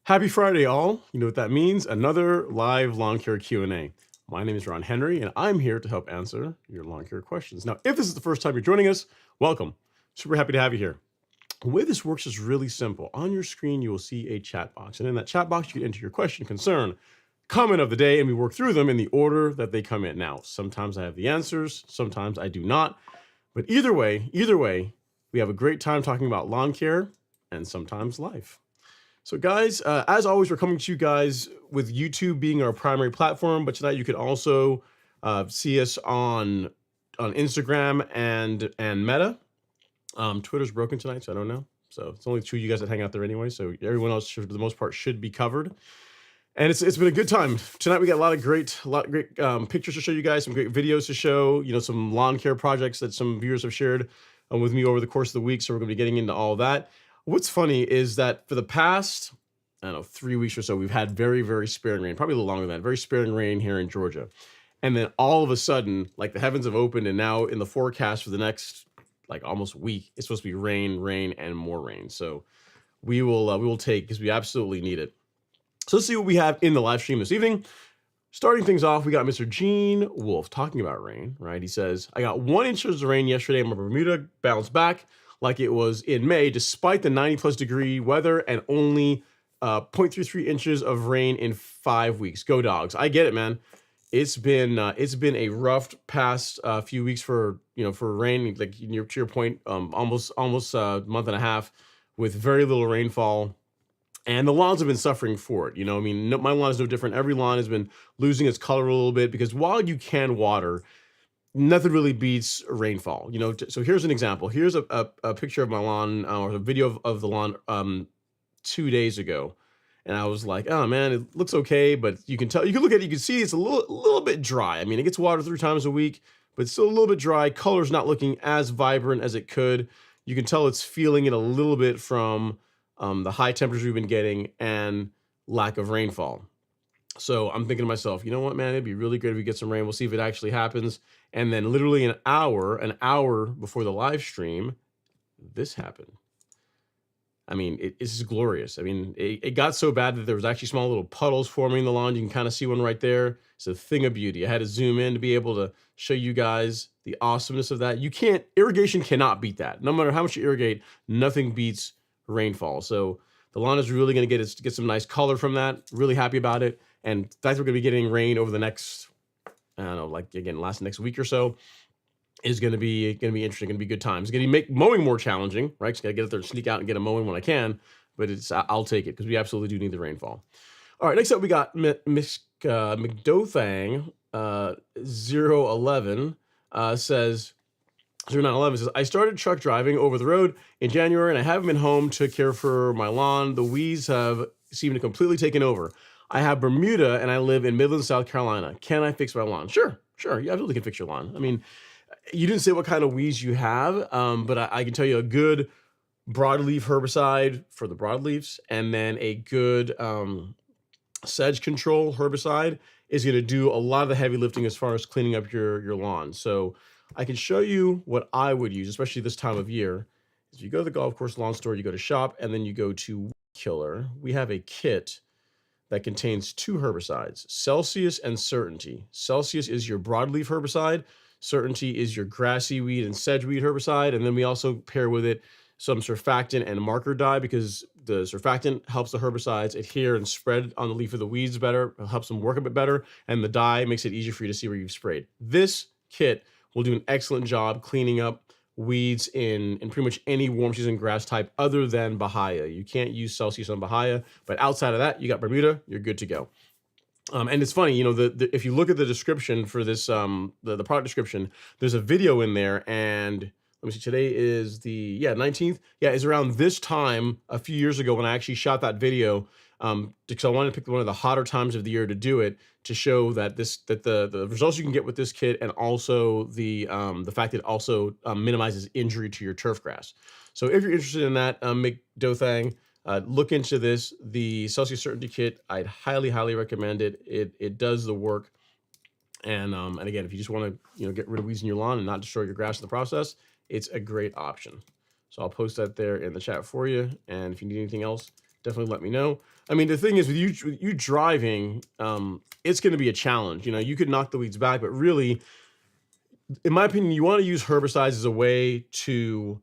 Happy Friday, all. You know what that means? Another live lawn care Q&A. My name is Ron Henry, and I'm here to help answer your lawn care questions. Now, if this is the first time you're joining us, welcome. Super happy to have you here. The way this works is really simple. On your screen, you will see a chat box. And in that chat box, you can enter your question, concern, comment of the day, and we work through them in the order that they come in. Now, sometimes I have the answers, sometimes I do not. But either way, we have a great time talking about lawn care and sometimes life. So guys, as always, we're coming to you guys with YouTube being our primary platform, but tonight you can also see us on Instagram and Meta. Twitter's broken tonight, so I don't know. So it's only two of you guys that hang out there anyway. So everyone else, for the most part, should be covered. And it's been a good time tonight. We got a lot of great pictures to show you guys, some great videos to show. You know, some lawn care projects that some viewers have shared with me over the course of the week. So we're going to be getting into all that. What's funny is that for the past, I don't know, 3 weeks or so, we've had very, very sparing rain, probably a little longer than that, very sparing rain here in Georgia. And then all of a sudden, like the heavens have opened, and now in the forecast for the next like almost week, it's supposed to be rain, and more rain. So we will take, because we absolutely need it. So let's see what we have in the live stream this evening. Starting things off, we got Mr. Gene Wolf talking about rain, right? He says, I got 1 inch of rain yesterday in my Bermuda, bounced back like it was in May, despite the 90-plus-degree weather, and only 0.33 inches of rain in 5 weeks. Go Dogs! I get it, man. It's been a rough past few weeks for rain. Like to your point, almost a month and a half with very little rainfall, and the lawns have been suffering for it. You know, I mean, my lawn is no different. Every lawn has been losing its color a little bit because while you can water, nothing really beats rainfall. You know, so here's an example. Here's a picture of my lawn, or a video of the lawn 2 days ago, and I was like, oh man, it looks okay, but you can tell, you can look at it, you can see it's a little bit dry. I mean, it gets watered 3 times a week, but it's still a little bit dry. Color's not looking as vibrant as it could. You can tell it's feeling it a little bit from the high temperatures we've been getting, and lack of rainfall. So I'm thinking to myself, you know what, man, it'd be really good if we get some rain. We'll see if it actually happens. And then literally an hour before the live stream, this happened. I mean, it's just glorious. I mean, it got so bad that there was actually small little puddles forming in the lawn. You can kind of see one right there. It's a thing of beauty. I had to zoom in to be able to show you guys the awesomeness of that. Irrigation cannot beat that. No matter how much you irrigate, nothing beats rainfall. So the lawn is really going to get some nice color from that. Really happy about it. And the fact that we're going to be getting rain over the next, I don't know, like again, next week or so, is going to be interesting. Going to be good times. It's going to make mowing more challenging, right? Just got to get up there and sneak out and get a mowing when I can. But I'll take it because we absolutely do need the rainfall. All right, next up we got Miss McDothang 011 says 0911 says, I started truck driving over the road in January and I haven't been home to care for my lawn. The weeds have seemed to completely taken over. I have Bermuda and I live in Midland, South Carolina. Can I fix my lawn? Sure. You absolutely can fix your lawn. I mean, you didn't say what kind of weeds you have, but I can tell you a good broadleaf herbicide for the broadleaves, and then a good sedge control herbicide is going to do a lot of the heavy lifting as far as cleaning up your lawn. So I can show you what I would use, especially this time of year. If you go to the golf course lawn store, you go to shop, and then you go to Weed Killer. We have a kit that contains two herbicides, Celsius and Certainty. Celsius is your broadleaf herbicide. Certainty is your grassy weed and sedgeweed herbicide. And then we also pair with it some surfactant and marker dye, because the surfactant helps the herbicides adhere and spread on the leaf of the weeds better, helps them work a bit better, and the dye makes it easier for you to see where you've sprayed. This kit will do an excellent job cleaning up weeds in pretty much any warm season grass type other than Bahia. You can't use Celsius on Bahia, but outside of that, you got Bermuda, you're good to go. And it's funny, you know, if you look at the description for this, the product description, there's a video in there, and let me see, today is the 19th. Yeah, it's around this time a few years ago when I actually shot that video, because I wanted to pick one of the hotter times of the year to do it, to show that the results you can get with this kit, and also the fact that it also minimizes injury to your turf grass. So if you're interested in that, McDothang, look into this, the Celsius Certainty Kit. I'd highly recommend it. It does the work. And again, if you just want to get rid of weeds in your lawn and not destroy your grass in the process, it's a great option. So I'll post that there in the chat for you. And if you need anything else, definitely let me know. I mean, the thing is, with you driving, it's going to be a challenge. You know, you could knock the weeds back, but really, in my opinion, you want to use herbicides as a way to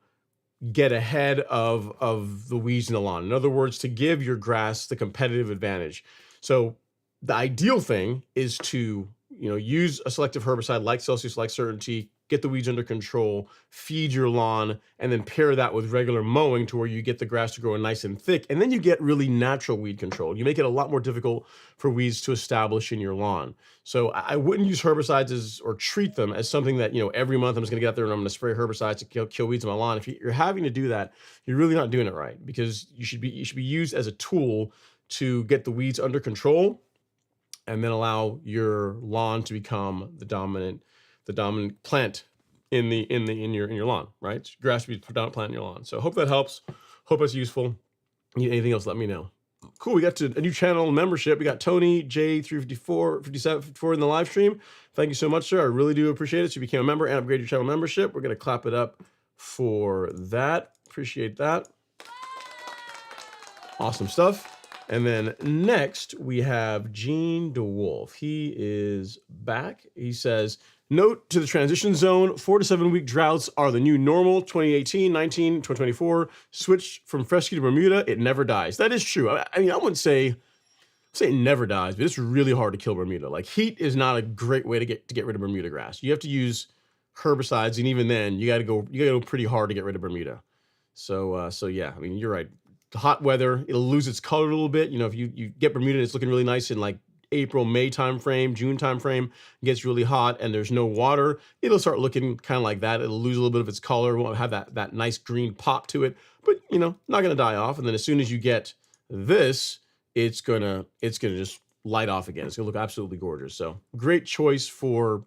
get ahead of the weeds in the lawn. In other words, to give your grass the competitive advantage. So the ideal thing is to use a selective herbicide like Celsius, like Certainty, get the weeds under control, feed your lawn, and then pair that with regular mowing to where you get the grass to grow nice and thick. And then you get really natural weed control. You make it a lot more difficult for weeds to establish in your lawn. So I wouldn't use herbicides or treat them as something that, every month I'm just going to get out there and I'm going to spray herbicides to kill weeds in my lawn. If you're having to do that, you're really not doing it right, because you should be used as a tool to get the weeds under control, and then allow your lawn to become the dominant plant in your lawn, right? Grass to be the dominant plant in your lawn. So hope that helps. Hope it's useful. Need anything else, let me know. Cool, we got to a new channel membership. We got Tony J354, 5754 in the live stream. Thank you so much, sir. I really do appreciate it. So you became a member and upgraded your channel membership. We're going to clap it up for that. Appreciate that. Awesome stuff. And then next we have Gene DeWolf. He is back. He says, note to the transition zone, 4 to 7 week droughts are the new normal. 2018, 19, 2024, switch from fescue to Bermuda. It never dies. That is true. I mean, I wouldn't say it never dies, but it's really hard to kill Bermuda. Like, heat is not a great way to get rid of Bermuda grass. You have to use herbicides, and even then you got to go pretty hard to get rid of Bermuda. So yeah, I mean, you're right. The hot weather, it'll lose its color a little bit. If you get Bermuda and it's looking really nice in like April, May timeframe, June timeframe, gets really hot and there's no water, it'll start looking kind of like that. It'll lose a little bit of its color, won't have that nice green pop to it, but not gonna die off. And then as soon as you get this, it's gonna just light off again. It's gonna look absolutely gorgeous. So great choice for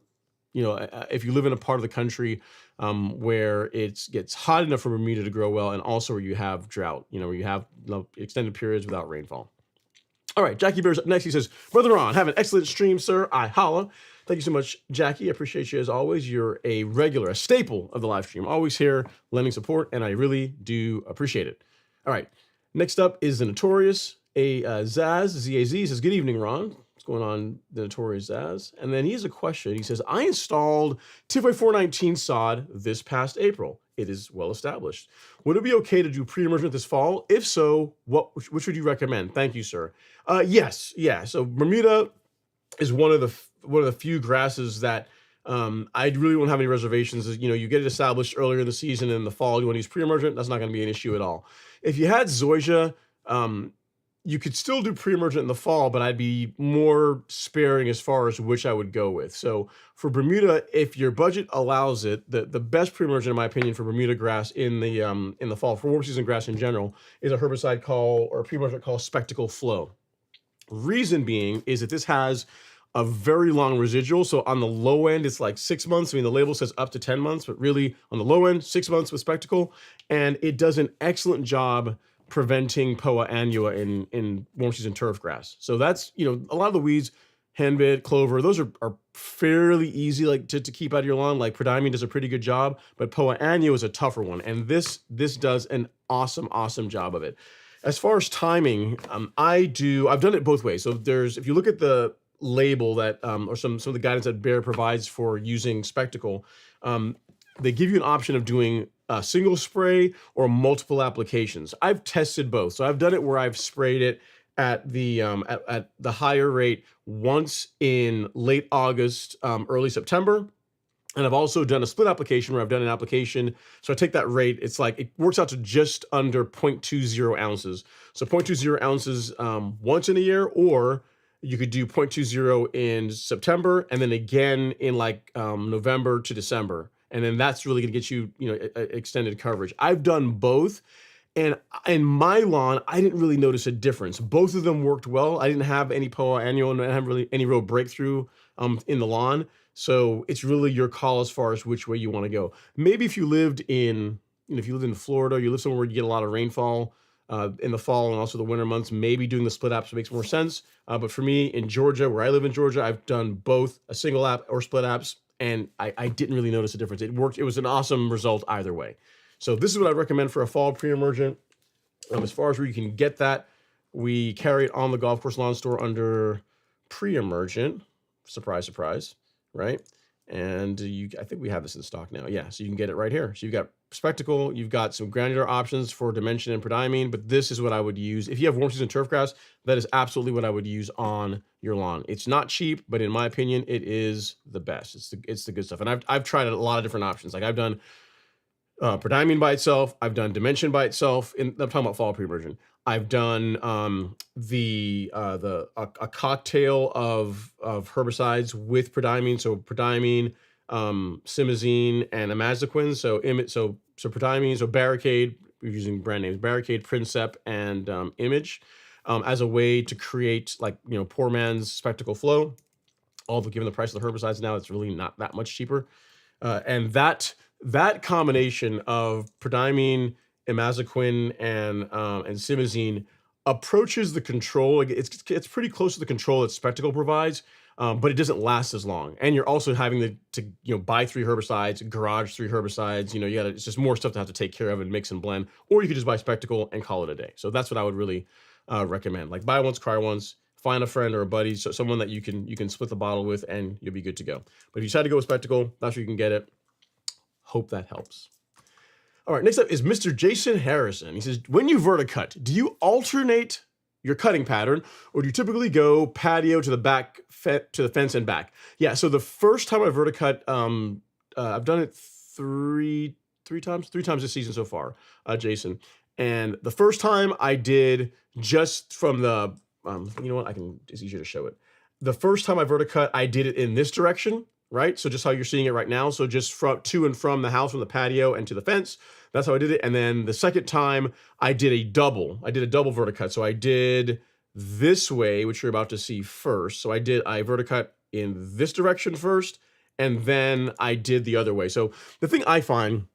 if you live in a part of the country where it gets hot enough for Bermuda to grow well, and also where you have drought, where you have extended periods without rainfall. All right, Jackie Bear's up next. He says, Brother Ron, have an excellent stream, sir. I holla. Thank you so much, Jackie. I appreciate you as always. You're a regular, a staple of the live stream. Always here lending support, and I really do appreciate it. All right, next up is the Notorious, Zaz, Z-A-Z. He says, good evening, Ron. What's going on, the Notorious Zaz? And then he has a question. He says, I installed TIFWay 419 sod this past April. It is well established. Would it be okay to do pre-emergent this fall? If so, which would you recommend? Thank you, sir. Yes, yeah. So Bermuda is one of the few grasses that I really won't have any reservations. You get it established earlier in the season, and in the fall you want to use pre-emergent. That's not going to be an issue at all. If you had zoysia, you could still do pre-emergent in the fall, but I'd be more sparing as far as which I would go with. So for Bermuda, if your budget allows it, the best pre-emergent, in my opinion, for Bermuda grass in the fall, for warm season grass in general, is a herbicide or a pre-emergent called Spectacle Flow. Reason being is that this has a very long residual. So on the low end, it's like 6 months. I mean, the label says up to 10 months, but really on the low end, 6 months with Spectacle. And it does an excellent job preventing Poa annua in warm season turf grass. So that's, a lot of the weeds, henbit, clover, those are fairly easy to keep out of your lawn. Like Prodiamine does a pretty good job, but Poa annua is a tougher one. And this does an awesome job of it. As far as timing, I've done it both ways. So if you look at the label that, or some of the guidance that Bayer provides for using Spectacle, they give you an option of doing a single spray or multiple applications. I've tested both. So I've done it where I've sprayed it at the higher rate once in late August, early September. And I've also done a split application where I've done an application. So I take that rate, it works out to just under 0.20 ounces. So 0.20 ounces once in a year, or you could do 0.20 in September and then again in November to December. And then that's really going to get you, extended coverage. I've done both. And in my lawn, I didn't really notice a difference. Both of them worked well. I didn't have any Poa annua, and I didn't have really any real breakthrough in the lawn. So it's really your call as far as which way you want to go. Maybe if you lived in Florida, you live somewhere where you get a lot of rainfall in the fall and also the winter months, maybe doing the split apps makes more sense. But for me in Georgia, where I live in Georgia, I've done both a single app or split apps, and I didn't really notice a difference. It worked. It was an awesome result either way. So this is what I'd recommend for a fall pre-emergent. As far as where you can get that, we carry it on the Golf Course Lawn Store under pre-emergent. Surprise, surprise, right? And I think we have this in stock now. Yeah, so you can get it right here. So you've got Spectacle, you've got some granular options for Dimension and Prodiamine, but this is what I would use. If you have warm season turf grass, that is absolutely what I would use on your lawn. It's not cheap, but in my opinion, it is the best. It's the good stuff. And I've tried a lot of different options. Like I've done Prodiamine by itself. I've done Dimension by itself. I'm talking about fall pre-emergent. I've done a cocktail of herbicides with Prodiamine. So Prodiamine, Simazine, and Imazaquin. So Prodiamine, so Barricade. We're using brand names: Barricade, Princep, and Image, as a way to create poor man's Spectacle Flow. Although given the price of the herbicides now, it's really not that much cheaper. And that combination of Prodiamine, Imazaquin, and Simazine approaches the control. It's pretty close to the control that Spectacle provides, but it doesn't last as long. And you're also having to buy 3 herbicides, garage 3 herbicides. It's just more stuff to have to take care of and mix and blend. Or you could just buy Spectacle and call it a day. So that's what I would really recommend. Like buy once, cry once. Find a friend or a buddy, so someone that you can split the bottle with, and you'll be good to go. But if you decide to go with Spectacle, that's where you can get it. Hope that helps. All right, next up is Mr. Jason Harrison. He says, when you verticut, do you alternate your cutting pattern, or do you typically go patio to the back, to the fence and back? Yeah, so the first time I verticut, I've done it three times this season so far, Jason. And the first time I did just from the, you know what, it's easier to show it. The first time I verticut, I did it in this direction, right? So just how you're seeing it right now. So just to and from the house, from the patio and to the fence. That's how I did it. And then the second time I did a double verticut. So I did this way, which you're about to see first. So I verticut in this direction first, and then I did the other way. So the thing I find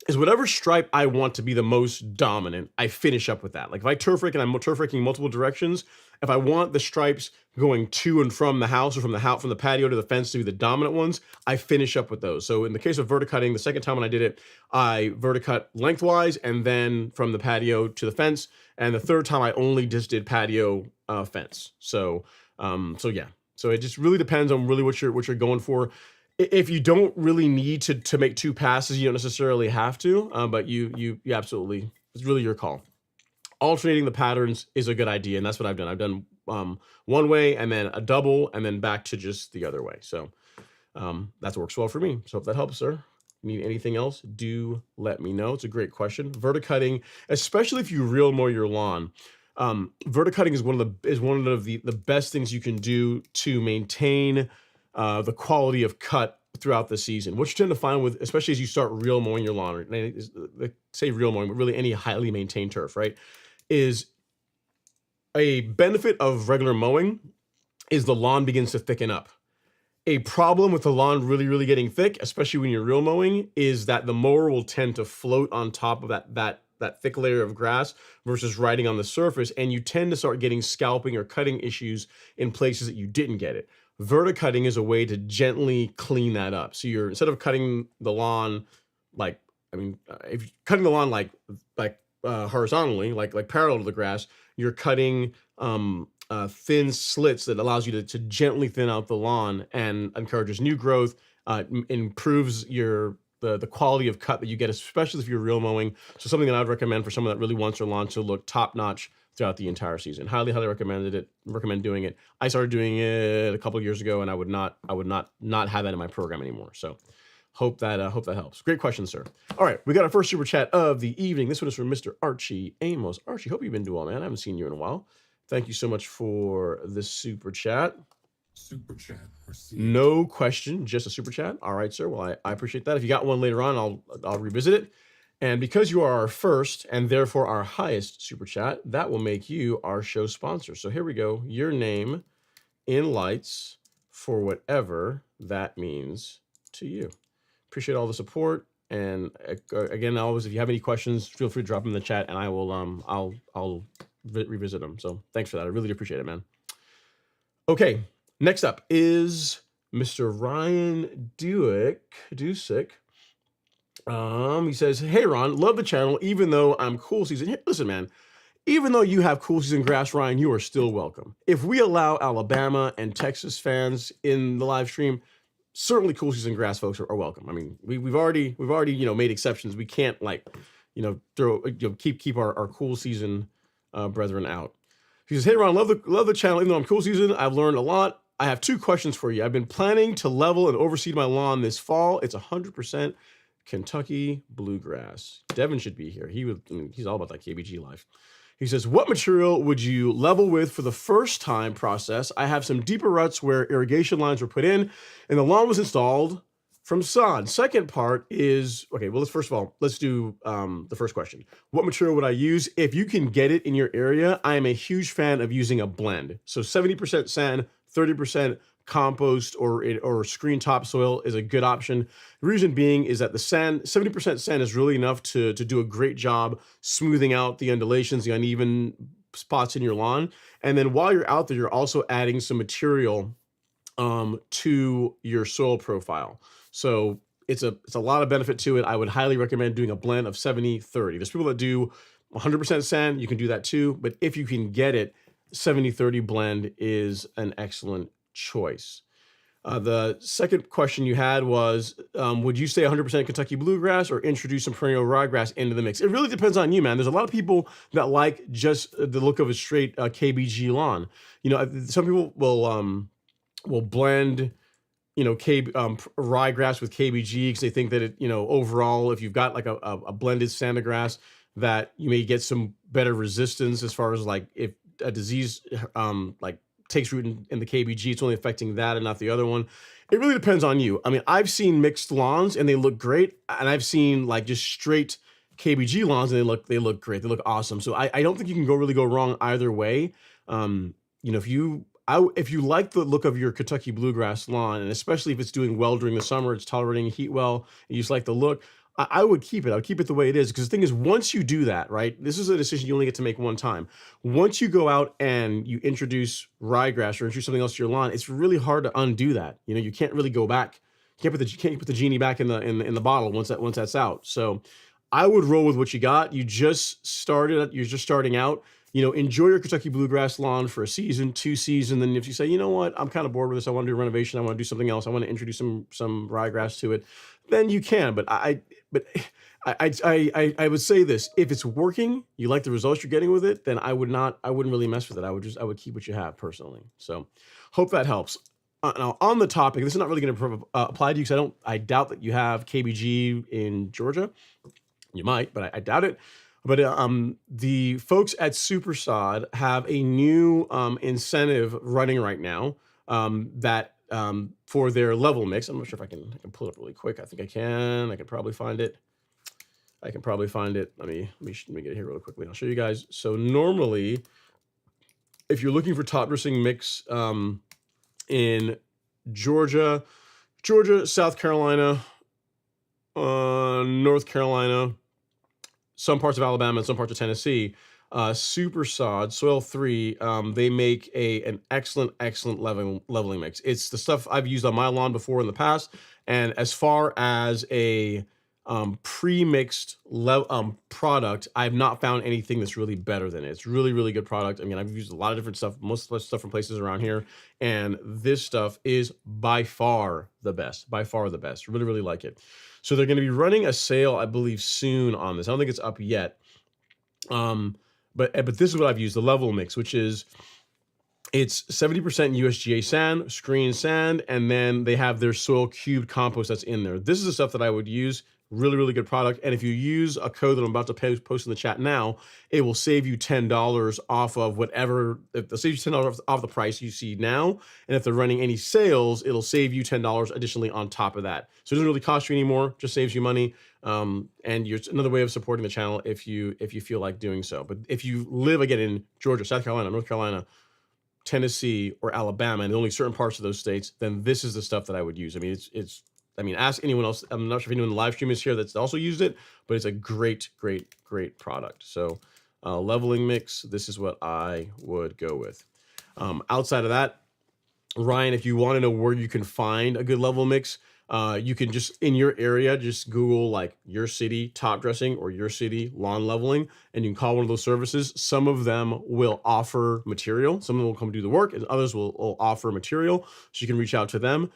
is whatever stripe I want to be the most dominant, I finish up with that. Like if I turf rake and I'm turf raking multiple directions, if I want the stripes going to and from the house or from the patio to the fence to be the dominant ones, I finish up with those. So in the case of verticutting, the second time when I did it, I verticut lengthwise and then from the patio to the fence. And the third time I only just did patio fence. So yeah. So it just really depends on really what you're going for. If you don't really need to make two passes, you don't necessarily have to, but you absolutely, it's really your call. Alternating the patterns is a good idea, and that's what I've done. I've done one way and then a double and then back to just the other way. So that works well for me. So if that helps, sir. Need anything else, do let me know. It's a great question. Verticutting, especially if you real mow your lawn, verticutting is one of the best things you can do to maintain the quality of cut throughout the season. What you tend to find with, especially as you start real mowing your lawn, or say real mowing, but really any highly maintained turf, right, is a benefit of regular mowing is the lawn begins to thicken up. A problem with the lawn really, really getting thick, especially when you're real mowing, is that the mower will tend to float on top of that thick layer of grass versus riding on the surface, and you tend to start getting scalping or cutting issues in places that you didn't get it. Verticutting is a way to gently clean that up. So you're, instead of cutting the lawn if you're cutting the lawn horizontally, like parallel to the grass, you're cutting thin slits that allows you to gently thin out the lawn and encourages new growth, improves the quality of cut that you get, especially if you're real mowing. So something that I'd recommend for someone that really wants their lawn to look top notch throughout the entire season. Highly recommend doing it. I started doing it a couple of years ago, and I would not have that in my program anymore. So hope that helps. Great question, sir. All right, we got our first super chat of the evening. This one is from Mr. Archie Amos. Archie, hope you've been doing well, man. I haven't seen you in a while. Thank you so much for the super chat. Super chat received. No question, just a super chat. All right, sir. Well, I appreciate that. If you got one later on, I'll revisit it. And because you are our first and therefore our highest super chat, that will make you our show sponsor. So here we go. Your name in lights for whatever that means to you. Appreciate all the support. And again, always, if you have any questions, feel free to drop them in the chat, and I will I'll revisit them. So thanks for that. I really appreciate it, man. Okay, next up is Mr. Ryan Dusick. He says, "Hey Ron, love the channel. Even though I'm cool season, listen, man. Even though you have cool season grass, Ryan, you are still welcome. If we allow Alabama and Texas fans in the live stream, certainly cool season grass folks are welcome. I mean, we've already made exceptions. We can't keep our cool season brethren out." He says, "Hey Ron, love the channel. Even though I'm cool season, I've learned a lot. I have two questions for you. I've been planning to level and overseed my lawn this fall. It's 100% Kentucky bluegrass." Devin should be here. He's all about that KBG life. He says, "What material would you level with for the first time process? I have some deeper ruts where irrigation lines were put in and the lawn was installed from sod." Second part is, okay, well, let's do the first question. What material would I use? If you can get it in your area, I am a huge fan of using a blend. So 70% sand, 30% compost or screen topsoil is a good option. The reason being is that the sand, 70% sand is really enough to do a great job smoothing out the undulations, the uneven spots in your lawn. And then while you're out there, you're also adding some material to your soil profile. So it's a lot of benefit to it. I would highly recommend doing a blend of 70-30. There's people that do 100% sand. You can do that too. But if you can get it, 70-30 blend is an excellent choice. The second question you had was, would you say 100% Kentucky bluegrass or introduce some perennial ryegrass into the mix? It really depends on you, man. There's a lot of people that like just the look of a straight KBG lawn. Some people will blend ryegrass with KBG because they think that it, overall, if you've got like a blended sandgrass, that you may get some better resistance as far as like if a disease takes root in the KBG, it's only affecting that and not the other one. It really depends on you. I mean, I've seen mixed lawns and they look great, and I've seen like just straight KBG lawns and they look great. They look awesome. So I don't think you can really go wrong either way. If you if you like the look of your Kentucky bluegrass lawn, and especially if it's doing well during the summer, it's tolerating heat well, and you just like the look, I would keep it. I would keep it the way it is, because the thing is, once you do that, right, this is a decision you only get to make one time. Once you go out and you introduce ryegrass or introduce something else to your lawn, it's really hard to undo that. You know, you can't really go back. You can't put the genie back in the bottle once that's out. So I would roll with what you got. You just started. You're just starting out. You know, enjoy your Kentucky bluegrass lawn for a season, 2 seasons. Then if you say, you know what, I'm kind of bored with this, I want to do renovation, I want to do something else, I want to introduce some ryegrass to it, then you can. But I would say this: if it's working, you like the results you're getting with it, then I wouldn't really mess with it. I would keep what you have personally. So, hope that helps. Now on the topic, this is not really going to apply to you, because I doubt that you have KBG in Georgia. You might, but I doubt it. But the folks at Supersod have a new incentive running right now, that for their level mix. I'm not sure if I can pull it up really quick. I think I can. I can probably find it. Let me get it here really quickly. I'll show you guys. So normally, if you're looking for top dressing mix in Georgia, South Carolina, North Carolina, some parts of Alabama, and some parts of Tennessee, Supersod Soil 3, they make an excellent leveling mix. It's the stuff I've used on my lawn before in the past, and as far as a pre-mixed product, I've not found anything that's really better than it. It's really good product. I mean, I've used a lot of different stuff, most of the stuff from places around here, and this stuff is by far the best. Really like it. So they're going to be running a sale, I believe, soon on this. I don't think it's up yet. But this is what I've used, the level mix, which is, it's 70% USGA sand, screen sand, and then they have their soil cubed compost that's in there. This is the stuff that I would use. Really good product. And if you use a code that I'm about to post in the chat now, it will save you $10 off of whatever. It'll save you $10 off the price you see now. And if they're running any sales, it'll save you $10 additionally on top of that. So it doesn't really cost you anymore, just saves you money. And it's another way of supporting the channel if you feel like doing so. But if you live, again, in Georgia, South Carolina, North Carolina, Tennessee, or Alabama, and only certain parts of those states, then this is the stuff that I would use. I mean, ask anyone else. I'm not sure if anyone in the live stream is here that's also used it, but it's a great product. So leveling mix, this is what I would go with. Outside of that, Ryan, if you want to know where you can find a good level mix, you can just, in your area, just Google like your city top dressing or your city lawn leveling, and you can call one of those services. Some of them will offer material. Some of them will come do the work, and others will offer material. So you can reach out to them.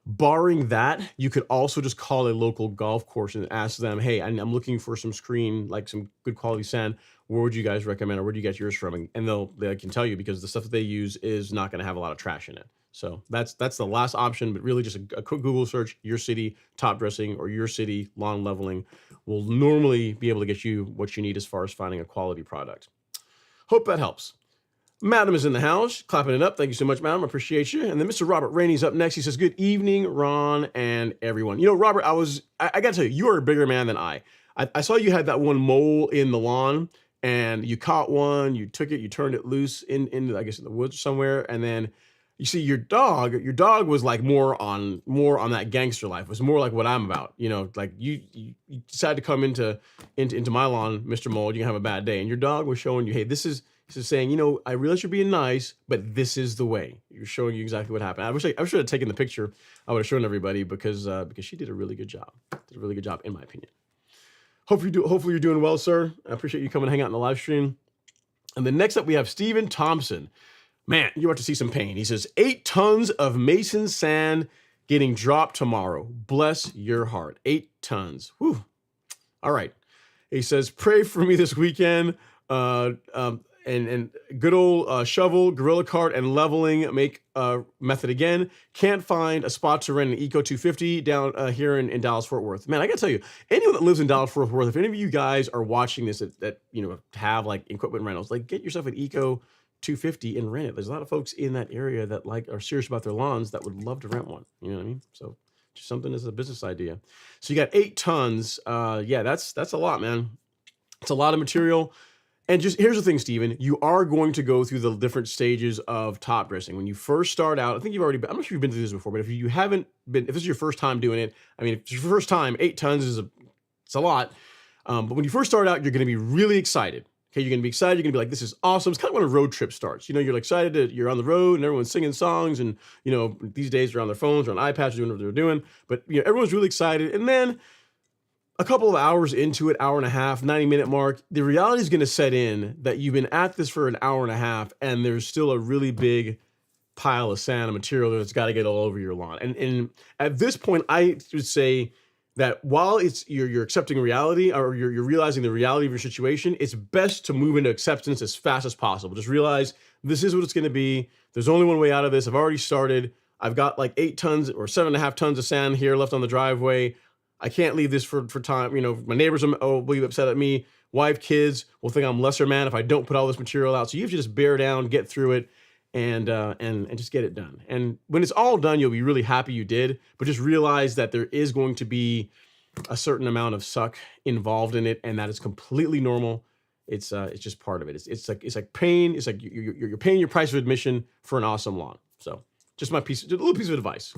Barring that, you could also just call a local golf course and ask them, hey, I'm looking for some screen, like some good quality sand. Where would you guys recommend, or where do you get yours from? And they can tell you, because the stuff that they use is not going to have a lot of trash in it. So that's the last option, but really just a quick Google search, your city top dressing or your city lawn leveling, will normally be able to get you what you need as far as finding a quality product. Hope that helps. Madam is in the house, clapping it up. Thank you so much, Madam. I appreciate you. And then Mr. Robert Rainey's up next. He says, good evening, Ron and everyone. You know, Robert, I got to tell you, you are a bigger man than I. I saw you had that one mole in the lawn, and you caught one, you took it, you turned it loose in I guess in the woods somewhere, and then you see your dog was like more on that gangster life. It was more like what I'm about. You know, like you decided to come into my lawn, Mr. Mole, you can have a bad day. And your dog was showing you, hey, this is saying, you know, I realize you're being nice, but this is the way. You're showing you exactly what happened. I should have taken the picture. I would have shown everybody, because she did a really good job. In my opinion. Hopefully you're doing well, sir. I appreciate you coming and hang out in the live stream. And then next up we have Stephen Thompson. Man, you're about to see some pain. He says, 8 tons of Mason sand getting dropped tomorrow. Bless your heart. 8 tons. Whew. All right. He says, pray for me this weekend. And good old shovel, gorilla cart, and leveling make method again. Can't find a spot to rent an Eco 250 down here in Dallas Fort Worth. Man, I gotta tell you, anyone that lives in Dallas Fort Worth, if any of you guys are watching this that you know have like equipment rentals, like get yourself an Eco 250 and rent it. There's a lot of folks in that area that like are serious about their lawns that would love to rent one. You know what I mean? So just something as a business idea. So you got 8 tons. Yeah, that's a lot, man. It's a lot of material. And just here's the thing, Steven, you are going to go through the different stages of top dressing. When you first start out, I think you've already been, I'm not sure if you've been through this before, but if you haven't been, if this is your first time doing it, I mean, if it's your first time, 8 tons it's a lot. But when you first start out, you're going to be really excited. Okay, you're going to be excited. You're going to be like, this is awesome. It's kind of when a road trip starts. You're like excited you're on the road and everyone's singing songs, and these days they're on their phones or on iPads doing what they're doing. But everyone's really excited. And then a couple of hours into it, hour and a half, 90-minute mark, the reality is going to set in that you've been at this for an hour and a half, and there's still a really big pile of sand and material that's got to get all over your lawn. And at this point, I would say that while you're accepting reality, or you're realizing the reality of your situation, it's best to move into acceptance as fast as possible. Just realize this is what it's going to be. There's only one way out of this. I've already started. I've got like 8 tons or 7.5 tons of sand here left on the driveway. I can't leave this for time. My neighbors will be upset at me. Wife, kids will think I'm lesser man if I don't put all this material out. So you have to just bear down, get through it, and just get it done. And when it's all done, you'll be really happy you did. But just realize that there is going to be a certain amount of suck involved in it, and that is completely normal. It's just part of it. It's like pain. It's like you're paying your price of admission for an awesome lawn. So just a little piece of advice.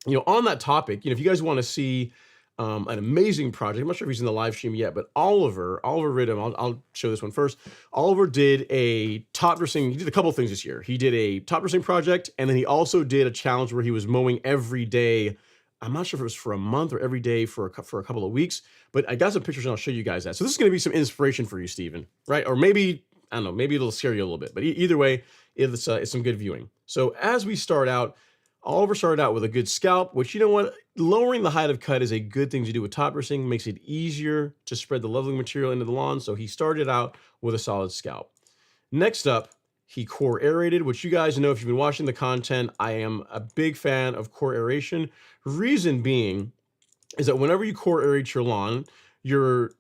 On that topic, if you guys want to see an amazing project. I'm not sure if he's in the live stream yet, but Oliver Ridham, I'll show this one first. Oliver did a top dressing. He did a couple of things this year. He did a top dressing project, and then he also did a challenge where he was mowing every day. I'm not sure if it was for a month or every day for a couple of weeks, but I got some pictures and I'll show you guys that. So this is going to be some inspiration for you, Steven, right? Or maybe, I don't know, maybe it'll scare you a little bit, but either way, it's some good viewing. So as we start out, Oliver started out with a good scalp, which, lowering the height of cut is a good thing to do with top dressing, makes it easier to spread the leveling material into the lawn. So he started out with a solid scalp. Next up, he core aerated, which you guys know if you've been watching the content, I am a big fan of core aeration. Reason being is that whenever you core aerate your lawn, you're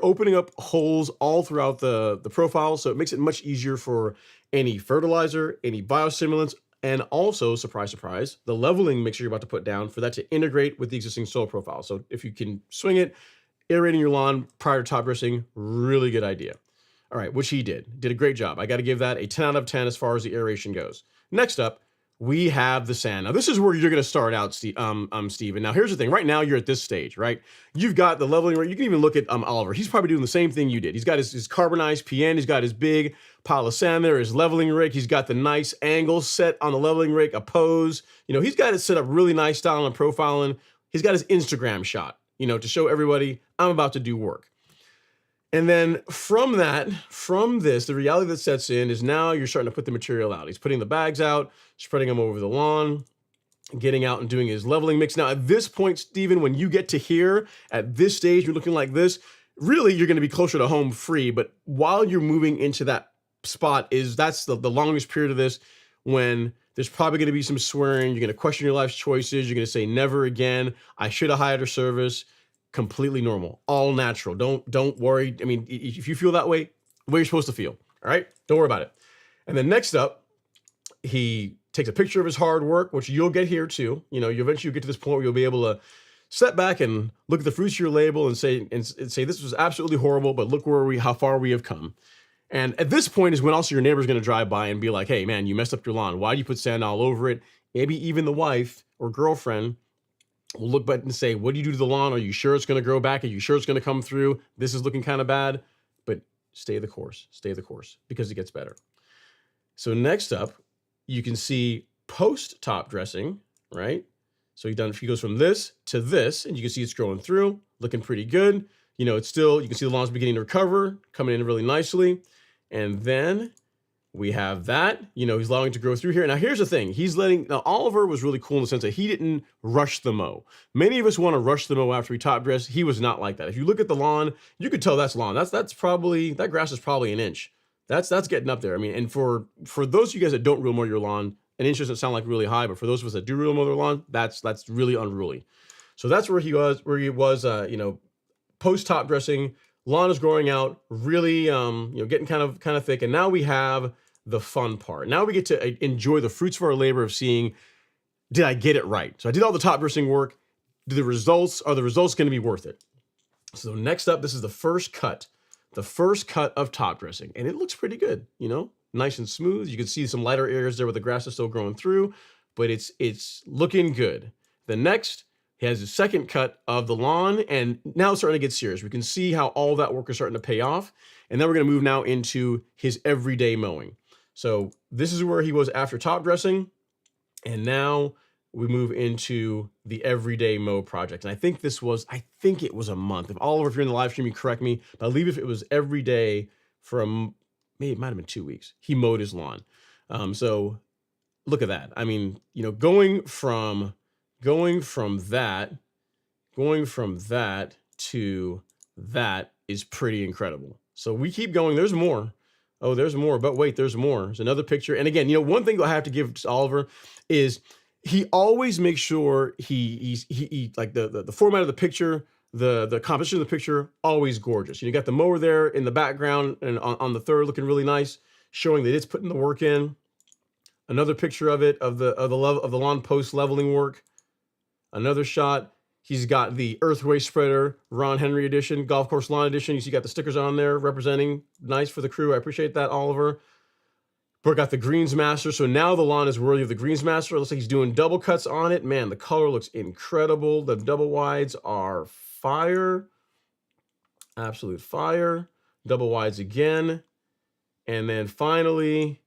opening up holes all throughout the profile, so it makes it much easier for any fertilizer, any biostimulants, and also, surprise, surprise, the leveling mixture you're about to put down for that to integrate with the existing soil profile. So if you can swing it, aerating your lawn prior to top dressing, really good idea. All right, which he did a great job. I got to give that a 10 out of 10 as far as the aeration goes. Next up, we have the sand. Now, this is where you're going to start out, Steve. And now here's the thing. Right now, you're at this stage, right? You've got the leveling rate. You can even look at Oliver. He's probably doing the same thing you did. He's got his carbonized PN. He's got his big pile of sand there, his leveling rig. He's got the nice angle set on the leveling rig, a pose. He's got it set up really nice style and profiling. He's got his Instagram shot, to show everybody I'm about to do work. And then from this, the reality that sets in is now you're starting to put the material out. He's putting the bags out, spreading them over the lawn, getting out and doing his leveling mix. Now, at this point, Steven, when you get to here, at this stage, you're looking like this, really, you're going to be closer to home free. But while you're moving into that spot, that's the longest period of this, when there's probably going to be some swearing. You're going to question your life's choices. You're going to say, never again. I should have hired a service. Completely normal, all natural. Don't worry. I mean, if you feel that way, the way you're supposed to feel, all right? Don't worry about it. And then next up, he takes a picture of his hard work, which you'll get here too. You eventually get to this point where you'll be able to step back and look at the fruits of your label and say this was absolutely horrible, but look how far we have come. And at this point is when also your neighbor's going to drive by and be like, hey man, you messed up your lawn. Why do you put sand all over it? Maybe even the wife or girlfriend will look back and say, what do you do to the lawn? Are you sure it's going to grow back? Are you sure it's going to come through? This is looking kind of bad, but stay the course, because it gets better. So next up, you can see post top dressing, right? So he goes from this to this, and you can see it's growing through, looking pretty good. It's still, you can see the lawn's beginning to recover, coming in really nicely. And then we have that, he's allowing it to grow through here. Now, here's the thing. Now, Oliver was really cool in the sense that he didn't rush the mow. Many of us want to rush the mow after we top dress. He was not like that. If you look at the lawn, you could tell that's lawn. That grass is probably an inch. That's getting up there. I mean, and for those of you guys that don't real mow your lawn, an inch doesn't sound like really high, but for those of us that do real mow their lawn, that's really unruly. So that's where he was, post top dressing. Lawn is growing out, really, getting kind of thick. And now we have the fun part. Now we get to enjoy the fruits of our labor of seeing, did I get it right? So I did all the top dressing work. Are the results going to be worth it? So next up, this is the first cut the first cut of top dressing, and it looks pretty good, nice and smooth. You can see some lighter areas there where the grass is still growing through, but it's looking good. The next, he has the second cut of the lawn, and now it's starting to get serious. We can see how all that work is starting to pay off, and then we're going to move now into his everyday mowing. So this is where he was after top dressing, and now we move into the everyday mow project. And I think it was a month. If Oliver, if you're in the live stream, you correct me, but I believe if it was every day from maybe it might have been 2 weeks, he mowed his lawn. So look at that. I mean, going from that to that is pretty incredible. So we keep going. There's more. Oh, there's more. But wait, there's more. There's another picture. And again, one thing I have to give to Oliver is he always makes sure he like the format of the picture, the composition of the picture, always gorgeous. You got the mower there in the background and on the third looking really nice, showing that it's putting the work in. Another picture of it, of the lawn post leveling work. Another shot. He's got the Earthway spreader, Ron Henry edition, golf course lawn edition. You see, got the stickers on there representing. Nice for the crew. I appreciate that, Oliver. But got the Greensmaster. So now the lawn is worthy of the Greensmaster. It looks like he's doing double cuts on it. Man, the color looks incredible. The double wides are fire. Absolute fire. Double wides again. And then finally,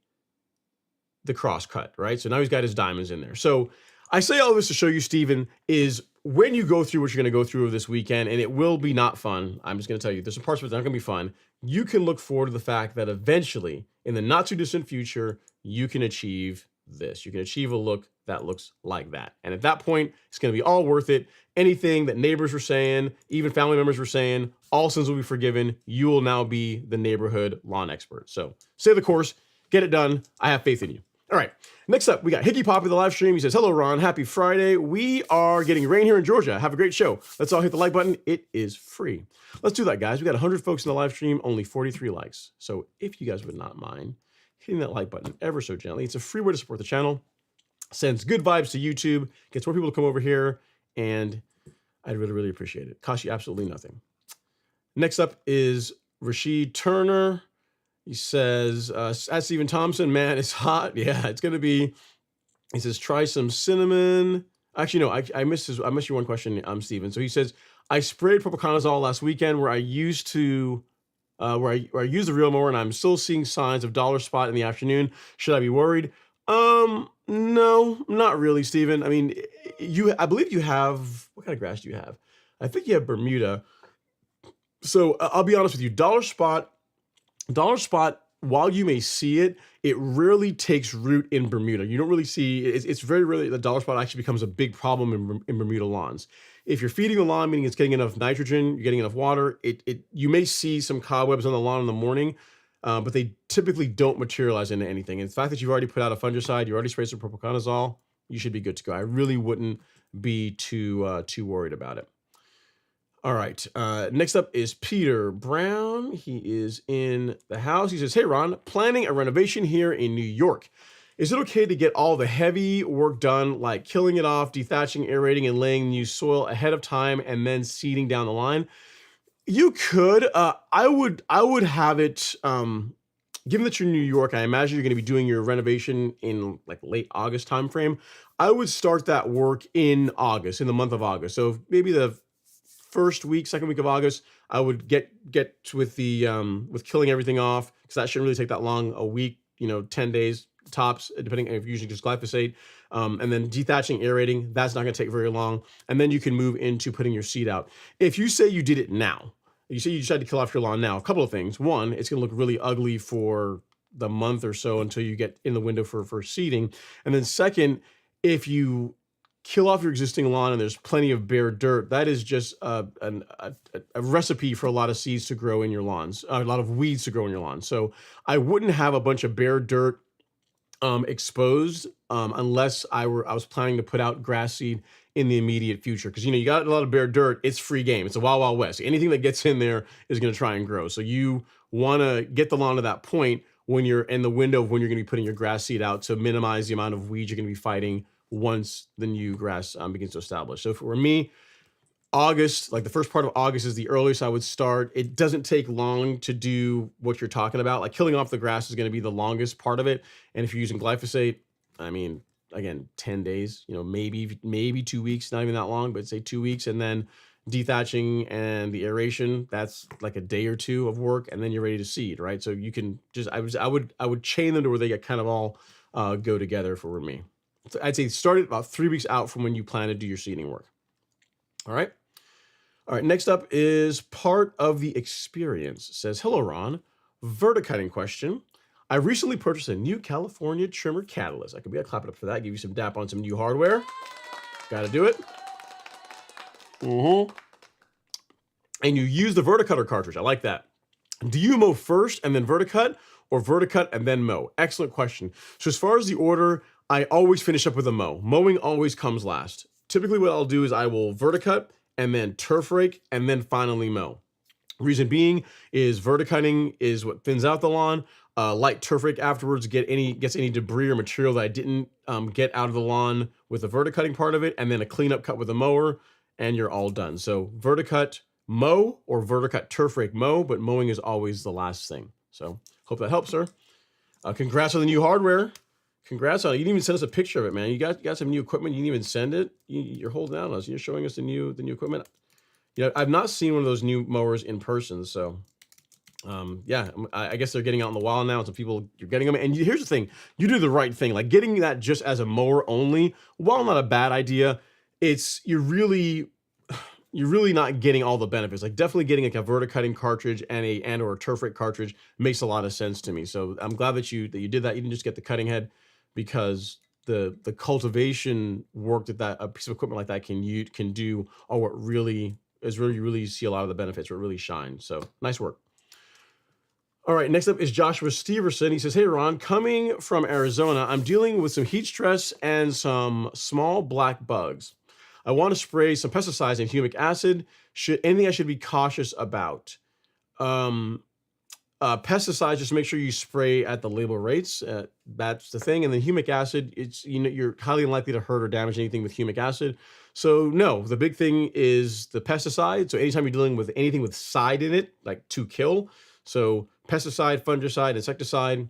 the cross cut, right? So now he's got his diamonds in there. So I say all this to show you, Stephen, is when you go through what you're going to go through this weekend, and it will be not fun. I'm just going to tell you, there's some parts of it that aren't going to be fun. You can look forward to the fact that eventually, in the not too distant future, you can achieve this. You can achieve a look that looks like that. And at that point, it's going to be all worth it. Anything that neighbors were saying, even family members were saying, all sins will be forgiven. You will now be the neighborhood lawn expert. So stay the course, get it done. I have faith in you. All right, next up, we got Hickey Poppy, the live stream. He says, hello, Ron. Happy Friday. We are getting rain here in Georgia. Have a great show. Let's all hit the like button. It is free. Let's do that, guys. We got 100 folks in the live stream, only 43 likes. So if you guys would not mind hitting that like button ever so gently, it's a free way to support the channel. Sends good vibes to YouTube, gets more people to come over here, and I'd really, really appreciate it. Costs you absolutely nothing. Next up is Rashid Turner. He says, at Stephen Thompson, man, it's hot. Yeah, it's going to be. He says, try some cinnamon. Actually, no, I missed your one question, Stephen. So he says, I sprayed propiconazole last weekend where I used the real mower, and I'm still seeing signs of dollar spot in the afternoon. Should I be worried? No, not really, Stephen. I mean, I believe you have, what kind of grass do you have? I think you have Bermuda. So I'll be honest with you, dollar spot, while you may see it, it rarely takes root in Bermuda. You don't really see, it's very rarely the dollar spot actually becomes a big problem in Bermuda lawns. If you're feeding the lawn, meaning it's getting enough nitrogen, you're getting enough water, you may see some cobwebs on the lawn in the morning, but they typically don't materialize into anything. And the fact that you've already put out a fungicide, you already sprayed some propiconazole, you should be good to go. I really wouldn't be too worried about it. All right, next up is Peter Brown. He is in the house. He says, hey, Ron, planning a renovation here in New York. Is it okay to get all the heavy work done, like killing it off, dethatching, aerating, and laying new soil ahead of time, and then seeding down the line? You could. I would have it, given that you're in New York, I imagine you're going to be doing your renovation in like late August timeframe. I would start that work in August, in the month of August. So maybe the second week of August, I would get with the with killing everything off, because that shouldn't really take that long, a week, 10 days tops, depending if you're using just glyphosate, and then dethatching, aerating, that's not going to take very long, and then you can move into putting your seed out. If you say you did it now, you say you decided to kill off your lawn now, a couple of things. One, it's going to look really ugly for the month or so until you get in the window for seeding, and then second, if you kill off your existing lawn and there's plenty of bare dirt, that is just a recipe for a lot of seeds to grow in your lawns, a lot of weeds to grow in your lawn. So I wouldn't have a bunch of bare dirt exposed unless I was planning to put out grass seed in the immediate future. Because you got a lot of bare dirt, it's free game. It's a wild, wild west. Anything that gets in there is going to try and grow. So you want to get the lawn to that point when you're in the window of when you're going to be putting your grass seed out to minimize the amount of weeds you're going to be fighting once the new grass begins to establish. So if it were me, August, like the first part of August is the earliest I would start. It doesn't take long to do what you're talking about. Like killing off the grass is going to be the longest part of it. And if you're using glyphosate, I mean, again, 10 days, maybe 2 weeks, not even that long, but say 2 weeks. And then dethatching and the aeration, that's like a day or two of work, and then you're ready to seed, right? So you can just, I would chain them to where they get kind of all go together for me. So I'd say start it about 3 weeks out from when you plan to do your seeding work. All right. All right. Next up is part of the experience. It says, hello, Ron. Verticutting question. I recently purchased a new California trimmer catalyst. We gotta clap it up for that. Give you some dap on some new hardware. Gotta do it. And you use the Verticutter cartridge. I like that. Do you mow first and then verticut, or verticut and then mow? Excellent question. So as far as the order, I always finish up with a mow. Mowing always comes last. Typically what I'll do is I will verticut and then turf rake and then finally mow. Reason being is verticutting is what thins out the lawn. Light turf rake afterwards gets any debris or material that I didn't get out of the lawn with the verticutting part of it, and then a cleanup cut with a mower, and you're all done. So verticut mow or verticut turf rake mow, but mowing is always the last thing. So hope that helps, sir. Congrats on the new hardware. Congrats on it. You didn't even send us a picture of it, man. You got some new equipment. You didn't even send it. You're holding out on us. You're showing us the new equipment. I've not seen one of those new mowers in person, so yeah, I guess they're getting out in the wild now. So you're getting them. And here's the thing, you do the right thing. Like getting that just as a mower only, while not a bad idea, you're really not getting all the benefits. Like definitely getting like a verticutting cartridge and or a turf rake cartridge makes a lot of sense to me. So I'm glad that you did that. You didn't just get the cutting head, because the cultivation work that a piece of equipment like that can do are what really see a lot of the benefits, where it really shines. So nice work. All right, next up is Joshua Steverson. He says, hey, Ron, coming from Arizona, I'm dealing with some heat stress and some small black bugs. I want to spray some pesticides and humic acid. Anything I should be cautious about? Pesticides, just make sure you spray at the label rates. That's the thing. And then humic acid, you're highly unlikely to hurt or damage anything with humic acid. So no, the big thing is the pesticide. So anytime you're dealing with anything with side in it, like to kill, so pesticide, fungicide, insecticide,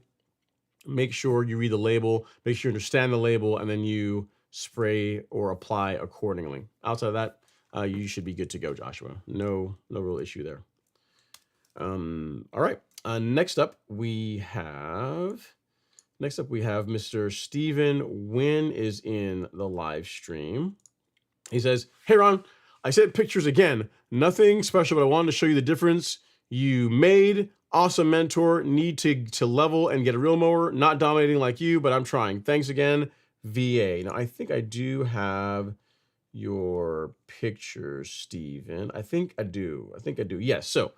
make sure you read the label, make sure you understand the label, and then you spray or apply accordingly. Outside of that, you should be good to go, Joshua. No real issue there. All right. Next up we have Mr. Steven Wynn is in the live stream. He says, hey, Ron, I sent pictures again. Nothing special, but I wanted to show you the difference you made. Awesome mentor. Need to level and get a real mower. Not dominating like you, but I'm trying. Thanks again, VA. Now, I think I do have your pictures, Steven. I think I do. Yes. So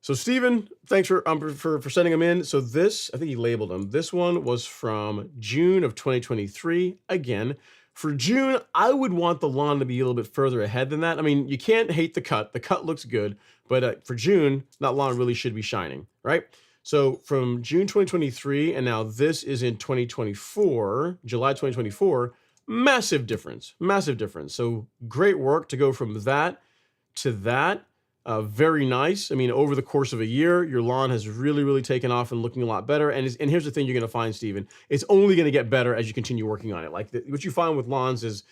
Steven, thanks for sending them in. So this, I think he labeled them. This one was from June of 2023. Again, for June, I would want the lawn to be a little bit further ahead than that. I mean, you can't hate the cut. The cut looks good, but for June, that lawn really should be shining, right? So from June 2023, and now this is in 2024, July 2024, massive difference. So great work to go from that to that. Very nice. I mean, over the course of a year, your lawn has really taken off and looking a lot better. And here's the thing you're going to find, Steven, it's only going to get better as you continue working on it. Like what you find with lawns is,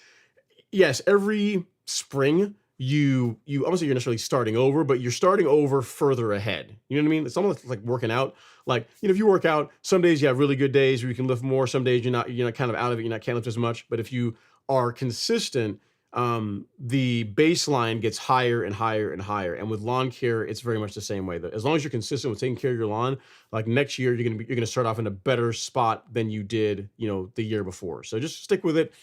yes, every spring you almost you're necessarily starting over, but you're starting over further ahead. You know what I mean? It's almost like working out. Like, if you work out, some days you have really good days where you can lift more. Some days you're not kind of out of it. Can't lift as much. But if you are consistent, the baseline gets higher and higher and higher. And with lawn care, it's very much the same way. As long as you're consistent with taking care of your lawn, like next year, you're gonna start off in a better spot than you did, the year before. So just stick with it.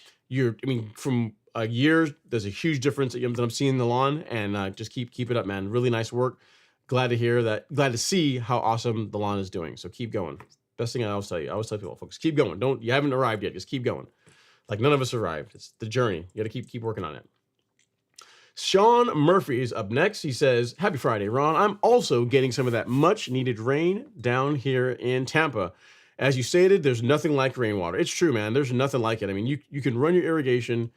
From a year, there's a huge difference that I'm seeing in the lawn, and just keep it up, man. Really nice work. Glad to hear that. Glad to see how awesome the lawn is doing. So keep going. Best thing I always tell you. I always tell people, folks, keep going. You haven't arrived yet. Just keep going. Like none of us arrived. It's the journey. You got to keep working on it. Sean Murphy is up next. He says, happy Friday, Ron. I'm also getting some of that much needed rain down here in Tampa. As you stated, there's nothing like rainwater. It's true, man. There's nothing like it. I mean, you can run your irrigation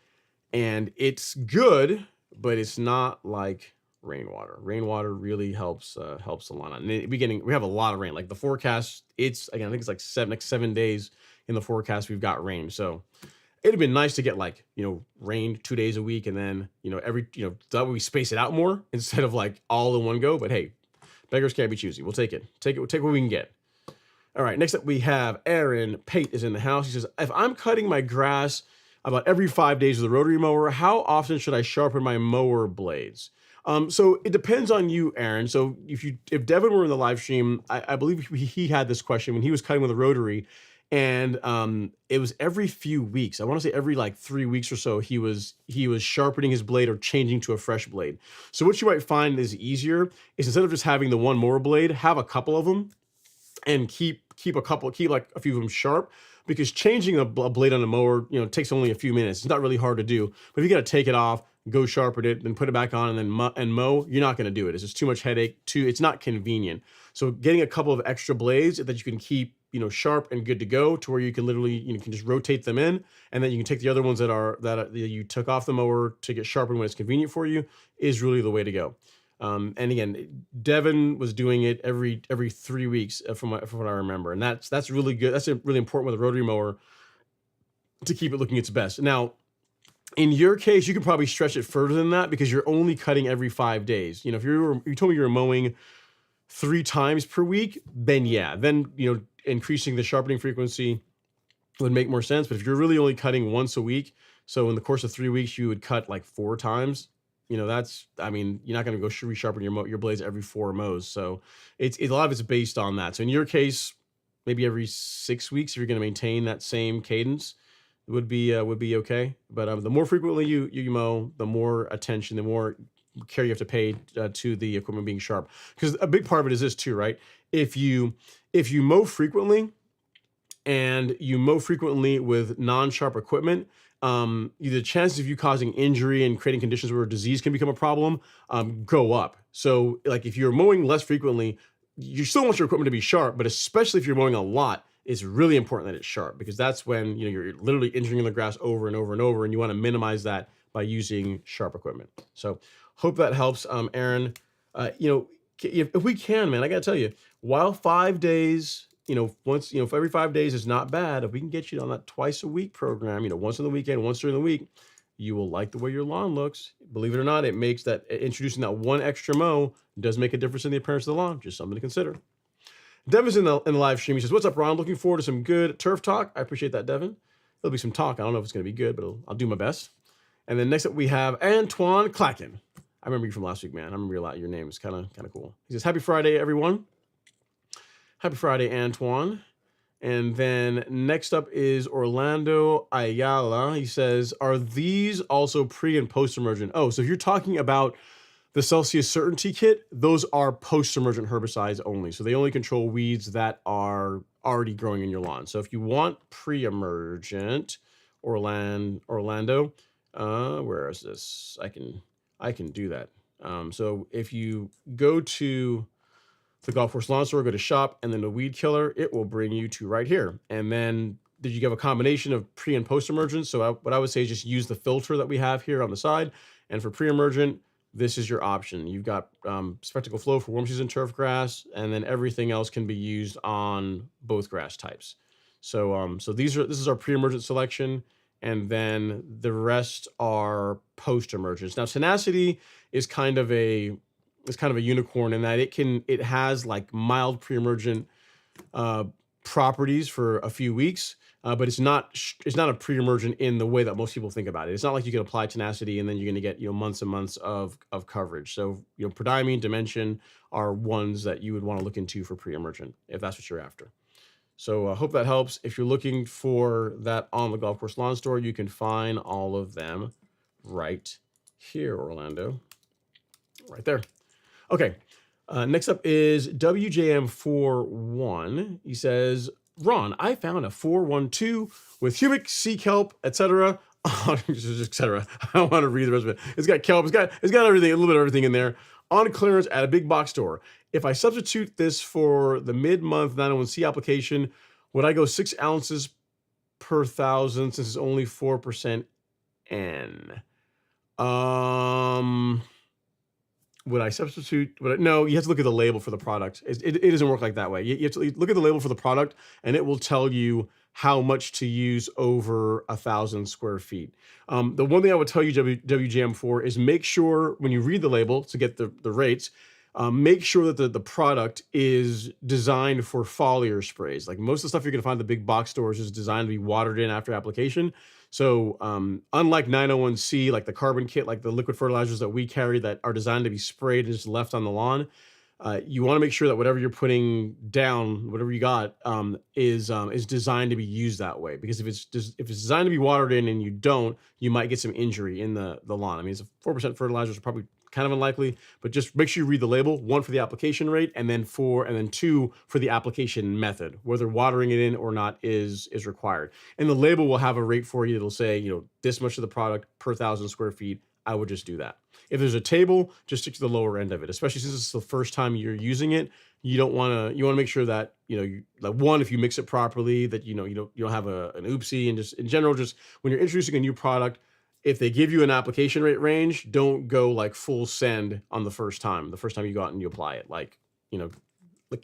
and it's good, but it's not like rainwater. Rainwater really helps a lot. In the beginning, we have a lot of rain. Like the forecast, it's again, I think it's like next 7 days in the forecast we've got rain. So it'd have been nice to get like rain 2 days a week, and then every that way we space it out more instead of like all in one go. But hey, beggars can't be choosy. We'll take it. We'll take what we can get. All right, next up we have Aaron Pate is in the house. He says, if I'm cutting my grass about every 5 days with a rotary mower, how often should I sharpen my mower blades? So it depends on you, Aaron. So if Devin were in the live stream, I believe he had this question when he was cutting with a rotary, and it was every few weeks. I want to say every like 3 weeks or so, he was sharpening his blade or changing to a fresh blade. So what you might find is easier is instead of just having the one mower blade, have a couple of them and keep like a few of them sharp, because changing a blade on a mower takes only a few minutes. It's not really hard to do, but if you got to take it off, go sharpen it, then put it back on, and then mow, you're not going to do it. It's just too much headache. It's not convenient. So getting a couple of extra blades that you can keep sharp and good to go, to where you can literally can just rotate them in, and then you can take the other ones that you took off the mower to get sharpened when it's convenient for you, is really the way to go. And again, Devin was doing it every 3 weeks from what I remember, and that's really good. That's really important with a rotary mower, to keep it looking its best. Now, in your case, you can probably stretch it further than that, because you're only cutting every 5 days. If you told me you were mowing 3 times per week, then yeah, increasing the sharpening frequency would make more sense. But if you're really only cutting once a week, so in the course of 3 weeks you would cut like 4 times, you're not going to go resharpen your blades every 4 mows. So a lot of it's based on that. So in your case, maybe every 6 weeks, if you're going to maintain that same cadence, would be okay. But the more frequently you mow, the more attention, the more care you have to pay to the equipment being sharp. Because a big part of it is this too, right? If you mow frequently, and you mow frequently with non-sharp equipment, the chances of you causing injury and creating conditions where disease can become a problem go up. So like if you're mowing less frequently, you still want your equipment to be sharp, but especially if you're mowing a lot, it's really important that it's sharp, because that's when you're literally injuring the grass over and over and over, and you want to minimize that by using sharp equipment. So hope that helps, Aaron. If we can, man, I gotta tell you, while 5 days, once, for every 5 days is not bad. If we can get you on that twice a week program, once on the weekend, once during the week, you will like the way your lawn looks. Believe it or not, it makes that introducing that one extra mow does make a difference in the appearance of the lawn. Just something to consider. Devin's in the live stream. He says, "What's up, Ron? Looking forward to some good turf talk." I appreciate that, Devin. There'll be some talk. I don't know if it's going to be good, but I'll do my best. And then next up we have Antoine Clacken. I remember you from last week, man. I remember your name. It's kind of cool. He says, "Happy Friday, everyone." Happy Friday, Antoine. And then next up is Orlando Ayala. He says, "Are these also pre and post emergent?" Oh, so if you're talking about the Celsius Certainty Kit, those are post-emergent herbicides only. So they only control weeds that are already growing in your lawn. So if you want pre-emergent, Orlando, where is this? I can do that. So if you go to the Golf Course Lawn Store, go to shop, and then the weed killer, it will bring you to right here. And then did you have a combination of pre and post-emergent? So what I would say is just use the filter that we have here on the side. And for pre-emergent, this is your option. You've got Spectacle Flow for warm season turf grass, and then everything else can be used on both grass types. So this is our pre-emergent selection, and then the rest are post-emergence. Now, Tenacity is kind of a unicorn in that it has like mild pre-emergent properties for a few weeks, but it's not a pre-emergent in the way that most people think about it. It's not like you can apply Tenacity and then you're going to get months and months of coverage. So Prodiamine, Dimension are ones that you would want to look into for pre-emergent if that's what you're after. So I hope that helps. If you're looking for that on the Golf Course Lawn Store, you can find all of them right here, Orlando, right there. Okay. Next up is WJM41. He says, "Ron, I found a 412 with humic, sea kelp, etc." etc. I don't want to read the rest of it. It's got kelp. It's got everything, a little bit of everything in there, on clearance at a big box store. If I substitute this for the mid-month 901C application, would I go 6 ounces per thousand since it's only 4% N? Um, would I substitute? No, you have to look at the label for the product. It doesn't work like that way. You have to look at the label for the product, and it will tell you how much to use over 1,000 square feet. The one thing I would tell you WGM for is make sure when you read the label to get the rates, make sure that the product is designed for foliar sprays. Like most of the stuff you're going to find in the big box stores is designed to be watered in after application. So unlike 901C, like the carbon kit, like the liquid fertilizers that we carry that are designed to be sprayed and just left on the lawn, you want to make sure that whatever you're putting down, whatever you got, is designed to be used that way. Because if it's designed to be watered in and you don't, you might get some injury in the lawn. I mean, it's 4% fertilizers are probably kind of unlikely, but just make sure you read the label. One, for the application rate, and then two, for the application method. Whether watering it in or not is required. And the label will have a rate for you. It'll say, this much of the product per 1,000 square feet. I would just do that. If there's a table, just stick to the lower end of it, especially since it's the first time you're using it. You want to make sure that, one, if you mix it properly, that, you don't have an oopsie, and just in general, just when you're introducing a new product, if they give you an application rate range, don't go like full send on the first time you go out and you apply it. Like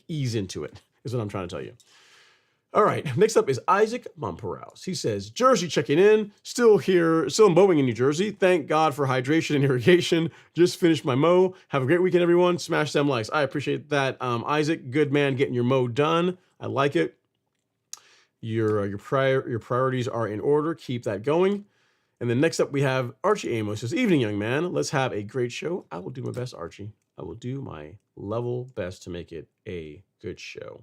ease into it is what I'm trying to tell you. All right, next up is Isaac Montparnasse. He says, Jersey checking in, still here, still mowing in New Jersey. Thank God for hydration and irrigation. Just finished my mow. Have a great weekend, everyone. Smash them likes. I appreciate that. Isaac, good man, getting your mow done. I like it. Your priorities are in order. Keep that going. And then next up, we have Archie Amos. Says, evening, young man. Let's have a great show. I will do my best, Archie. I will do my level best to make it a good show.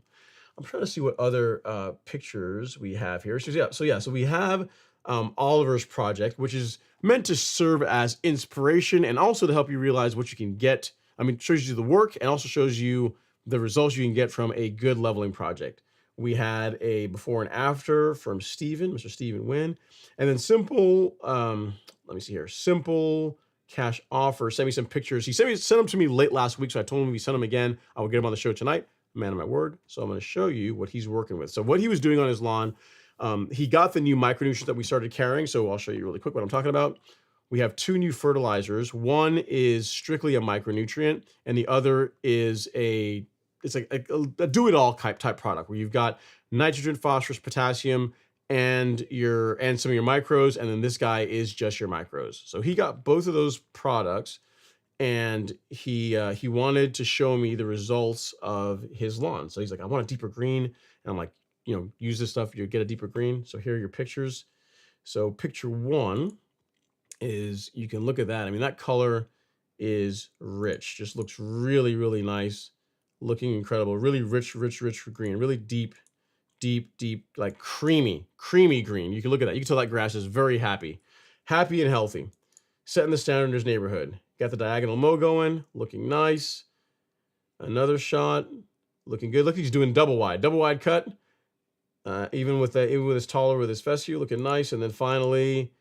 I'm trying to see what other pictures we have here. So we have Oliver's project, which is meant to serve as inspiration and also to help you realize what you can get. I mean, it shows you the work and also shows you the results you can get from a good leveling project. We had a before and after from Mr. Steven Wynn. And then Simple, let me see here, Simple Cash Offer sent me some pictures. He sent them to me late last week, so I told him if he sent them again, I would get them on the show tonight. Man of my word. So I'm going to show you what he's working with. So what he was doing on his lawn, he got the new micronutrients that we started carrying. So I'll show you really quick what I'm talking about. We have two new fertilizers. One is strictly a micronutrient, and the other is a do-it-all type product where you've got nitrogen, phosphorus, potassium, and some of your micros, and then this guy is just your micros. So he got both of those products, and he wanted to show me the results of his lawn. So he's like, I want a deeper green. And I'm like, use this stuff, you get a deeper green. So here are your pictures. So picture one is, you can look at that. I mean, that color is rich, just looks really, really nice, looking incredible, really rich green, really deep, like creamy green. You can look at that. You can tell that grass is very happy and healthy, setting the standard in his neighborhood. Got the diagonal mow going, looking nice. Another shot, looking good. Look, he's doing double wide cut. Even with his taller, with his fescue, looking nice. And then finally,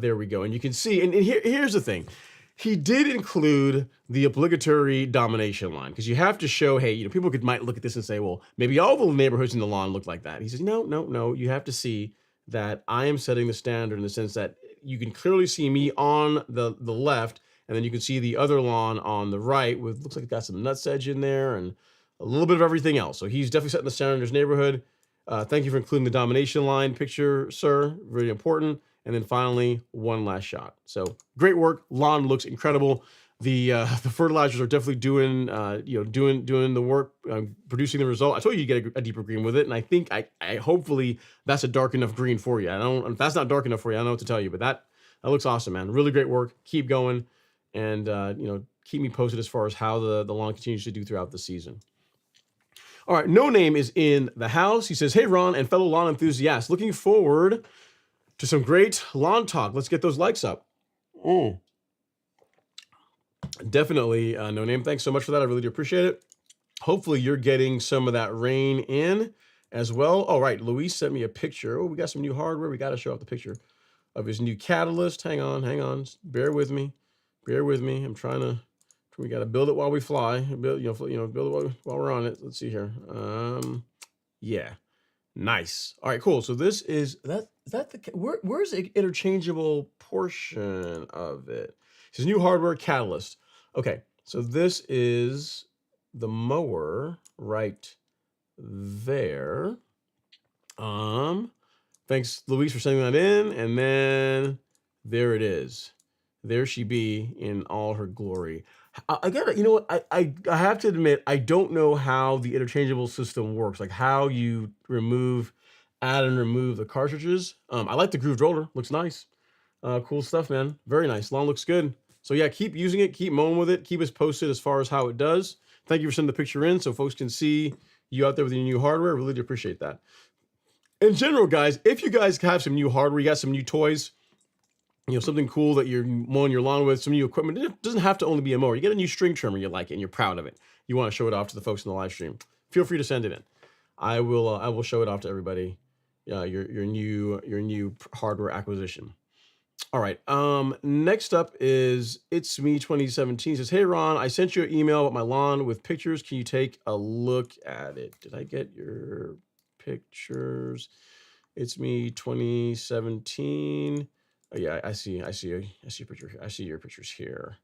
there we go. And you can see, and here's the thing. He did include the obligatory domination line, because you have to show, hey, people might look at this and say, well, maybe all the neighborhoods in the lawn look like that. He says, no. You have to see that I am setting the standard in the sense that you can clearly see me on the left, and then you can see the other lawn on the right with, looks like it's got some nutsedge in there and a little bit of everything else. So he's definitely setting the standard in his neighborhood. Thank you for including the domination line picture, sir. Really important. And then finally, one last shot. So great work. Lawn looks incredible. The fertilizers are definitely doing the work, producing the result. I told you get a deeper green with it, and I think I hopefully that's a dark enough green for you. If that's not dark enough for you, I don't know what to tell you. But that looks awesome, man. Really great work. Keep going, and keep me posted as far as how the lawn continues to do throughout the season. All right, No Name is in the house. He says, hey, Ron and fellow lawn enthusiasts, looking forward to some great lawn talk. Let's get those likes up. Definitely, No Name. Thanks so much for that. I really do appreciate it. Hopefully you're getting some of that rain in as well. All right, Luis sent me a picture. Oh, we got some new hardware. We got to show off the picture of his new catalyst. Hang on. Bear with me. I'm trying to. We got to build it while we fly. Build it while we're on it. Let's see here. Yeah, nice. All right, cool. So this is that. Where's the interchangeable portion of it? It says new hardware catalyst. Okay, so this is the mower right there. Thanks, Louise, for sending that in. And then there it is. There she be in all her glory. I gotta, you know what? I have to admit, I don't know how the interchangeable system works, like how you add and remove the cartridges. I like the grooved roller, looks nice. Cool stuff, man. Very nice. Lawn looks good. So yeah, keep using it, keep mowing with it, keep us posted as far as how it does. Thank you for sending the picture in so folks can see you out there with your new hardware. Really do appreciate that. In general, guys, if you guys have some new hardware, you got some new toys, something cool that you're mowing your lawn with, some new equipment. It doesn't have to only be a mower. You get a new string trimmer, you like it, and you're proud of it. You want to show it off to the folks in the live stream. Feel free to send it in. I will show it off to everybody. Your new hardware acquisition. All right. Next up is It's Me 2017. It says, hey Ron, I sent you an email about my lawn with pictures. Can you take a look at it? Did I get your pictures? It's Me 2017. Oh, yeah, I see your picture here. I see your pictures here.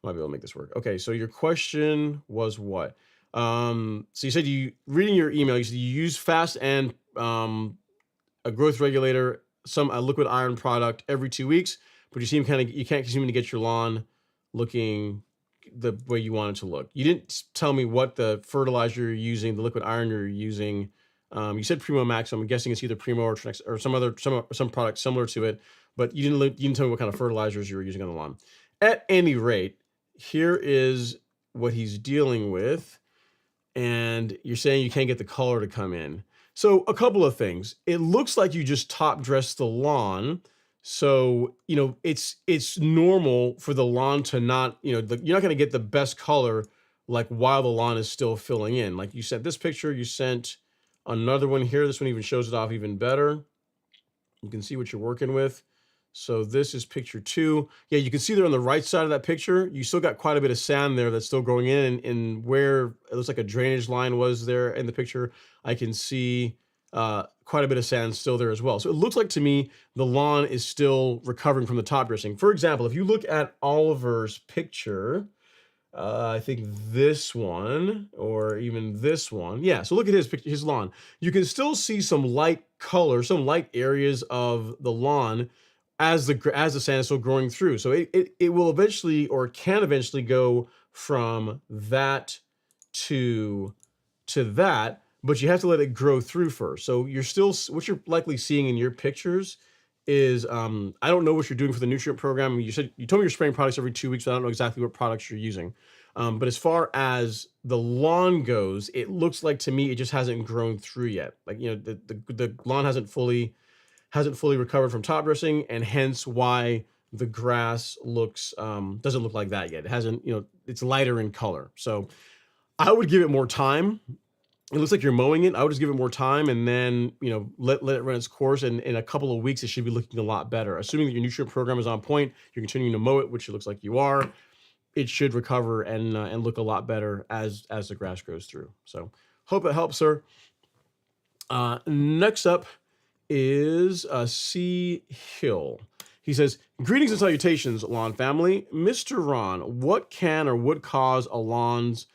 Might be able to make this work. Okay, so your question was what? So you said reading your email, you said you use fast and a growth regulator, a liquid iron product every 2 weeks, but you can't seem to get your lawn looking the way you want it to look. You didn't tell me what the fertilizer you're using, the liquid iron you're using. You said Primo Max. So I'm guessing it's either Primo or some product similar to it, but you didn't tell me what kind of fertilizers you were using on the lawn. At any rate, here is what he's dealing with, and you're saying you can't get the color to come in. So a couple of things. It looks like you just top dressed the lawn. So, it's normal for the lawn to not, you're not going to get the best color like while the lawn is still filling in. Like you sent this picture, you sent another one here. This one even shows it off even better. You can see what you're working with. So this is picture 2. Yeah, you can see there on the right side of that picture, you still got quite a bit of sand there that's still growing in, and where it looks like a drainage line was there in the picture, I can see quite a bit of sand still there as well. So it looks like to me the lawn is still recovering from the top dressing. For example, if you look at Oliver's picture, I think this one or even this one. Yeah, so look at his lawn. You can still see some light color, some light areas of the lawn as the sand is still growing through. So it will eventually, or can eventually, go from that to that, but you have to let it grow through first. So what you're likely seeing in your pictures is, I don't know what you're doing for the nutrient program. You told me you're spraying products every 2 weeks, but I don't know exactly what products you're using. But as far as the lawn goes, it looks like to me it just hasn't grown through yet. Like, the lawn hasn't fully recovered from top dressing, and hence why the grass doesn't look like that yet. It hasn't, it's lighter in color. So I would give it more time. It looks like you're mowing it. I would just give it more time, and then, let it run its course. And in a couple of weeks, it should be looking a lot better. Assuming that your nutrient program is on point, you're continuing to mow it, which it looks like you are. It should recover and look a lot better as the grass grows through. So hope it helps, sir. Next up is C. Hill. He says, greetings and salutations, lawn family. Mr. Ron, what can or would cause a lawn's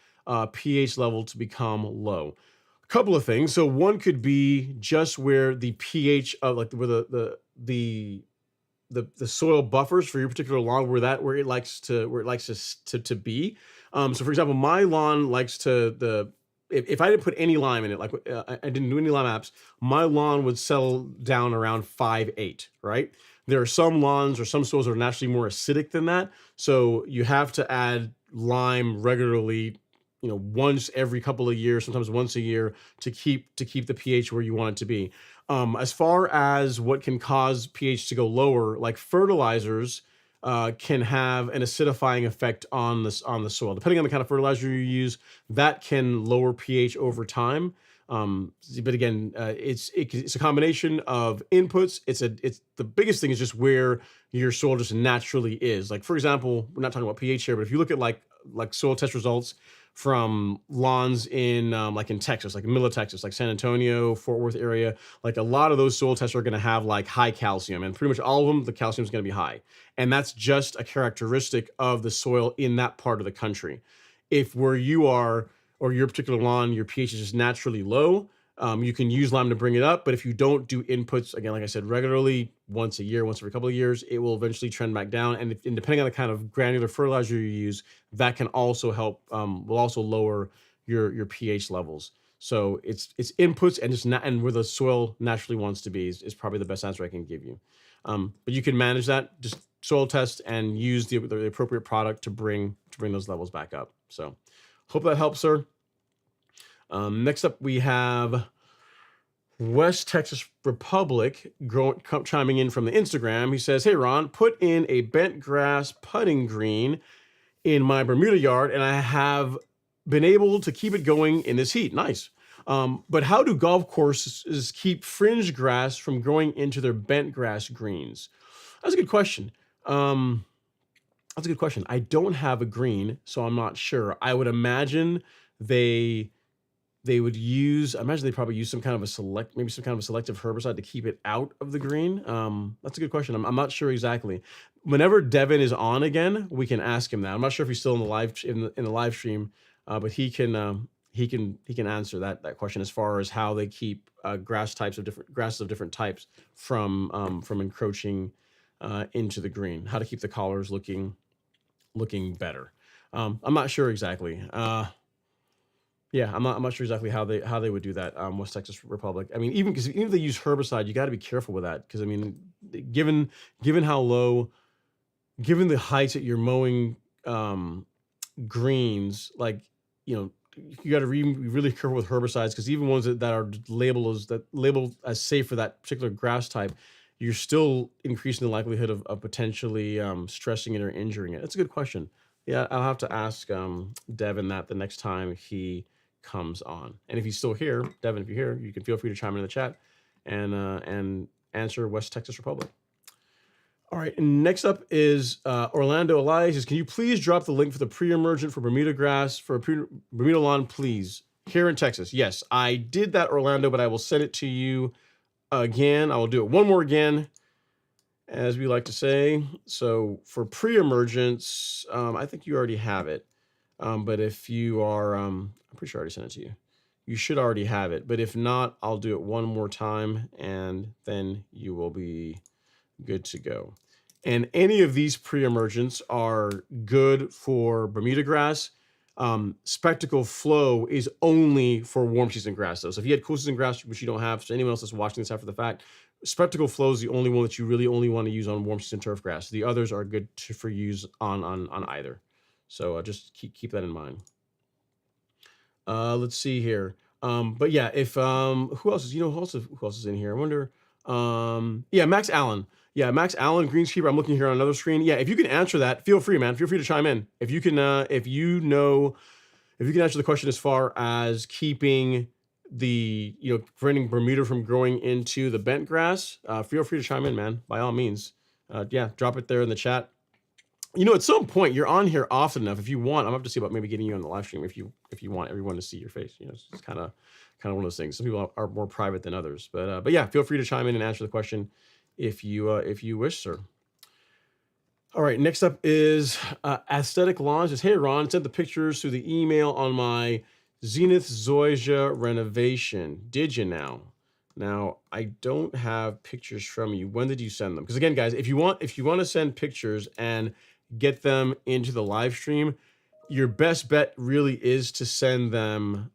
pH level to become low? A couple of things. So one could be just where the pH of, like, where the soil buffers for your particular lawn, where it likes to be. So for example, my lawn likes to, if I didn't put any lime in it, like I didn't do any lime apps, my lawn would settle down around 5.8, right? There are some lawns or some soils that are naturally more acidic than that. So you have to add lime regularly, once every couple of years, sometimes once a year, to keep the pH where you want it to be. As far as what can cause pH to go lower, like fertilizers, can have an acidifying effect on the soil. Depending on the kind of fertilizer you use, that can lower pH over time. But again, it's a combination of inputs. It's the biggest thing is just where your soil just naturally is. Like, for example, we're not talking about pH here, but if you look at like soil test results from lawns in like in Texas, like in the middle of Texas, like San Antonio, Fort Worth area. Like a lot of those soil tests are going to have like high calcium, and pretty much all of them, the calcium is going to be high. And that's just a characteristic of the soil in that part of the country. If where you are or your particular lawn, your pH is just naturally low, you can use lime to bring it up. But if you don't do inputs, again, like I said, regularly, once a year, once every couple of years, it will eventually trend back down. And depending on the kind of granular fertilizer you use, that can also help, will also lower your pH levels. So it's inputs and just not, and where the soil naturally wants to be is probably the best answer I can give you. But you can manage that, just soil test and use the appropriate product to bring those levels back up. So hope that helps, sir. Next up, we have West Texas Republic chiming in from the Instagram. He says, "Hey, Ron, put in a bent grass putting green in my Bermuda yard, and I have been able to keep it going in this heat." Nice. But how do golf courses keep fringe grass from growing into their bent grass greens? That's a good question. That's a good question. I don't have a green, so I'm not sure. I would imagine they would use. I imagine they probably use some kind of a selective herbicide to keep it out of the green. That's a good question. I'm not sure exactly. Whenever Devin is on again, we can ask him that. I'm not sure if he's still in the live stream, but he can answer that question as far as how they keep grasses of different types from encroaching into the green. How to keep the collars looking better. I'm not sure exactly. Yeah, I'm not sure exactly how they would do that. West Texas Republic. I mean, even if they use herbicide, you got to be careful with that because I mean, given how low, given the heights that you're mowing greens, like you got to be really careful with herbicides because even ones that are labeled as safe for that particular grass type, you're still increasing the likelihood of potentially stressing it or injuring it. That's a good question. Yeah, I'll have to ask Devin that the next time he comes on. And if he's still here, Devin, if you're here, you can feel free to chime in the chat and answer West Texas Republic. All right, and next up is Orlando Elias. Says, can you please drop the link for the pre-emergent for Bermuda grass for Bermuda lawn, please? Here in Texas. Yes, I did that, Orlando, but I will send it to you again. I will do it one more again, as we like to say. So for pre-emergence, I think you already have it. But if you are, I'm pretty sure I already sent it to you. You should already have it. But if not, I'll do it one more time, and then you will be good to go. And any of these pre-emergents are good for Bermuda grass. Spectacle Flow is only for warm season grass, though. So if you had cool season grass, which you don't have, so anyone else that's watching this after the fact, Spectacle Flow is the only one that you really only want to use on warm season turf grass. The others are good for use on either. So just keep that in mind. Let's see here. But yeah, if who else is in here? I wonder. Yeah, Max Allen. Yeah, Max Allen, Greenskeeper. I'm looking here on another screen. Yeah, if you can answer that, feel free, man. Feel free to chime in. If you can, if you can answer the question as far as keeping preventing Bermuda from growing into the bent grass, feel free to chime in, man. By all means. Yeah, drop it there in the chat. At some point you're on here often enough. If you want, I'm going to have to see about maybe getting you on the live stream if you want everyone to see your face. It's kind of one of those things. Some people are more private than others, but yeah, feel free to chime in and answer the question if you wish, sir. All right, next up is Aesthetic Lawns. Says, hey Ron, sent the pictures through the email on my Zenith Zoysia renovation. Did you now? Now, I don't have pictures from you. When did you send them? Because again, guys, if you want to send pictures and get them into the live stream, your best bet really is to send them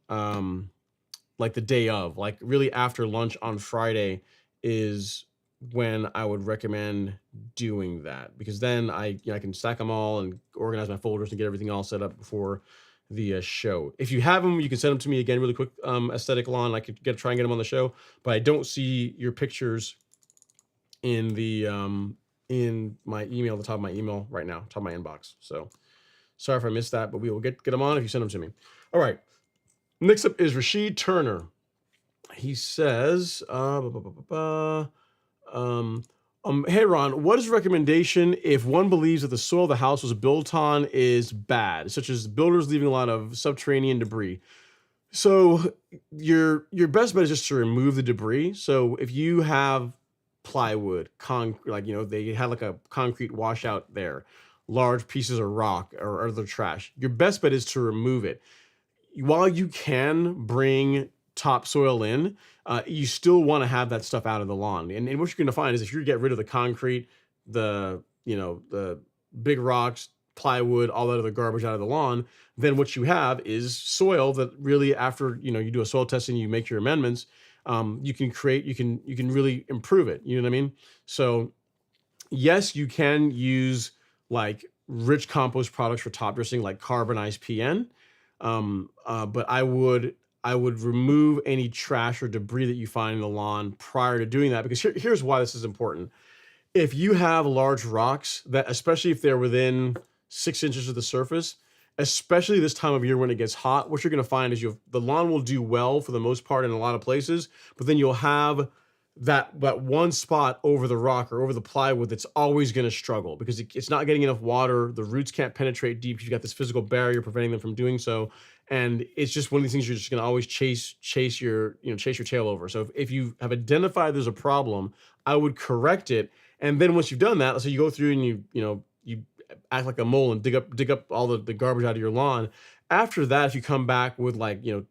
like the day of, like really after lunch on Friday is when I would recommend doing that, because then I can stack them all and organize my folders and get everything all set up before the show. If you have them, you can send them to me again really quick. Aesthetic Lawn, I could try and get them on the show, but I don't see your pictures in the in my email, the top of my email right now, top of my inbox. So sorry if I missed that, but we will get them on if you send them to me. All right. Next up is Rashid Turner. He says, Hey Ron, what is the recommendation if one believes that the soil the house was built on is bad, such as builders leaving a lot of subterranean debris? So your best bet is just to remove the debris. So if you have plywood, like they had like a concrete washout there, large pieces of rock or other trash, your best bet is to remove it. While you can bring topsoil in, you still want to have that stuff out of the lawn. And what you're going to find is if you get rid of the concrete, the big rocks, plywood, all that other garbage out of the lawn, then what you have is soil that really, after you do a soil testing, you make your amendments, you can really improve it. You know what I mean? So yes, you can use like rich compost products for top dressing, like carbonized PN. But I would remove any trash or debris that you find in the lawn prior to doing that, because here's why this is important. If you have large rocks that, especially if they're within 6 inches of the surface, especially this time of year when it gets hot, what you're going to find is the lawn will do well for the most part in a lot of places, but then you'll have that one spot over the rock or over the plywood that's always going to struggle because it's not getting enough water. The roots can't penetrate deep. You've got this physical barrier preventing them from doing so, and it's just one of these things you're just going to always chase your tail over. So if you have identified there's a problem, I would correct it. And then once you've done that, let's say you go through and you act like a mole and dig up all the garbage out of your lawn. After that, if you come back with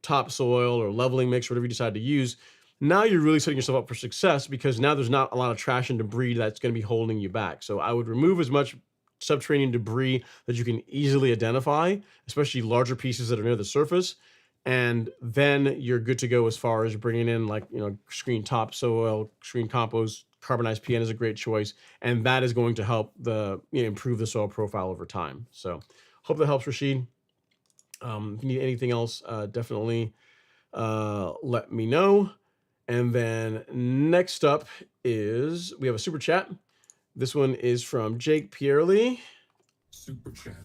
topsoil or leveling mix, whatever you decide to use, now you're really setting yourself up for success, because now there's not a lot of trash and debris that's going to be holding you back. So I would remove as much subterranean debris that you can easily identify, especially larger pieces that are near the surface. And then you're good to go as far as bringing in screen topsoil, screen compost. Carbonized PN is a great choice, and that is going to help improve the soil profile over time. So hope that helps, Rashid. If you need anything else, definitely let me know. And then next up is we have a super chat. This one is from Jake Pierley. Super chat.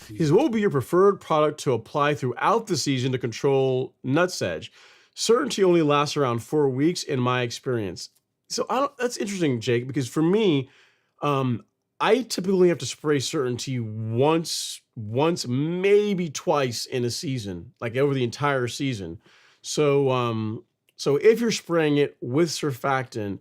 He says, what would be your preferred product to apply throughout the season to control nut sedge? Certainty only lasts around 4 weeks in my experience. So that's interesting, Jake, because for me, I typically have to spray Certainty once, maybe twice in a season, like over the entire season. So if you're spraying it with surfactant,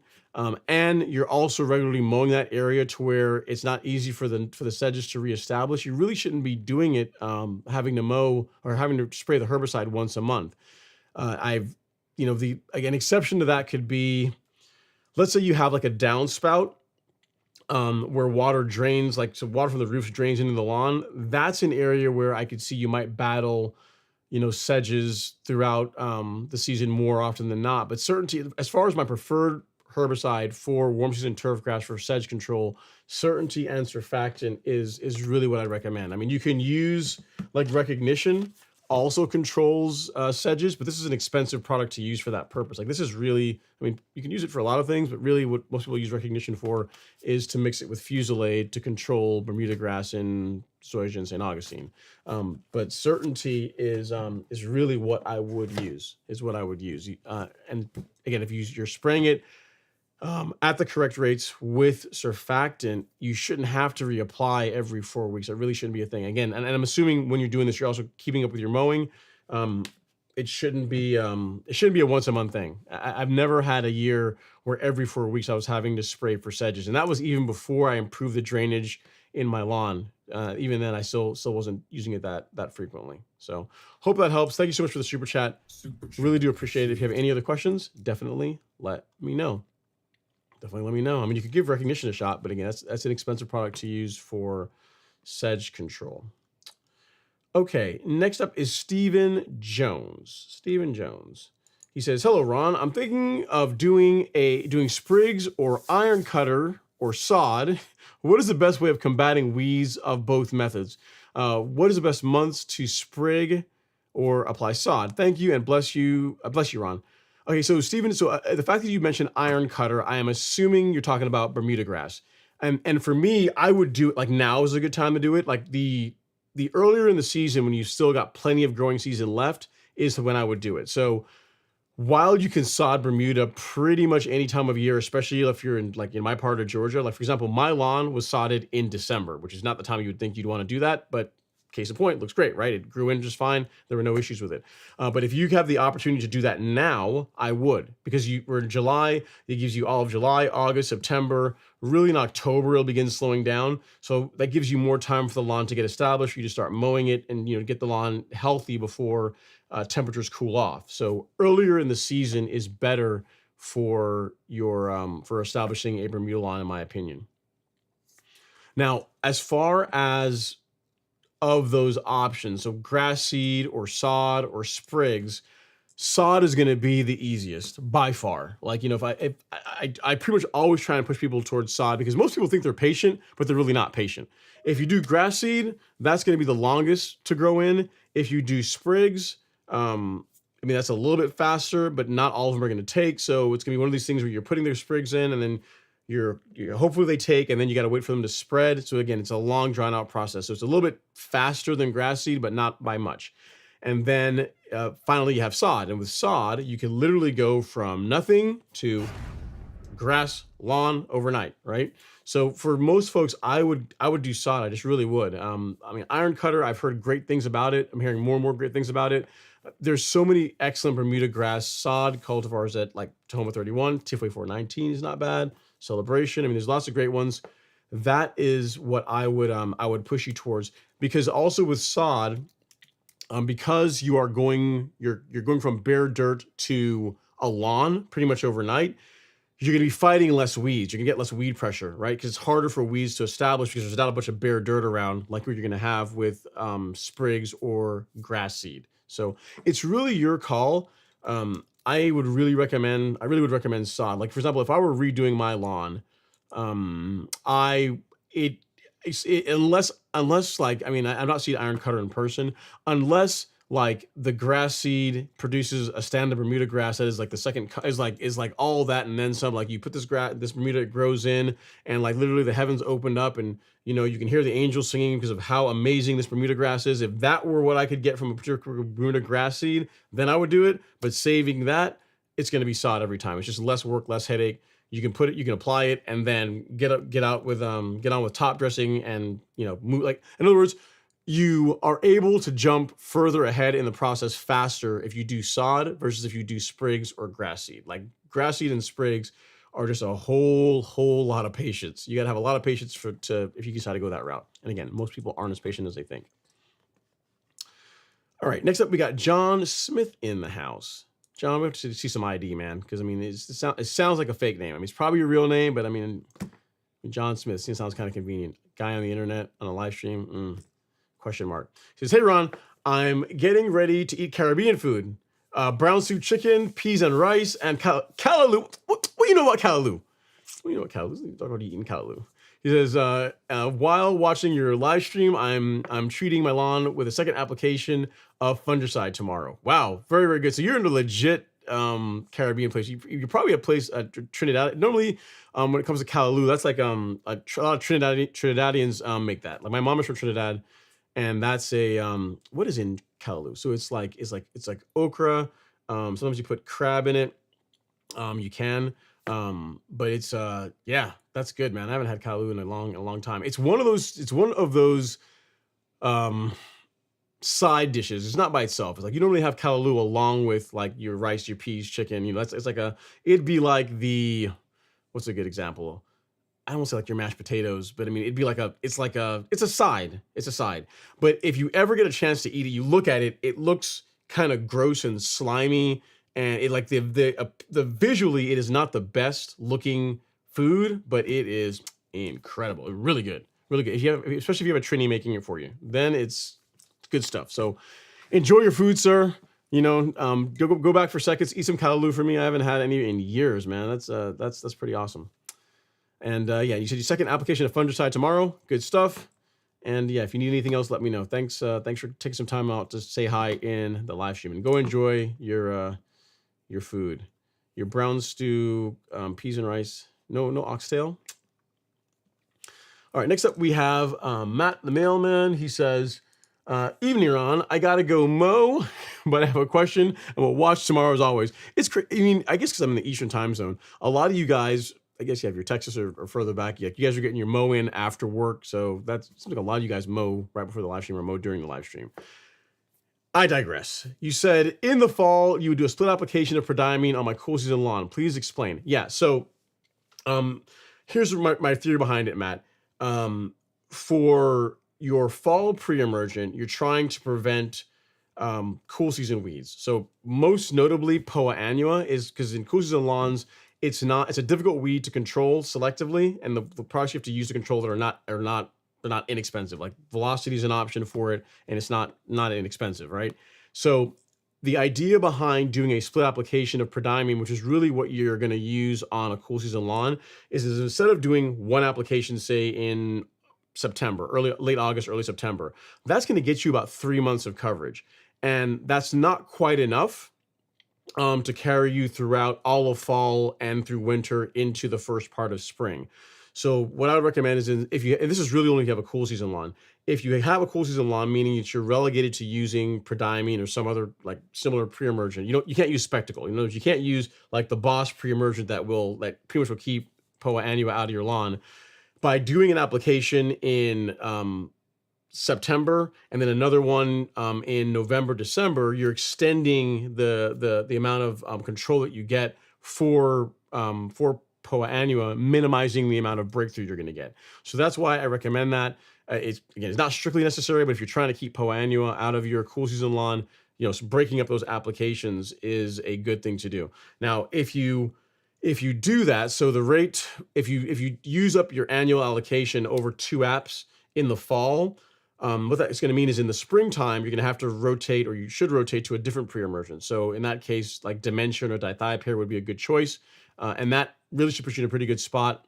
and you're also regularly mowing that area to where it's not easy for the sedges to reestablish, you really shouldn't be doing it, having to mow or having to spray the herbicide once a month. An exception to that could be, let's say you have like a downspout, where water drains, so water from the roof drains into the lawn. That's an area where I could see you might battle sedges throughout the season more often than not. But Certainty, as far as my preferred herbicide for warm season turf grass for sedge control, Certainty and surfactant is really what I recommend. I mean, you can use Recognition, also controls sedges, but this is an expensive product to use for that purpose. This is really, I mean, you can use it for a lot of things, but really what most people use Recognition for is to mix it with Fusilade to control Bermuda grass in Zoysia and St. Augustine. But Certainty is really what I would use, and again, if you're spraying it at the correct rates with surfactant, you shouldn't have to reapply every 4 weeks. That really shouldn't be a thing. Again, and I'm assuming when you're doing this, you're also keeping up with your mowing. It shouldn't be a once a month thing. I've never had a year where every 4 weeks I was having to spray for sedges, and that was even before I improved the drainage in my lawn. Even then, I still wasn't using it that frequently. So hope that helps. Thank you so much for the super chat. Really do appreciate it. If you have any other questions, definitely let me know. I mean, you could give Recognition a shot, but again, that's an expensive product to use for sedge control. Okay, next up is Stephen Jones. Stephen Jones. He says, hello, Ron. I'm thinking of doing sprigs or iron cutter or sod. What is the best way of combating weeds of both methods? What is the best months to sprig or apply sod? Thank you, and bless you, Ron. Okay, so Stephen, the fact that you mentioned iron cutter, I am assuming you're talking about Bermuda grass. And for me, I would do it, now is a good time to do it. The earlier in the season when you still got plenty of growing season left is when I would do it. So while you can sod Bermuda pretty much any time of year, especially if you're in like in my part of Georgia, like for example, my lawn was sodded in December, which is not the time you would think you'd want to do that, but case in point, looks great, right? It grew in just fine. There were no issues with it. But if you have the opportunity to do that now, I would, because we're in July. It gives you all of July, August, September. Really in October, it'll begin slowing down. So that gives you more time for the lawn to get established, for you to start mowing it and get the lawn healthy before temperatures cool off. So earlier in the season is better for your for establishing a Bermuda lawn, in my opinion. Now, as far as of those options, so grass seed or sod or sprigs, sod is going to be the easiest by far. Like, if I pretty much always try and push people towards sod because most people think they're patient, but they're really not patient. If you do grass seed, that's going to be the longest to grow in. If you do sprigs, that's a little bit faster, but not all of them are going to take. So it's going to be one of these things where you're putting their sprigs in and then you're hopefully they take, and then you got to wait for them to spread. So again, it's a long drawn out process. So it's a little bit faster than grass seed, but not by much. And then finally you have sod. And with sod, you can literally go from nothing to grass, lawn overnight, right? So for most folks, I would do sod. I just really would. Iron cutter, I've heard great things about it. I'm hearing more and more great things about it. There's so many excellent Bermuda grass sod cultivars at like Tahoma 31, Tifway 419 is not bad. Celebration. There's lots of great ones. That is what I would push you towards, because also with sod, because you're going from bare dirt to a lawn pretty much overnight, you're going to be fighting less weeds. You're going to get less weed pressure, right? Because it's harder for weeds to establish because there's not a bunch of bare dirt around like what you're going to have with sprigs or grass seed. So it's really your call. I would really recommend sod. Like for example, if I were redoing my lawn, unless like I'm not seeing iron cutter in person, unless like the grass seed produces a stand of Bermuda grass that is like the second is like all that and then some. Like you put this Bermuda, it grows in, and like literally the heavens opened up, and you can hear the angels singing because of how amazing this Bermuda grass is. If that were what I could get from a particular Bermuda grass seed, then I would do it. But saving that, it's going to be sod every time. It's just less work, less headache. You can apply it, and then get on with top dressing, and move. Like in other words, you are able to jump further ahead in the process faster if you do sod versus if you do sprigs or grass seed. Like grass seed and sprigs are just a whole lot of patience. You got to have a lot of patience if you decide to go that route. And again, most people aren't as patient as they think. All right, next up we got John Smith in the house. John, we have to see some ID, man, because it sounds like a fake name. It's probably your real name, but John Smith sounds kind of convenient. Guy on the internet on a live stream. Question mark. He says, "Hey Ron, I'm getting ready to eat Caribbean food. Brown stew chicken, peas and rice, and callaloo. What do you know about callaloo? What do you know about callaloo? Talk about eating callaloo." He says, "While watching your live stream, I'm treating my lawn with a second application of fungicide tomorrow." Wow, very, very good. So you're in a legit Caribbean place. You probably a place Trinidad. Normally, when it comes to callaloo, that's like a lot of Trinidadians make that. Like my mom is from Trinidad. And that's a what is in callaloo? So it's like okra. Sometimes you put crab in it. You can, but it's that's good, man. I haven't had callaloo in a long time. It's one of those side dishes. It's not by itself. It's like you don't really have callaloo along with like your rice, your peas, chicken. It'd be like what's a good example? I don't want to say like your mashed potatoes, but it'd be it's a side. It's a side. But if you ever get a chance to eat it, you look at it, it looks kind of gross and slimy. And it like the visually, it is not the best looking food, but it is incredible. Really good. Really good. Especially if you have a Trini making it for you, then it's good stuff. So enjoy your food, sir. Go back for seconds, eat some callaloo for me. I haven't had any in years, man. That's pretty awesome. And you said your second application of fungicide tomorrow. Good stuff. And if you need anything else, let me know. Thanks for taking some time out to say hi in the live stream, and go enjoy your food, your brown stew, peas and rice. No oxtail. All right. Next up, we have Matt the mailman. He says, Evening, Ron. I gotta go mow, but I have a question and we'll watch tomorrow as always. I mean, I guess because I'm in the Eastern time zone, a lot of you guys, I guess you have your Texas or further back, you guys are getting your mow in after work. So that's something a lot of you guys mow right before the live stream or mow during the live stream. I digress. You said in the fall you would do a split application of prodiamine on my cool season lawn. Please explain. Yeah, so um, here's my theory behind it, Matt. For your fall pre-emergent, you're trying to prevent cool season weeds. So most notably, Poa annua is because in cool season lawns, it's a difficult weed to control selectively, and the products you have to use to control it they're not inexpensive. Like velocity is an option for it, and it's not inexpensive, right? So the idea behind doing a split application of prodiamine, which is really what you're going to use on a cool season lawn, is instead of doing one application, say in September, late August, early September, that's going to get you about 3 months of coverage, and that's not quite enough to carry you throughout all of fall and through winter into the first part of spring. So what I would recommend is and this is really only if you have a cool season lawn. If you have a cool season lawn, meaning that you're relegated to using prodiamine or some other like similar pre-emergent, you can't use spectacle. You can't use like the Boss pre-emergent that pretty much will keep Poa annua out of your lawn. By doing an application in September and then another one in November, December, you're extending the amount of control that you get for Poa annua, minimizing the amount of breakthrough you're going to get. So that's why I recommend that. It's not strictly necessary, but if you're trying to keep Poa annua out of your cool season lawn, so breaking up those applications is a good thing to do. Now, if you do that, so the rate, if you use up your annual allocation over 2 apps in the fall, what that's going to mean is in the springtime, you're going to have to rotate, or you should rotate to a different pre-emergent. So in that case, like Dimension or Dithiopyr would be a good choice. And that really should put you in a pretty good spot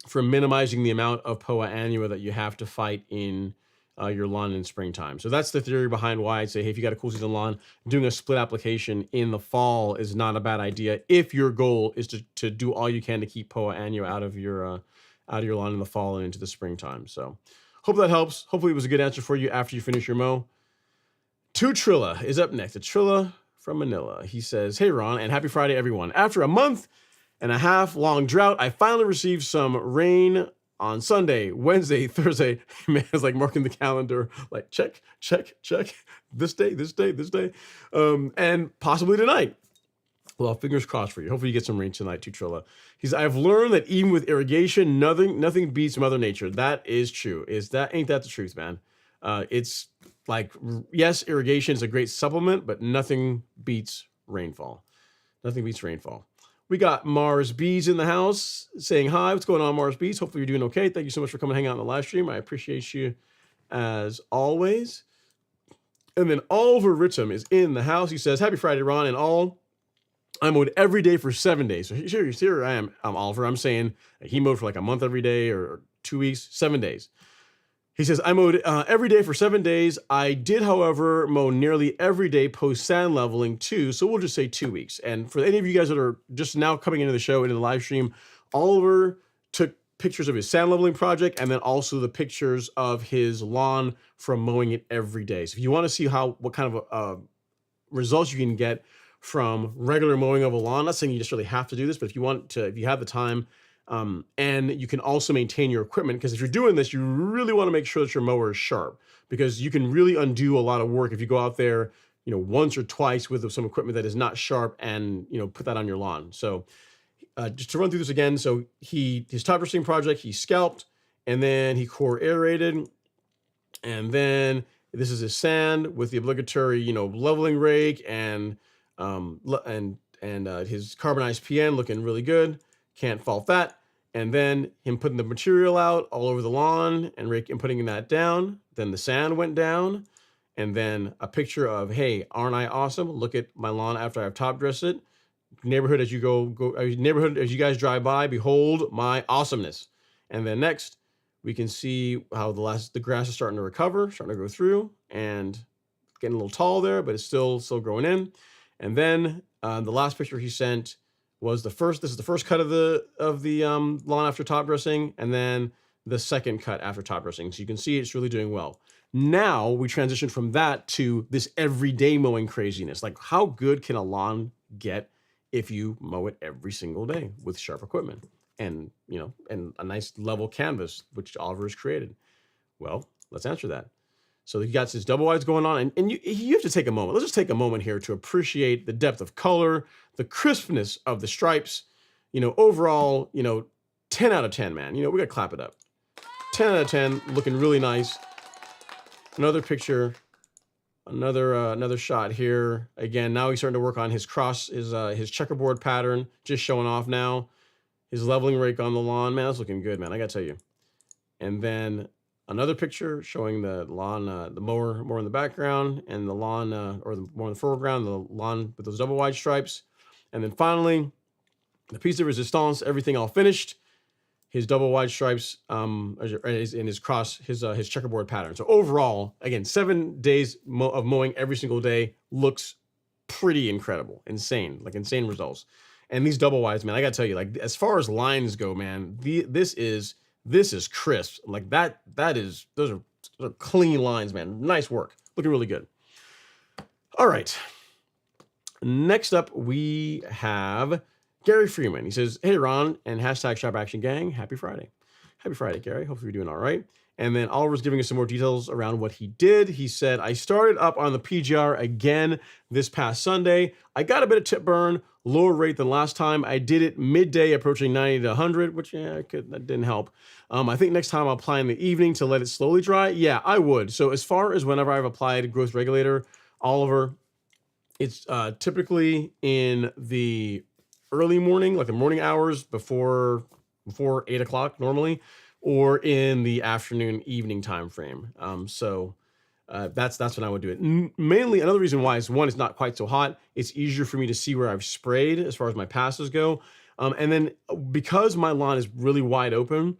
for minimizing the amount of Poa annua that you have to fight in your lawn in springtime. So that's the theory behind why I'd say, hey, if you got a cool season lawn, doing a split application in the fall is not a bad idea if your goal is to do all you can to keep Poa annua out of your lawn in the fall and into the springtime. So hope that helps. Hopefully it was a good answer for you after you finish your mow. Trilla is up next. It's Trilla from Manila. He says, hey, Ron, and happy Friday, everyone. After a month and a half long drought, I finally received some rain on Sunday, Wednesday, Thursday. Man, it's like marking the calendar, like check, check, check. This day, and possibly tonight. Well, fingers crossed for you. Hopefully you get some rain tonight too, Trilla. I've learned that even with irrigation, nothing beats Mother Nature. That is true. Ain't that the truth, man? It's like, yes, irrigation is a great supplement, but nothing beats rainfall. Nothing beats rainfall. We got Mars Bees in the house saying hi. What's going on, Mars Bees? Hopefully you're doing okay. Thank you so much for coming hang out on the live stream. I appreciate you as always. And then Oliver Ritcham is in the house. He says, happy Friday, Ron, and all. I mowed every day for 7 days. So here I am. I'm Oliver. I'm saying he mowed for like a month every day or 2 weeks, 7 days. He says, I mowed every day for 7 days. I did, however, mow nearly every day post sand leveling too. So we'll just say 2 weeks. And for any of you guys that are just now coming into the show, into the live stream, Oliver took pictures of his sand leveling project and then also the pictures of his lawn from mowing it every day. So if you want to see what kind of results you can get from regular mowing of a lawn, I'm not saying you just really have to do this, but if you have the time, and you can also maintain your equipment, because if you're doing this, you really want to make sure that your mower is sharp, because you can really undo a lot of work if you go out there, once or twice with some equipment that is not sharp and, put that on your lawn. So just to run through this again. So his top dressing project, he scalped and then he core aerated. And then this is his sand with the obligatory, leveling rake and his carbonized PN looking really good. Can't fault that. And then him putting the material out all over the lawn and putting that down. Then the sand went down. And then a picture of, hey, aren't I awesome? Look at my lawn after I've top dressed it. Neighborhood as you neighborhood as you guys drive by, behold my awesomeness. And then next, we can see how the grass is starting to recover, starting to go through, and getting a little tall there, but it's still growing in. And then the last picture he sent was this is the first cut of the lawn after top dressing, and then the second cut after top dressing. So you can see it's really doing well. Now we transition from that to this everyday mowing craziness. Like, how good can a lawn get if you mow it every single day with sharp equipment and, and a nice level canvas, which Oliver has created? Well, let's answer that. So you got this double wides going on, and you have to take a moment. Let's just take a moment here to appreciate the depth of color, the crispness of the stripes. Overall, 10 out of 10, man. We got to clap it up. 10 out of 10, looking really nice. Another picture, another shot here. Again, now he's starting to work on his his checkerboard pattern, just showing off now. His leveling rake on the lawn, man, that's looking good, man. I gotta tell you. And then another picture showing the lawn, the mower more in the background, and the lawn, or the more in the foreground, the lawn with those double wide stripes. And then finally, the piece de resistance, everything all finished. His double wide stripes, in his his checkerboard pattern. So overall, again, 7 days of mowing every single day looks pretty incredible, insane results. And these double wides, man, I gotta tell you, like, as far as lines go, man, this is crisp. Like those are clean lines, man. Nice work, looking really good. All right. Next up, we have Gary Freeman. He says, "Hey, Ron, and hashtag Sharp Action Gang. Happy Friday." Happy Friday, Gary. Hopefully you're doing all right. And then Oliver's giving us some more details around what he did. He said, "I started up on the PGR again this past Sunday. I got a bit of tip burn, lower rate than last time. I did it midday, approaching 90 to 100, which, that didn't help. I think next time I'll apply in the evening to let it slowly dry." Yeah, I would. So as far as whenever I've applied growth regulator, Oliver, it's typically in the early morning, like the morning hours before 8 o'clock normally, or in the afternoon, evening time frame. That's when I would do it. Mainly, another reason why is, one, it's not quite so hot. It's easier for me to see where I've sprayed as far as my passes go. And then because my lawn is really wide open,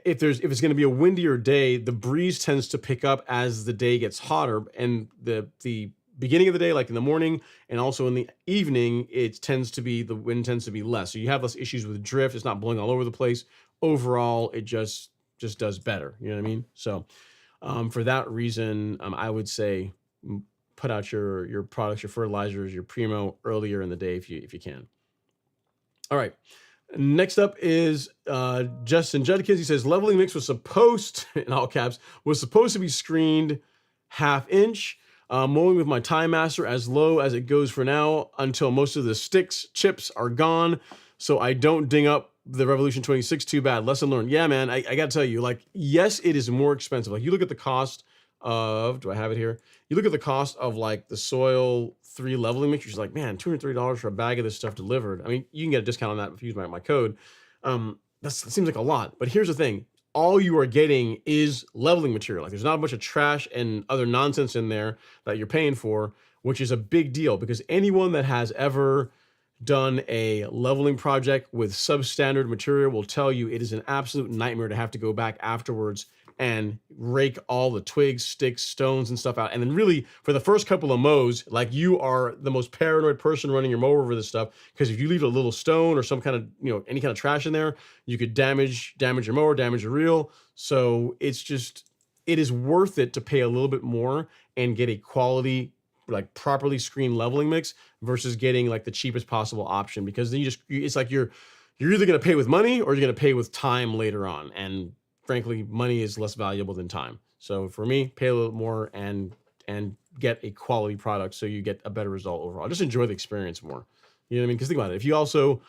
if it's going to be a windier day, the breeze tends to pick up as the day gets hotter, and the beginning of the day, like in the morning and also in the evening, the wind tends to be less. So you have less issues with drift. It's not blowing all over the place. Overall, it just does better. You know what I mean? So for that reason, I would say put out your products, your fertilizers, your primo earlier in the day if you can. All right. Next up is Justin Judkins. He says, "Leveling mix was supposed, in all caps, was supposed to be screened 1/2 inch. Mowing with my Time Master as low as it goes for now until most of the chips are gone, so I don't ding up the Revolution 26 too bad. Lesson learned." Yeah, man, I gotta tell you, like, yes, it is more expensive. Like, you look at the cost of, do I have it here? You look at the cost of, like, the Soil 3 leveling mix, you're just like, man, $230 for a bag of this stuff delivered. I mean, you can get a discount on that if you use my code. That seems like a lot, but here's the thing. All you are getting is leveling material. Like, there's not a bunch of trash and other nonsense in there that you're paying for, which is a big deal, because anyone that has ever done a leveling project with substandard material will tell you it is an absolute nightmare to have to go back afterwards and rake all the twigs, sticks, stones, and stuff out. And then really, for the first couple of mows, like, you are the most paranoid person running your mower over this stuff, because if you leave a little stone or some kind of, any kind of trash in there, you could damage your mower, damage your reel. So it is worth it to pay a little bit more and get a quality, like, properly screened leveling mix versus getting, like, the cheapest possible option, because then it's like you're either going to pay with money or you're going to pay with time later on. And frankly, money is less valuable than time. So for me, pay a little more and get a quality product so you get a better result overall. Just enjoy the experience more. You know what I mean? Because think about it. If you also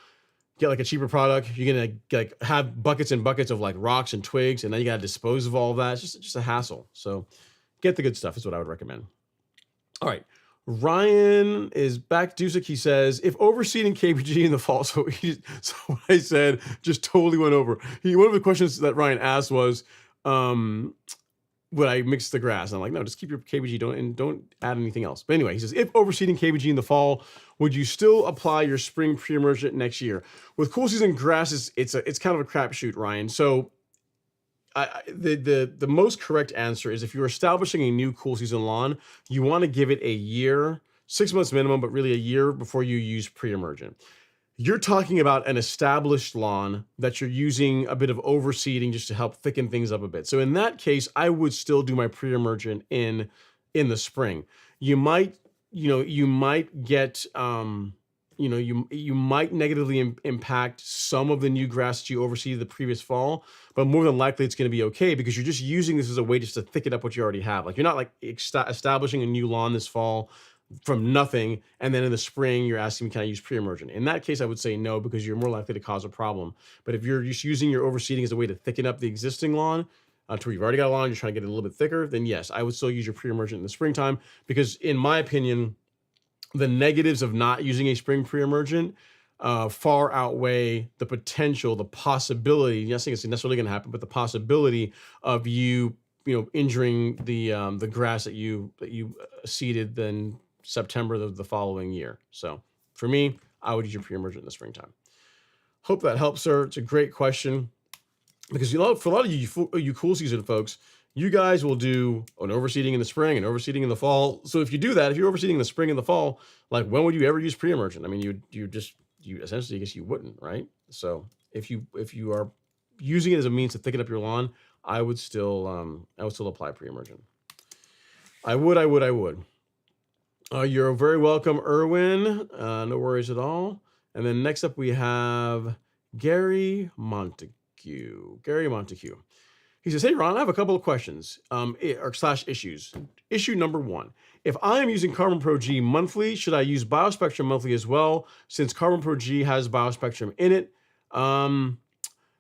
get, like, a cheaper product, you're gonna, like, have buckets and buckets of, like, rocks and twigs, and then you gotta dispose of all of that. It's just a hassle. So get the good stuff is what I would recommend. All right. Ryan is back. Dusick, he says, "If overseeding KBG in the fall," so what I said just totally went over. One of the questions that Ryan asked was, would I mix the grass? And I'm like, no, just keep your KBG, don't add anything else. But anyway, he says, "If overseeding KBG in the fall, would you still apply your spring pre-emergent next year?" With cool season grass, it's kind of a crapshoot, Ryan. So the most correct answer is, if you're establishing a new cool season lawn, you want to give it a year, 6 months minimum, but really a year before you use pre-emergent. You're talking about an established lawn that you're using a bit of overseeding just to help thicken things up a bit. So in that case, I would still do my pre-emergent in the spring. You might, you might get, you might negatively impact some of the new grass that you overseeded the previous fall, but more than likely it's going to be okay because you're just using this as a way just to thicken up what you already have. Like you're not like establishing a new lawn this fall from nothing, and then in the spring you're asking me, can I use pre-emergent? In that case, I would say no, because you're more likely to cause a problem. But if you're just using your overseeding as a way to thicken up the existing lawn, to where you've already got a lawn, you're trying to get it a little bit thicker, then yes, I would still use your pre-emergent in the springtime, because in my opinion, the negatives of not using a spring pre-emergent far outweigh the potential, the possibility. Not saying it's necessarily going to happen, but the possibility of injuring the grass that you seeded then September the following year. So for me, I would use your pre-emergent in the springtime. Hope that helps, sir. It's a great question, because for a lot of you cool season folks, you guys will do an overseeding in the spring and overseeding in the fall. So if you do that, if you're overseeding in the spring and the fall, like when would you ever use pre-emergent? I mean, you essentially, I guess you wouldn't, right? So if you are using it as a means to thicken up your lawn, I would still apply pre-emergent. I would. You're very welcome, Erwin. No worries at all. And then next up we have Gary Montague. He says, hey, Ron, I have a couple of questions / issues. Issue number 1. If I am using Carbon Pro G monthly, should I use BioSpectrum monthly as well, since Carbon Pro G has BioSpectrum in it?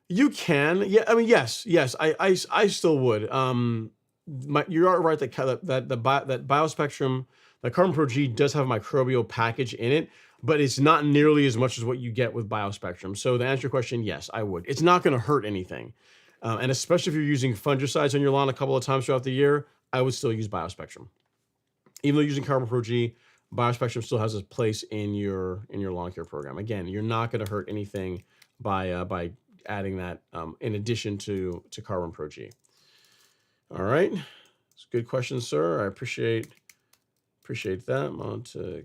You can. Yeah, I mean, yes, I still would. You are right that BioSpectrum, that Carbon Pro G does have a microbial package in it, but it's not nearly as much as what you get with BioSpectrum. So to answer your question, yes, I would. It's not going to hurt anything. And especially if you're using fungicides on your lawn a couple of times throughout the year, I would still use BioSpectrum. Even though using Carbon Pro G, BioSpectrum still has a place in your lawn care program. Again, you're not going to hurt anything by adding that in addition to Carbon Pro G. All right, it's a good question, sir. I appreciate that, Montague,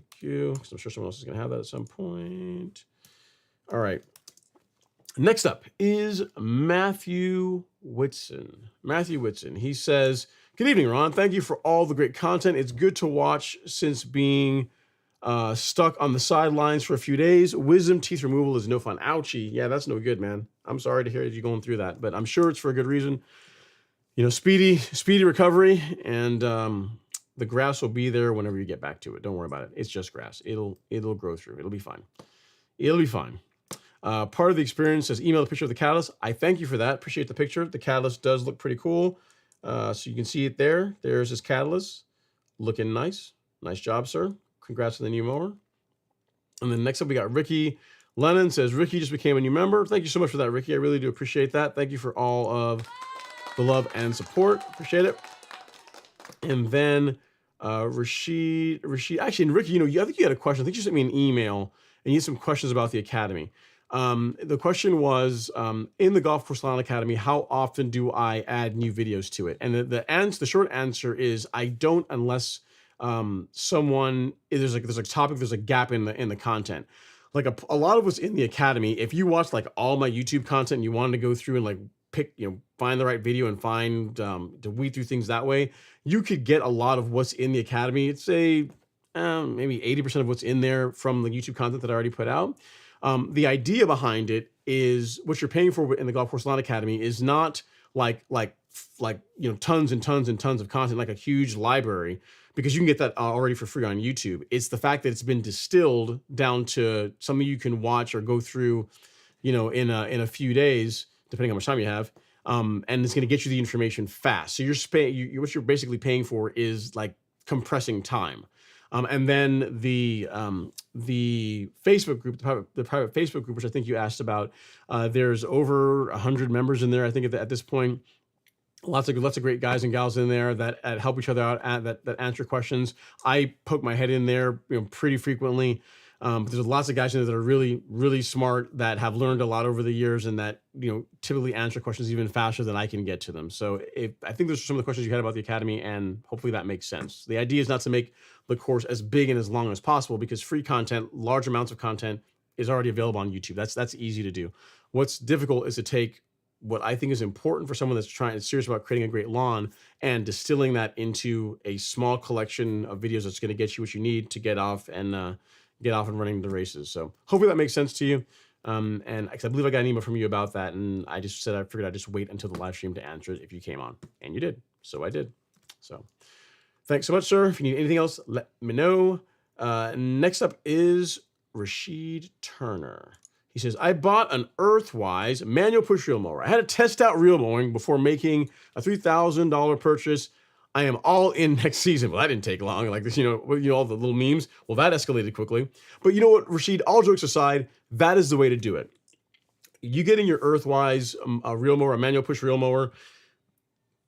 because I'm sure someone else is going to have that at some point. All right. Next up is Matthew Whitson. He says, good evening, Ron. Thank you for all the great content. It's good to watch since being stuck on the sidelines for a few days. Wisdom teeth removal is no fun. Ouchie. Yeah, that's no good, man. I'm sorry to hear you going through that, but I'm sure it's for a good reason. Speedy recovery, and the grass will be there whenever you get back to it. Don't worry about it. It's just grass. It'll grow through. It'll be fine. Part of the experience is email a picture of the catalyst. I thank you for that. Appreciate the picture. The catalyst does look pretty cool. So you can see it there. There's his catalyst. Looking nice. Nice job, sir. Congrats on the new mower. And then next up, we got Ricky Lennon. Says, Ricky just became a new member. Thank you so much for that, Ricky. I really do appreciate that. Thank you for all of the love and support. Appreciate it. And then Rashid. Actually, and Ricky, I think you had a question. I think you sent me an email and you had some questions about the Academy. The question was, in the Golf Course Lawn Academy, how often do I add new videos to it? And the short answer is I don't, unless there's a topic, there's a gap in the content. Like a lot of what's in the Academy, if you watch like all my YouTube content and you wanted to go through and like pick, find the right video and find to weed through things that way, you could get a lot of what's in the Academy. It's maybe 80% of what's in there from the YouTube content that I already put out. The idea behind it is what you're paying for in the Golf Course Lawn Academy is not like tons and tons and tons of content, like a huge library, because you can get that already for free on YouTube. It's the fact that it's been distilled down to something you can watch or go through, in a few days, depending on how much time you have. And it's going to get you the information fast. So what you're basically paying for is like compressing time. And then the Facebook group, the private Facebook group, which I think you asked about, there's over 100 members in there. I think at this point, lots of great guys and gals in there that help each other out, that answer questions. I poke my head in there, pretty frequently. But there's lots of guys in there that are really, really smart, that have learned a lot over the years, and that typically answer questions even faster than I can get to them. So I think those are some of the questions you had about the Academy, and hopefully that makes sense. The idea is not to make the course as big and as long as possible, because free content, large amounts of content, is already available on YouTube. That's easy to do. What's difficult is to take what I think is important for someone that's serious about creating a great lawn and distilling that into a small collection of videos that's going to get you what you need to get off and running the races. So hopefully that makes sense to you. And I believe I got an email from you about that, and I just said I figured I'd just wait until the live stream to answer it if you came on, and you did. So I did. So thanks so much, sir. If you need anything else, let me know. Next up is Rashid Turner. He says, I bought an Earthwise manual push reel mower. I had to test out reel mowing before making a $3,000 purchase. I am all in next season. Well, that didn't take long. Like this, all the little memes. Well, that escalated quickly. But you know what, Rashid, all jokes aside, that is the way to do it. You get in your Earthwise a reel mower, a manual push reel mower.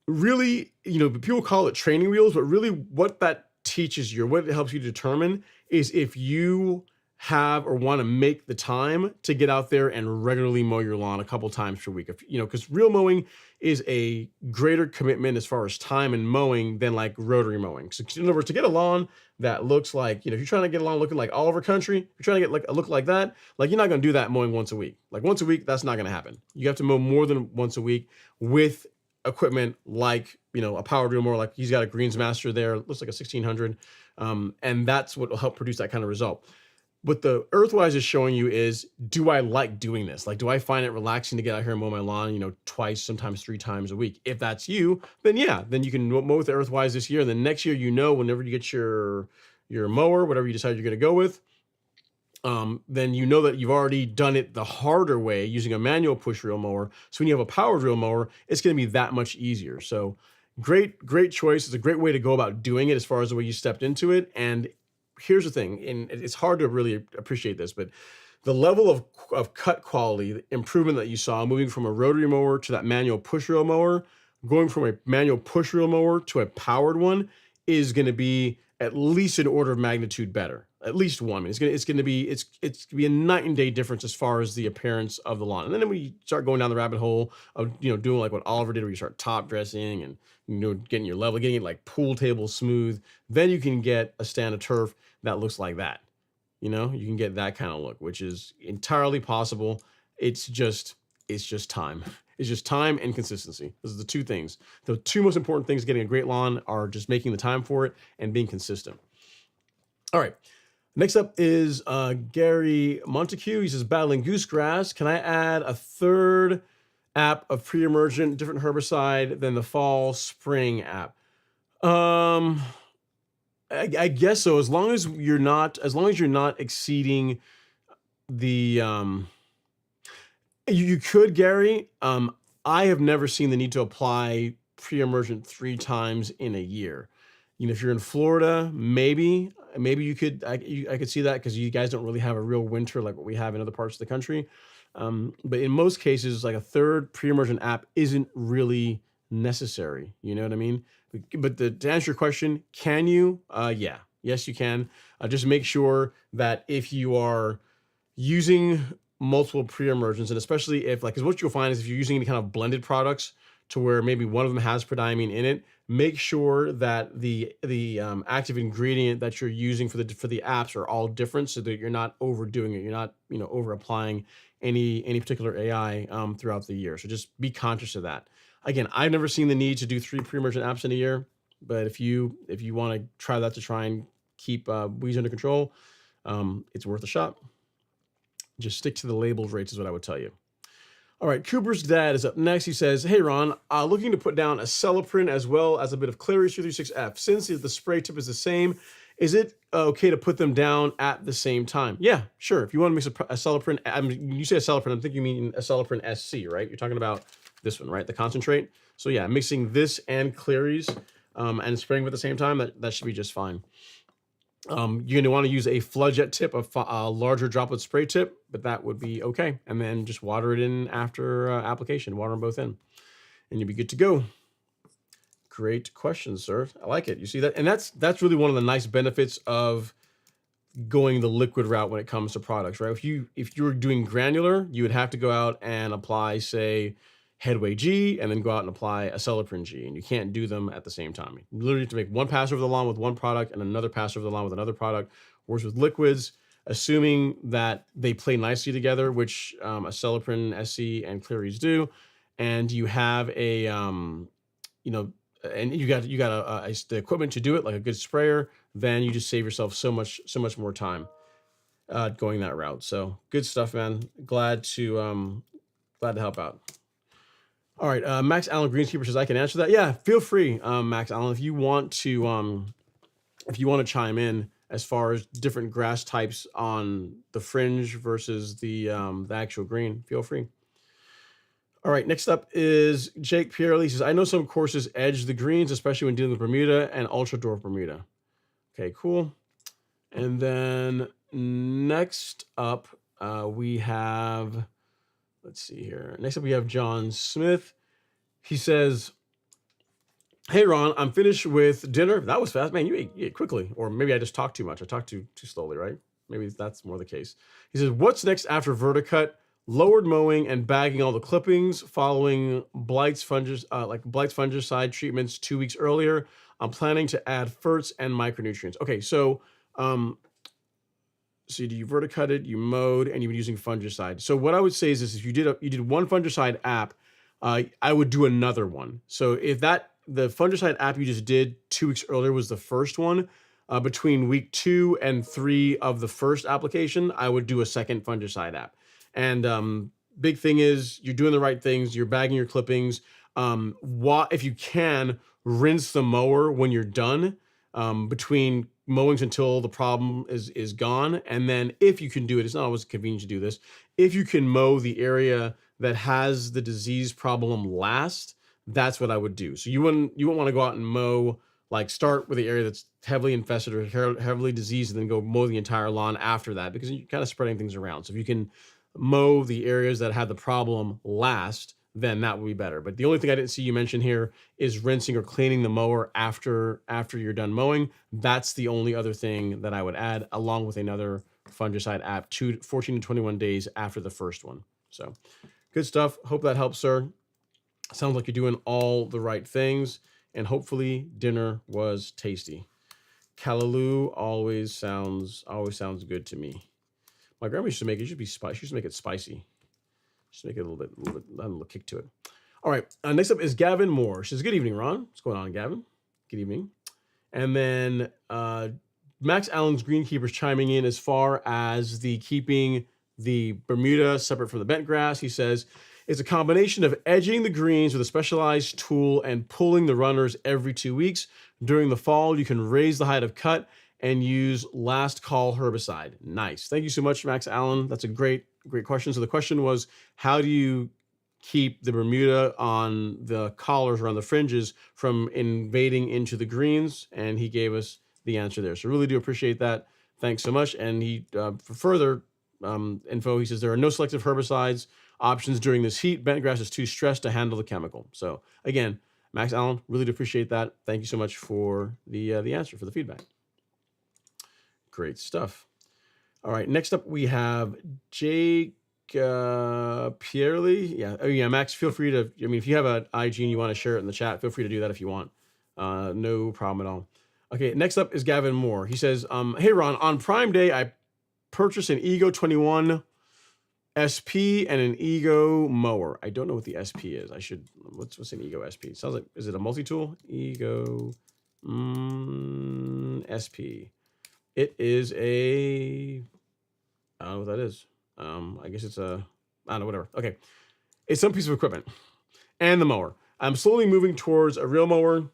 Really, people call it training wheels, but really what that teaches you, or what it helps you determine, is if you have or want to make the time to get out there and regularly mow your lawn a couple times per week. Because reel mowing is a greater commitment as far as time and mowing than like rotary mowing. So in other words, to get a lawn that looks like, if you're trying to get a lawn looking like Oliver Country, if you're trying to get like a look like that, like you're not going to do that mowing once a week. Like once a week, that's not going to happen. You have to mow more than once a week with equipment like, a power reel mower, like he's got a Greensmaster there, looks like a 1600. And that's what will help produce that kind of result. What the Earthwise is showing you is, do I like doing this? Like, do I find it relaxing to get out here and mow my lawn, twice, sometimes 3 times a week? If that's you, then yeah, then you can mow with the Earthwise this year. And then next year, whenever you get your mower, whatever you decide you're going to go with, then you know that you've already done it the harder way using a manual push reel mower. So when you have a powered reel mower, it's going to be that much easier. So great choice. It's a great way to go about doing it as far as the way you stepped into it. And here's the thing, and it's hard to really appreciate this, but the level of cut quality, the improvement that you saw moving from a rotary mower to that manual push reel mower, going from a manual push reel mower to a powered one, is going to be at least an order of magnitude better. At least one. It's going to be a night and day difference as far as the appearance of the lawn. And then we start going down the rabbit hole of doing like what Oliver did, where you start top dressing and getting your level, getting it like pool table smooth. Then you can get a stand of turf that looks like that. You can get that kind of look, which is entirely possible. It's just time. It's just time and consistency. Those are the two things. The two most important things getting a great lawn are just making the time for it and being consistent. All right. Next up is Gary Montague. He says, battling goosegrass. Can I add a third app of pre-emergent, different herbicide than the fall spring app? I guess so. As long as you're not exceeding the, you could, Gary. I have never seen the need to apply pre-emergent 3 times in a year. If you're in Florida, maybe you could. I could see that because you guys don't really have a real winter like what we have in other parts of the country. But in most cases, like a third pre-emergent app isn't really necessary. You know what I mean? But to answer your question, can you? Yeah. Yes, you can. Just make sure that if you are using multiple pre-emergents, and especially if because what you'll find is if you're using any kind of blended products to where maybe one of them has prodiamine in it, make sure that the active ingredient that you're using for the apps are all different, so that you're not overdoing it. You're not over applying any particular AI throughout the year. So just be conscious of that. Again, I've never seen the need to do 3 pre-emergent apps in a year, but if you want to try that to try and keep weeds under control, it's worth a shot. Just stick to the labeled rates is what I would tell you. All right, Cooper's dad is up next. He says, hey, Ron, looking to put down a Celiprin as well as a bit of Clarius 336F. Since the spray tip is the same, is it okay to put them down at the same time? Yeah, sure. If you want to mix a Celiprin, you say a Celiprin, I'm thinking you mean a Celiprin SC, right? You're talking about this one, right? The concentrate. So yeah, mixing this and Clarius and spraying at the same time, that should be just fine. You're going to want to use a floodjet tip, a larger droplet spray tip, but that would be okay. And then just water it in after application. Water them both in, and you'll be good to go. Great question, sir. I like it. You see that? And that's really one of the nice benefits of going the liquid route when it comes to products, right? If you're doing granular, you would have to go out and apply, say, Headway G, and then go out and apply a Celiprin G, and you can't do them at the same time. You literally have to make one pass over the lawn with one product and another pass over the lawn with another product. Whereas with liquids, assuming that they play nicely together, which Acelepryn SC and Claries do, and you have a you know, and you got the equipment to do it, like a good sprayer, then you just save yourself so much more time going that route. So good stuff, man. Glad to help out. All right, Max Allen Greenskeeper says I can answer that. Yeah, feel free, Max Allen, if you want to chime in as far as different grass types on the fringe versus the actual green. Feel free. All right, next up is Jake Pierre. He says, I know some courses edge the greens, especially when dealing with Bermuda and Ultra Dwarf Bermuda. Okay, cool. And then next up, we have, let's see here. Next up, we have John Smith. He says, hey, Ron, I'm finished with dinner. That was fast. Man, you ate quickly. Or maybe I just talked too much. I talked too slowly, right? Maybe that's more the case. He says, what's next after Verticut? Lowered mowing and bagging all the clippings following Blight's fungicide treatments 2 weeks earlier. I'm planning to add ferts and micronutrients. Okay, so you verticutted, you mowed, and you've been using fungicide. So what I would say is this: if you did one fungicide app, I would do another one. So if the fungicide app you just did 2 weeks earlier was the first one, between week 2 and 3 of the first application, I would do a second fungicide app. And big thing is you're doing the right things. You're bagging your clippings. If you can, rinse the mower when you're done, between mowings until the problem is gone. And then if you can do it, it's not always convenient to do this. If you can mow the area that has the disease problem last, that's what I would do. So you wouldn't want to go out and mow, like start with the area that's heavily infested or heavily diseased and then go mow the entire lawn after that, because you're kind of spreading things around. So if you can mow the areas that have the problem last, then that would be better. But the only thing I didn't see you mention here is rinsing or cleaning the mower after you're done mowing. That's the only other thing that I would add, along with another fungicide app 14 to 21 days after the first one. So good stuff. Hope that helps, sir. Sounds like you're doing all the right things, and hopefully dinner was tasty. Callaloo always sounds good to me. My grandma used to make it. It should be spicy. She used to make it spicy. Just make it a little kick to it. All right. Next up is Gavin Moore. She says, good evening, Ron. What's going on, Gavin? Good evening. And then Max Allen's Greenkeepers chiming in as far as the keeping the Bermuda separate from the bent grass. He says, it's a combination of edging the greens with a specialized tool and pulling the runners every 2 weeks. During the fall, you can raise the height of cut and use last call herbicide. Nice. Thank you so much, Max Allen. That's a great question. So the question was, how do you keep the Bermuda on the collars or on the fringes from invading into the greens? And he gave us the answer there. So really do appreciate that. Thanks so much. And he, for further info, he says there are no selective herbicides options during this heat. Bent grass is too stressed to handle the chemical. So again, Max Allen, really do appreciate that. Thank you so much for the answer, for the feedback. Great stuff. All right, next up we have Jake Pierley. Yeah, oh yeah, Max, feel free to, if you have an IG and you want to share it in the chat, feel free to do that if you want. No problem at all. Okay, next up is Gavin Moore. He says, hey Ron, on Prime Day, I purchased an Ego 21 SP and an Ego mower. I don't know what the SP is. I should, what's an Ego SP? It sounds like, is it a multi-tool? Ego SP. It is a, I don't know what that is. I guess it's a, I don't know, whatever. Okay. It's some piece of equipment. And the mower. I'm slowly moving towards a real mower.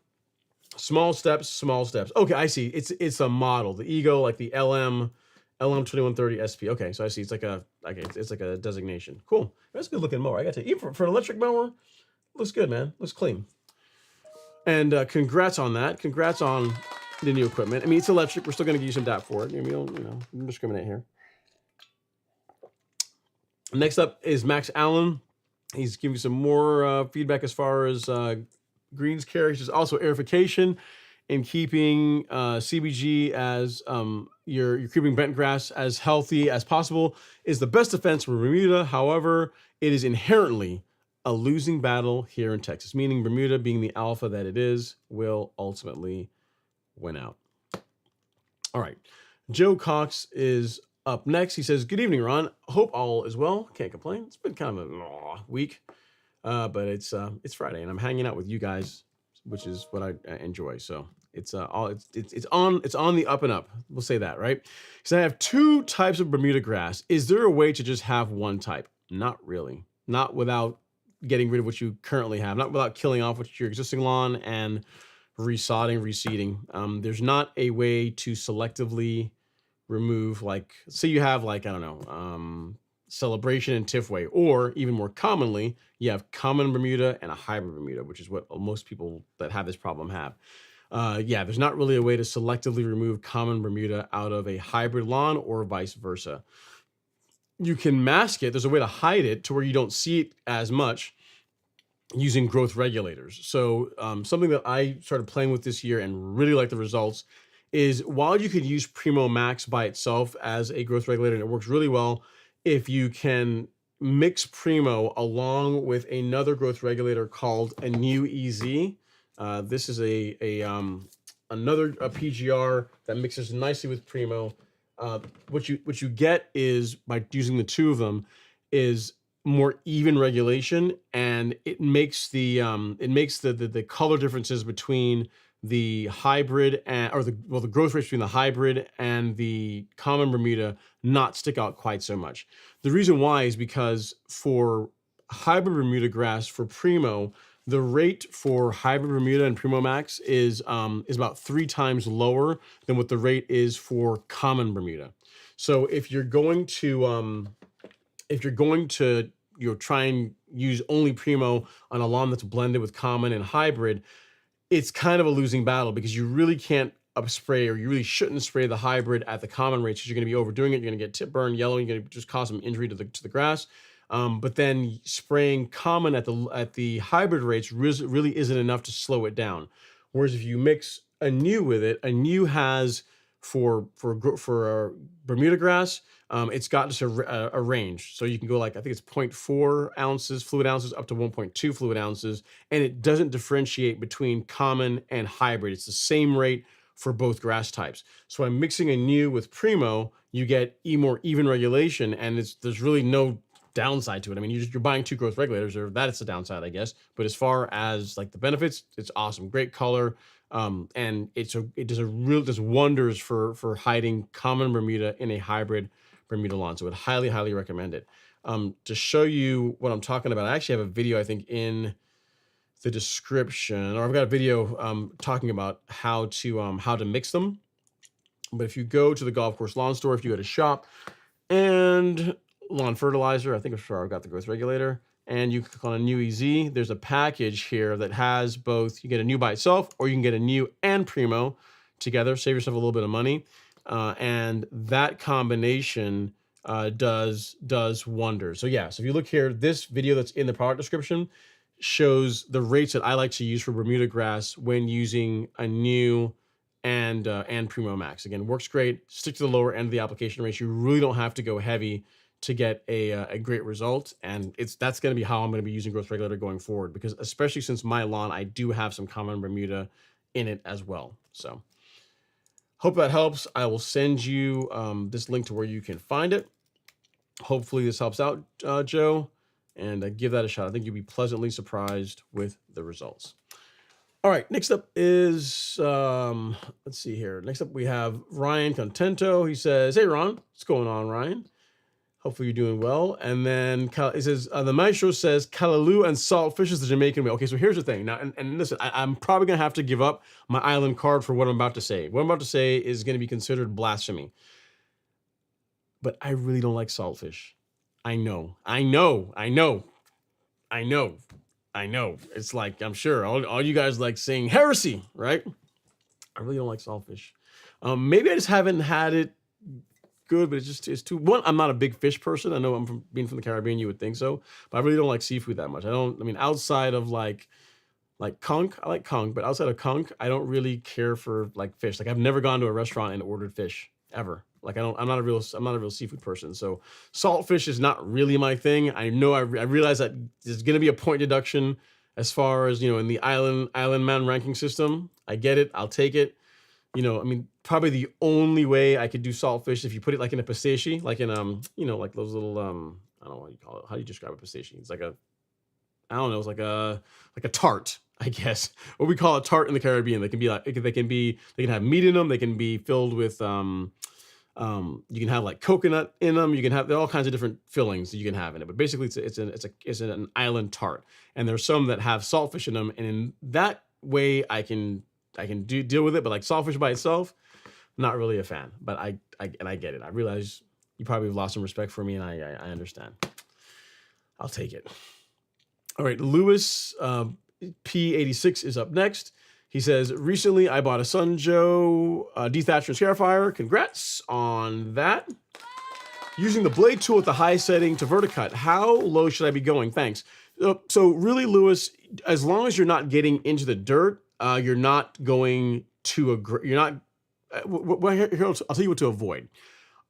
Small steps, small steps. Okay, I see. It's a model. The Ego, like the LM2130 SP. Okay, so I see. It's like a, it's like a designation. Cool. That's a good looking mower. I got to, even for an electric mower, looks good, man. Looks clean. And congrats on that. Congrats on the new equipment. I mean, it's electric. We're still going to give you some DAP for it. We don't, discriminate here. Next up is Max Allen. He's giving some more feedback as far as greens care. He says also aerification and keeping CBG as you're keeping bent grass as healthy as possible is the best defense for Bermuda. However, it is inherently a losing battle here in Texas, meaning Bermuda, being the alpha that it is, will ultimately win out. All right. Joe Cox is Up next, he says, "Good evening, Ron. Hope all is well. Can't complain. It's been kind of a week, but it's Friday, and I'm hanging out with you guys, which is what I enjoy. So it's on the up and up. We'll say that, right? So I have two types of Bermuda grass. Is there a way to just have one type? Not really. Not without getting rid of what you currently have. Not without killing off what your existing lawn and resodding, reseeding. There's not a way to selectively remove, like, say you have, like, I don't know, Celebration and Tiffway, or even more commonly, you have common Bermuda and a hybrid Bermuda, which is what most people that have this problem have. Yeah, there's not really a way to selectively remove common Bermuda out of a hybrid lawn or vice versa. You can mask it. There's a way to hide it to where you don't see it as much using growth regulators. So something that I started playing with this year and really like the results is, while you could use Primo Max by itself as a growth regulator, and it works really well, if you can mix Primo along with another growth regulator called a new EZ. This is another PGR that mixes nicely with Primo. What you get is, by using the two of them, is more even regulation, and it makes the color differences between the hybrid the growth rates between the hybrid and the common Bermuda not stick out quite so much. The reason why is because for hybrid Bermuda grass, for Primo, the rate for hybrid Bermuda and Primo Max is about 3 times lower than what the rate is for common Bermuda. So if you're going to try and use only Primo on a lawn that's blended with common and hybrid, it's kind of a losing battle, because you really can't spray, or you really shouldn't spray the hybrid at the common rates, because you're going to be overdoing it. You're going to get tip burn, yellow. You're going to just cause some injury to the grass. But then spraying common at the hybrid rates really isn't enough to slow it down. Whereas if you mix a new with it, a new has for Bermuda grass, it's got just a range. So you can go, like, I think it's 0.4 ounces fluid ounces up to 1.2 fluid ounces, and it doesn't differentiate between common and hybrid. It's the same rate for both grass types. So I'm mixing a new with Primo, you get more even regulation, and there's really no downside to it. I mean, you're buying 2 growth regulators, or that is the downside, I guess. But as far as, like, the benefits, it's awesome. Great color. And it does wonders for hiding common Bermuda in a hybrid Bermuda lawn. So I would highly, highly recommend it. To show you what I'm talking about, I actually have a video, I think, in the description, or I've got a video talking about how to mix them. But if you go to the golf course lawn store, if you go to shop and lawn fertilizer, I think it's where I've got the growth regulator, and you click on a new EZ, there's a package here that has both. You get a new by itself, or you can get a new and Primo together. Save yourself a little bit of money. And that combination does wonders. So yeah, so if you look here, this video that's in the product description shows the rates that I like to use for Bermuda grass when using a new and Primo Max. Again, works great. Stick to the lower end of the application rates. You really don't have to go heavy to get a great result, and that's going to be how I'm going to be using growth regulator going forward, because especially since my lawn, I do have some common Bermuda in it as well. So hope that helps. I will send you this link to where you can find it. Hopefully this helps out, Joe, and give that a shot. I think you'll be pleasantly surprised with the results. All right, next up is, let's see here. Next up, we have Ryan Contento. He says, "Hey, Ron, what's going on, Ryan? Hopefully you're doing well." And then it says, the maestro says, "Callaloo and saltfish is the Jamaican way." Okay, so here's the thing. Now, and listen, I'm probably going to have to give up my island card for what I'm about to say. What I'm about to say is going to be considered blasphemy. But I really don't like saltfish. I know. It's like, I'm sure all you guys like saying heresy, right? I really don't like saltfish. Maybe I just haven't had it good, but it's too. One, I'm not a big fish person. I know being from the Caribbean, you would think so, but I really don't like seafood that much. I mean, outside of like conch, I like conch, but outside of conch, I don't really care for like fish. Like, I've never gone to a restaurant and ordered fish ever. Like, I'm not a real seafood person. So saltfish is not really my thing. I know I realize that there's going to be a point deduction as far as, in the island man ranking system. I get it. I'll take it. I mean, probably the only way I could do saltfish if you put it like in a pistachio, like in like those little I don't know what you call it. How do you describe a pistachio? It's like a I don't know, it's like a tart, I guess. What we call a tart in the Caribbean. They can be like they can have meat in them. They can be filled with you can have like coconut in them. You can have all kinds of different fillings that you can have in it. But basically, it's an island tart, and there's some that have saltfish in them. And in that way, I can deal with it. But like saltfish by itself, not really a fan. But I get it. I realize you probably have lost some respect for me, and I understand. I'll take it. All right, Lewis P86 is up next. He says, recently I bought a Sunjo dethatcher and scarifier. Congrats on that. Using the blade tool at the high setting to verticut. How low should I be going? Thanks. So really, Lewis, as long as you're not getting into the dirt, you're not going to you're not. Here, I'll tell you what to avoid.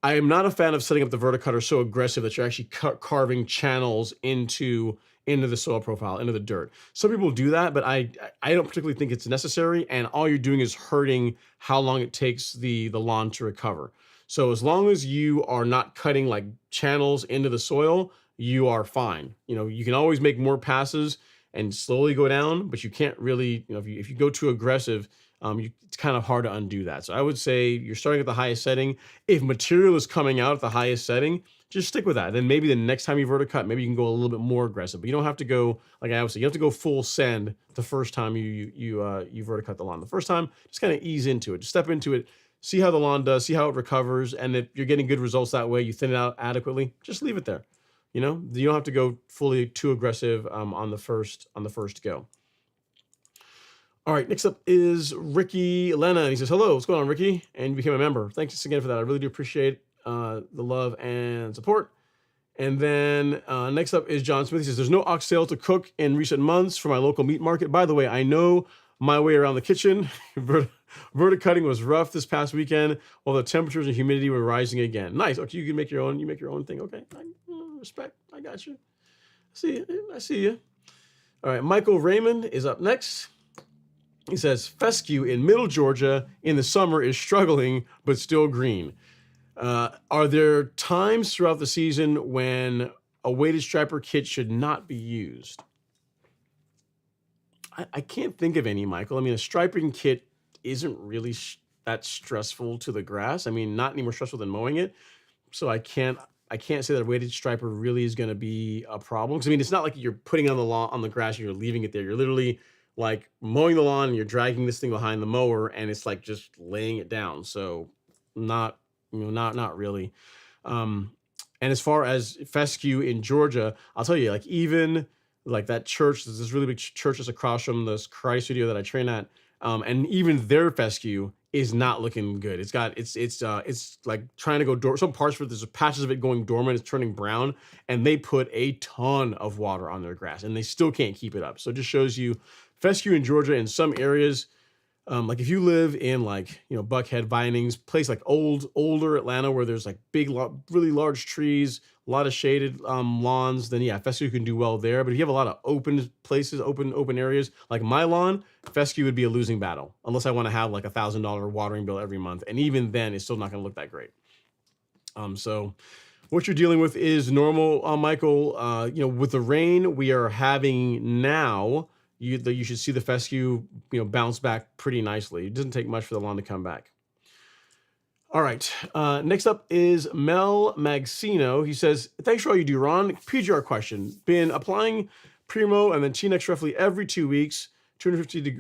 I am not a fan of setting up the verticutter so aggressive that you're actually carving channels into the soil profile, into the dirt. Some people do that, but I don't particularly think it's necessary. And all you're doing is hurting how long it takes the lawn to recover. So as long as you are not cutting like channels into the soil, you are fine. You can always make more passes and slowly go down, but you can't really, if you go too aggressive, it's kind of hard to undo that. So I would say you're starting at the highest setting. If material is coming out at the highest setting, just stick with that. Then maybe the next time you verticut, maybe you can go a little bit more aggressive. But you don't have to go, like I always say, you have to go full send the first time you verticut the lawn. The first time, just kind of ease into it. Just step into it, see how the lawn does, see how it recovers, and if you're getting good results that way, you thin it out adequately, just leave it there. You don't have to go fully too aggressive on the first go. All right, next up is Ricky Lena. He says, hello, what's going on, Ricky? And you became a member. Thanks again for that. I really do appreciate the love and support. And then next up is John Smith. He says, there's no oxtail to cook in recent months for my local meat market. By the way, I know my way around the kitchen. Verticutting was rough this past weekend while the temperatures and humidity were rising again. Nice. Okay, you can make your own thing. Okay, respect. I got you. I see you. All right, Michael Raymond is up next. He says, fescue in middle Georgia in the summer is struggling, but still green. Are there times throughout the season when a weighted striper kit should not be used? I can't think of any, Michael. I mean, a striping kit isn't really that stressful to the grass. I mean, not any more stressful than mowing it. So I can't say that a weighted striper really is going to be a problem. Because I mean, it's not like you're putting on the lawn on the grass and you're leaving it there. You're literally like mowing the lawn and you're dragging this thing behind the mower and it's like just laying it down. So not really. And as far as fescue in Georgia, I'll tell you, like even like that church, there's this really big church that's across from this karate studio that I train at. And even their fescue is not looking good. It's like trying to go some parts for there's patches of it going dormant, it's turning brown, and they put a ton of water on their grass and they still can't keep it up. So it just shows you fescue in Georgia in some areas, like if you live in like, Buckhead, Vinings, place like older Atlanta where there's like big, really large trees, a lot of shaded lawns, then yeah, fescue can do well there. But if you have a lot of open places, open areas, like my lawn, fescue would be a losing battle unless I want to have like $1,000 watering bill every month. And even then it's still not going to look that great. So what you're dealing with is normal, Michael. With the rain we are having now, you should see the fescue, bounce back pretty nicely. It doesn't take much for the lawn to come back. All right. Next up is Mel Magsino. He says, thanks for all you do, Ron. PGR question. Been applying Primo and then T-Nex roughly every 2 weeks, 250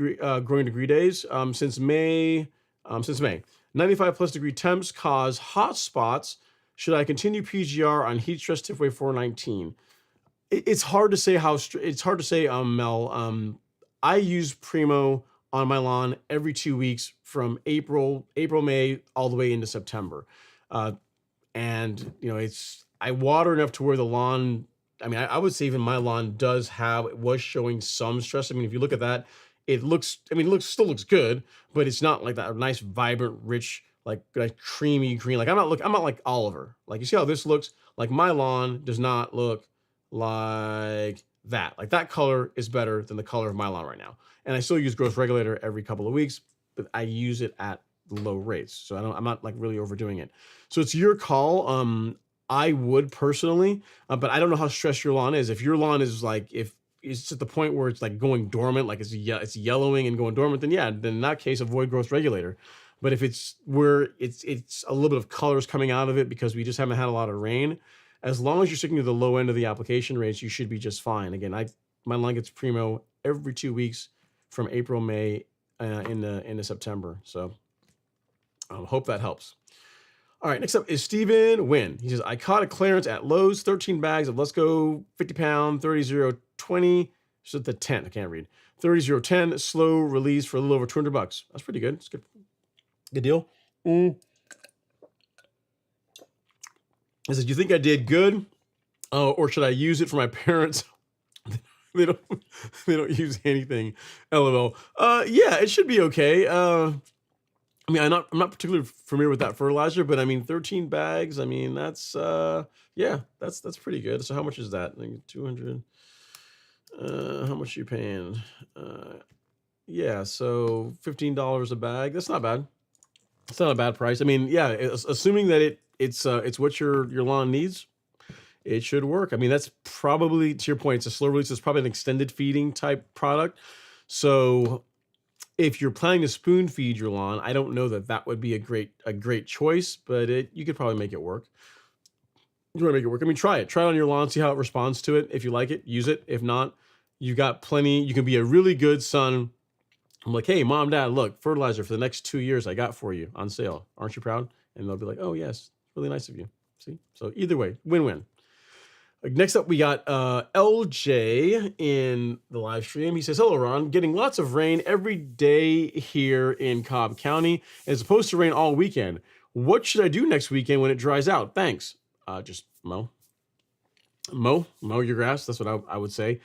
growing degree days since May. 95 plus degree temps cause hot spots. Should I continue PGR on heat stress Tifway 419? It's hard to say Mel. I use Primo on my lawn every 2 weeks from April, May, all the way into September. And I water enough to where the lawn, I would say even my lawn was showing some stress. I mean, if you look at that, it still looks good, but it's not like that nice, vibrant, rich, like creamy green. Like I'm not like Oliver. Like you see how this looks? Like my lawn does not look like that. Like that color is better than the color of my lawn right now. And I still use growth regulator every couple of weeks, but I use it at low rates. So I'm not like really overdoing it. So it's your call. I would personally, but I don't know how stressed your lawn is. If your lawn is like, if it's at the point where it's like going dormant, like it's yellowing and going dormant, then yeah, then in that case, avoid growth regulator. But if it's where it's a little bit of colors coming out of it because we just haven't had a lot of rain, as long as you're sticking to the low end of the application rates, you should be just fine. Again, my lawn gets primo every 2 weeks from April, May, into September. So hope that helps. All right, next up is Steven Wynn. He says, I caught a clearance at Lowe's, 13 bags of Let's Go 50 pound 30020. This is the 10. I can't read. 30010 slow release for a little over $200. That's pretty good. It's good. Good deal. He says, do you think I did good? Or should I use it for my parents? they don't they don't use anything. LOL. Yeah, it should be okay. I mean, I'm not particularly familiar with that fertilizer, but I mean, 13 bags. I mean, that's yeah, that's pretty good. So how much is that? Like 200. How much are you paying? Yeah, so $15 a bag. That's not bad. It's not a bad price. I mean, yeah, assuming that it's what your lawn needs, it should work. I mean, that's probably, to your point, it's a slow release. It's probably an extended feeding type product. So if you're planning to spoon feed your lawn, I don't know that would be a great choice, but you could probably make it work. You want to make it work? I mean, try it on your lawn, see how it responds to it. If you like it, use it. If not, you got plenty. You can be a really good son. I'm like, hey, mom, dad, look, fertilizer for the next 2 years I got for you on sale. Aren't you proud? And they'll be like, oh yes, really nice of you. See, so either way, win-win. Next up, we got LJ in the live stream. He says, hello, Ron. Getting lots of rain every day here in Cobb County. It's supposed to rain all weekend. What should I do next weekend when it dries out? Thanks. Just mow your grass. That's what I would say.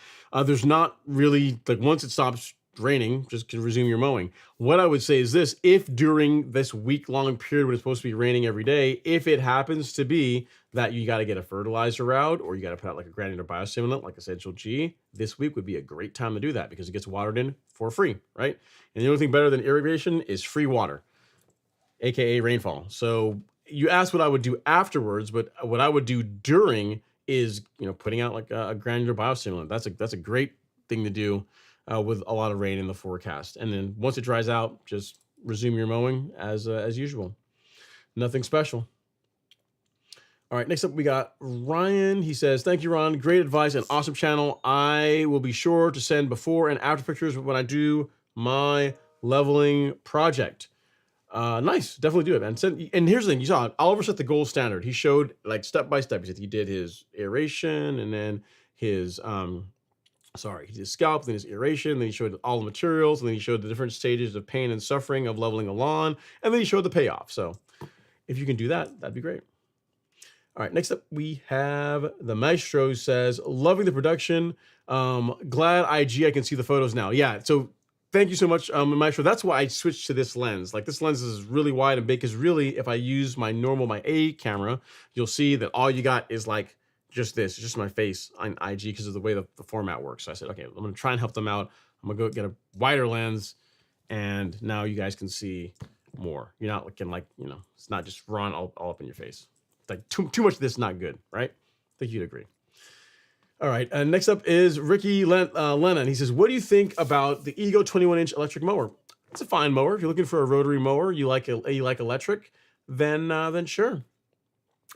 There's not really, like, once it stops raining, just can resume your mowing. What I would say is this: if during this week-long period when it's supposed to be raining every day, if it happens to be that you got to get a fertilizer out or you got to put out like a granular biostimulant like Essential G, this week would be a great time to do that because it gets watered in for free, right? And the only thing better than irrigation is free water, aka rainfall. So you asked what I would do afterwards, but what I would do during is, putting out like a granular biostimulant. That's a great thing to do with a lot of rain in the forecast. And then once it dries out, just resume your mowing as usual. Nothing special. All right, next up we got Ryan. He says, thank you, Ron. Great advice and awesome channel. I will be sure to send before and after pictures when I do my leveling project. Nice, definitely do it, man. And here's the thing: you saw Oliver set the gold standard. He showed like step by step. He said he did his aeration, and then his he did his scalp, then his aeration, then he showed all the materials, and then he showed the different stages of pain and suffering of leveling a lawn, and then he showed the payoff. So if you can do that, that'd be great. All right, next up we have the Maestro. Says, loving the production. Glad I can see the photos now. Yeah, so thank you so much, Maestro. That's why I switched to this lens. Like, this lens is really wide and big because really, if I use my A camera, you'll see that all you got is like just this, just my face on IG because of the way the format works. So I said, okay, I'm going to try and help them out. I'm going to go get a wider lens, and now you guys can see more. You're not looking like, it's not just Ron all up in your face. Like too much of this, not good, right? I think you'd agree. All right, next up is Ricky Lennon. He says, what do you think about the Ego 21-inch electric mower? It's a fine mower. If you're looking for a rotary mower, you like electric, then sure.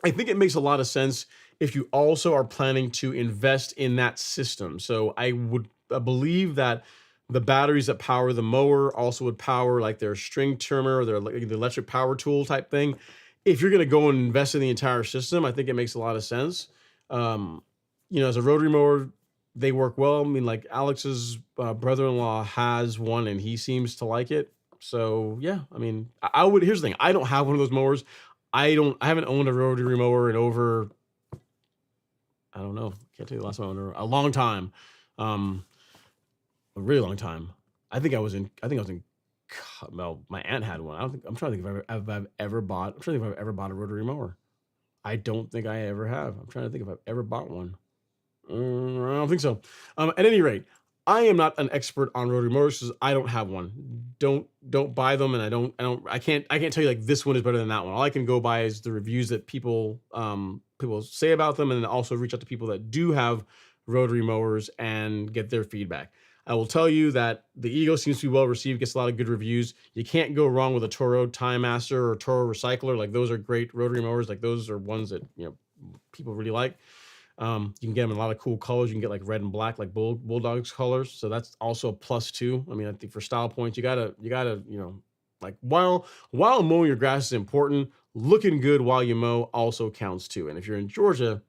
I think it makes a lot of sense if you also are planning to invest in that system. So I would believe that the batteries that power the mower also would power like their string trimmer or the electric power tool type thing. If you're going to go and invest in the entire system, I think it makes a lot of sense. As a rotary mower, they work well. I mean, like Alex's brother-in-law has one and he seems to like it. So yeah, I mean, I would, here's the thing. I don't have one of those mowers. I haven't owned a rotary mower in over, I don't know. Can't tell you the last time I owned a long time. A really long time. I think I was in, well, my aunt had one. I'm trying to think if I've ever bought a rotary mower. I don't think I ever have. I'm trying to think if I've ever bought one. I don't think so. At any rate, I am not an expert on rotary mowers because I don't have one. Don't buy them, and I can't tell you like this one is better than that one. All I can go by is the reviews that people say about them, and then also reach out to people that do have rotary mowers and get their feedback. I will tell you that the Ego seems to be well received, gets a lot of good reviews. You can't go wrong with a Toro Time Master or Toro Recycler. Like those are great rotary mowers. Like those are ones that people really like. You can get them in a lot of cool colors. You can get like red and black, like Bulldogs colors. So that's also a plus too. I mean, I think for style points, you gotta, like while mowing your grass is important, looking good while you mow also counts too. And if you're in Georgia,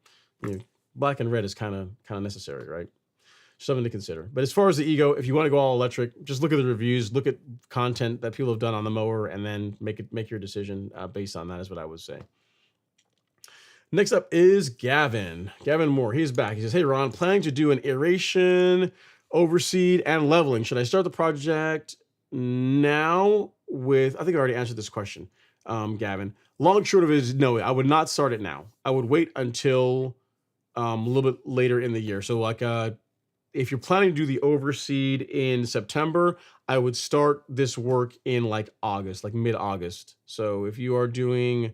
black and red is kind of necessary, right? Something to consider. But as far as the Ego, if you want to go all electric, just look at the reviews, look at content that people have done on the mower, and then make your decision based on that. Is what I would say. Next up is Gavin. Gavin Moore. He's back. He says, "Hey Ron, planning to do an aeration, overseed, and leveling. Should I start the project now with?" I think I already answered this question, Gavin. Long and short of it is no. I would not start it now. I would wait until a little bit later in the year. So like if you're planning to do the overseed in September, I would start this work in like August, like mid-August. So if you are doing,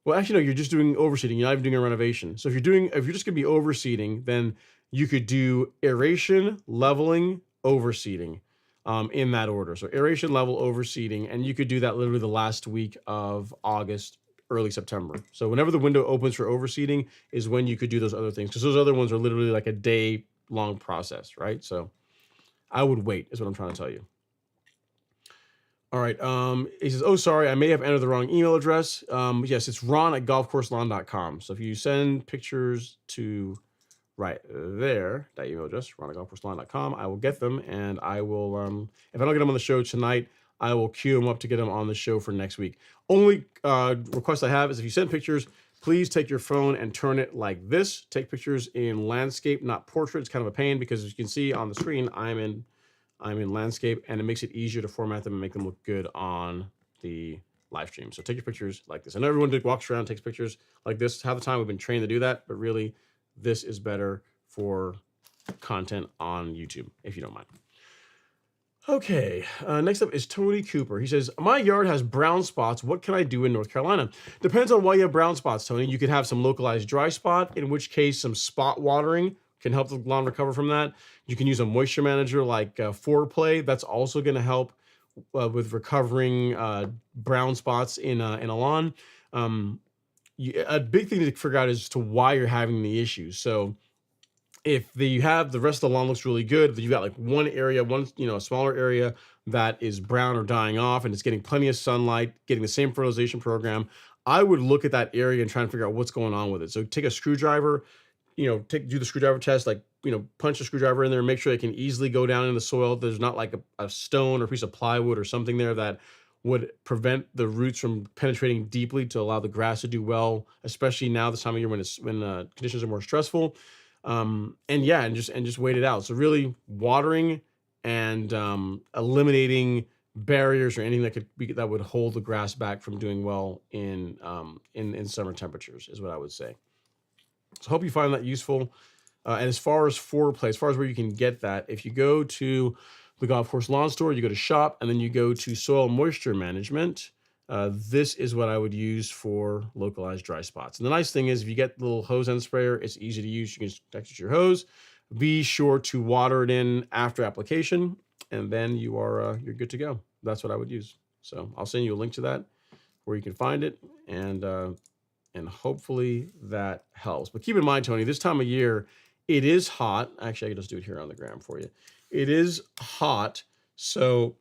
well, actually, no, you're just doing overseeding. You're not even doing a renovation. So if you're just going to be overseeding, then you could do aeration, leveling, overseeding, in that order. So aeration, level, overseeding, and you could do that literally the last week of August, early September. So whenever the window opens for overseeding is when you could do those other things, because those other ones are literally like a day long process, right? So I would wait, is what I'm trying to tell you. All right. He says, "Oh, sorry, I may have entered the wrong email address." Yes, it's ron@golfcourselawn.com. So if you send pictures to right there, that email address, ron@golfcourselawn.com, I will get them, and I will, if I don't get them on the show tonight, I will queue them up to get them on the show for next week. Only request I have is if you send pictures, please take your phone and turn it like this. Take pictures in landscape, not portrait. It's kind of a pain because as you can see on the screen, I'm in landscape, and it makes it easier to format them and make them look good on the live stream. So take your pictures like this. I know everyone walks around, takes pictures like this. Half the time we've been trained to do that, but really this is better for content on YouTube, if you don't mind. Okay, next up is Tony Cooper. He says, "My yard has brown spots. What can I do in North Carolina?" Depends on why you have brown spots, Tony. You could have some localized dry spot, in which case some spot watering can help the lawn recover from that. You can use a moisture manager like Foreplay. That's also going to help with recovering brown spots in a lawn. A big thing to figure out is to why you're having the issue. So if you have the rest of the lawn looks really good, but you've got like one area, a smaller area that is brown or dying off, and it's getting plenty of sunlight, getting the same fertilization program, I would look at that area and try and figure out what's going on with it. So take a screwdriver, do the screwdriver test, like, punch a screwdriver in there and make sure it can easily go down in the soil. There's not like a stone or piece of plywood or something there that would prevent the roots from penetrating deeply to allow the grass to do well, especially now this time of year when conditions are more stressful. And just wait it out. So really watering and eliminating barriers or anything that would hold the grass back from doing well in summer temperatures is what I would say. So hope you find that useful. And as far as Foreplay, as far as where you can get that, if you go to the Golf Course Lawn Store, you go to Shop, and then you go to Soil Moisture Management. This is what I would use for localized dry spots. And the nice thing is if you get the little hose end sprayer, it's easy to use. You can just connect it to your hose. Be sure to water it in after application, and then you're good to go. That's what I would use. So I'll send you a link to that where you can find it, and hopefully that helps. But keep in mind, Tony, this time of year, it is hot. Actually, I can just do it here on the gram for you. It is hot. So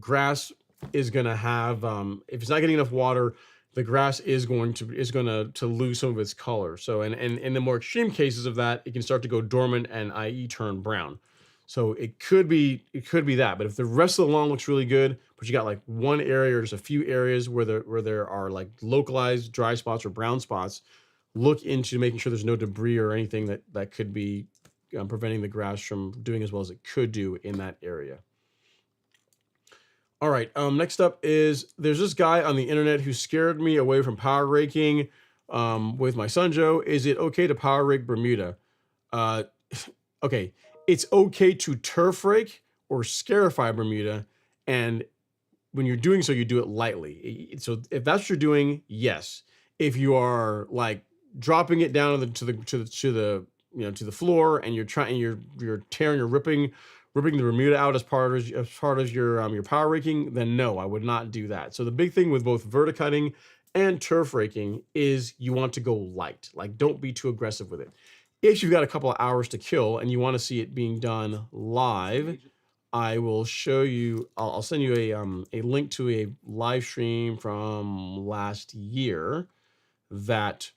grass is going to have, if it's not getting enough water, the grass is going to lose some of its color. So, and in the more extreme cases of that, it can start to go dormant and i.e. turn brown. So it could be that. But if the rest of the lawn looks really good, but you got like one area or just a few areas where there are like localized dry spots or brown spots, look into making sure there's no debris or anything that could be preventing the grass from doing as well as it could do in that area. All right. Next up is there's this guy on the internet who scared me away from power raking with my son Joe. Is it okay to power rake Bermuda? okay, it's okay to turf rake or scarify Bermuda, and when you're doing so, you do it lightly. So if that's what you're doing, yes. If you are like dropping it down to the floor, and you're tearing or ripping the Bermuda out as part of your power raking, then no, I would not do that. So the big thing with both verticutting and turf raking is you want to go light. Like, don't be too aggressive with it. If you've got a couple of hours to kill and you want to see it being done live, I will show you. I'll send you a link to a live stream from last year that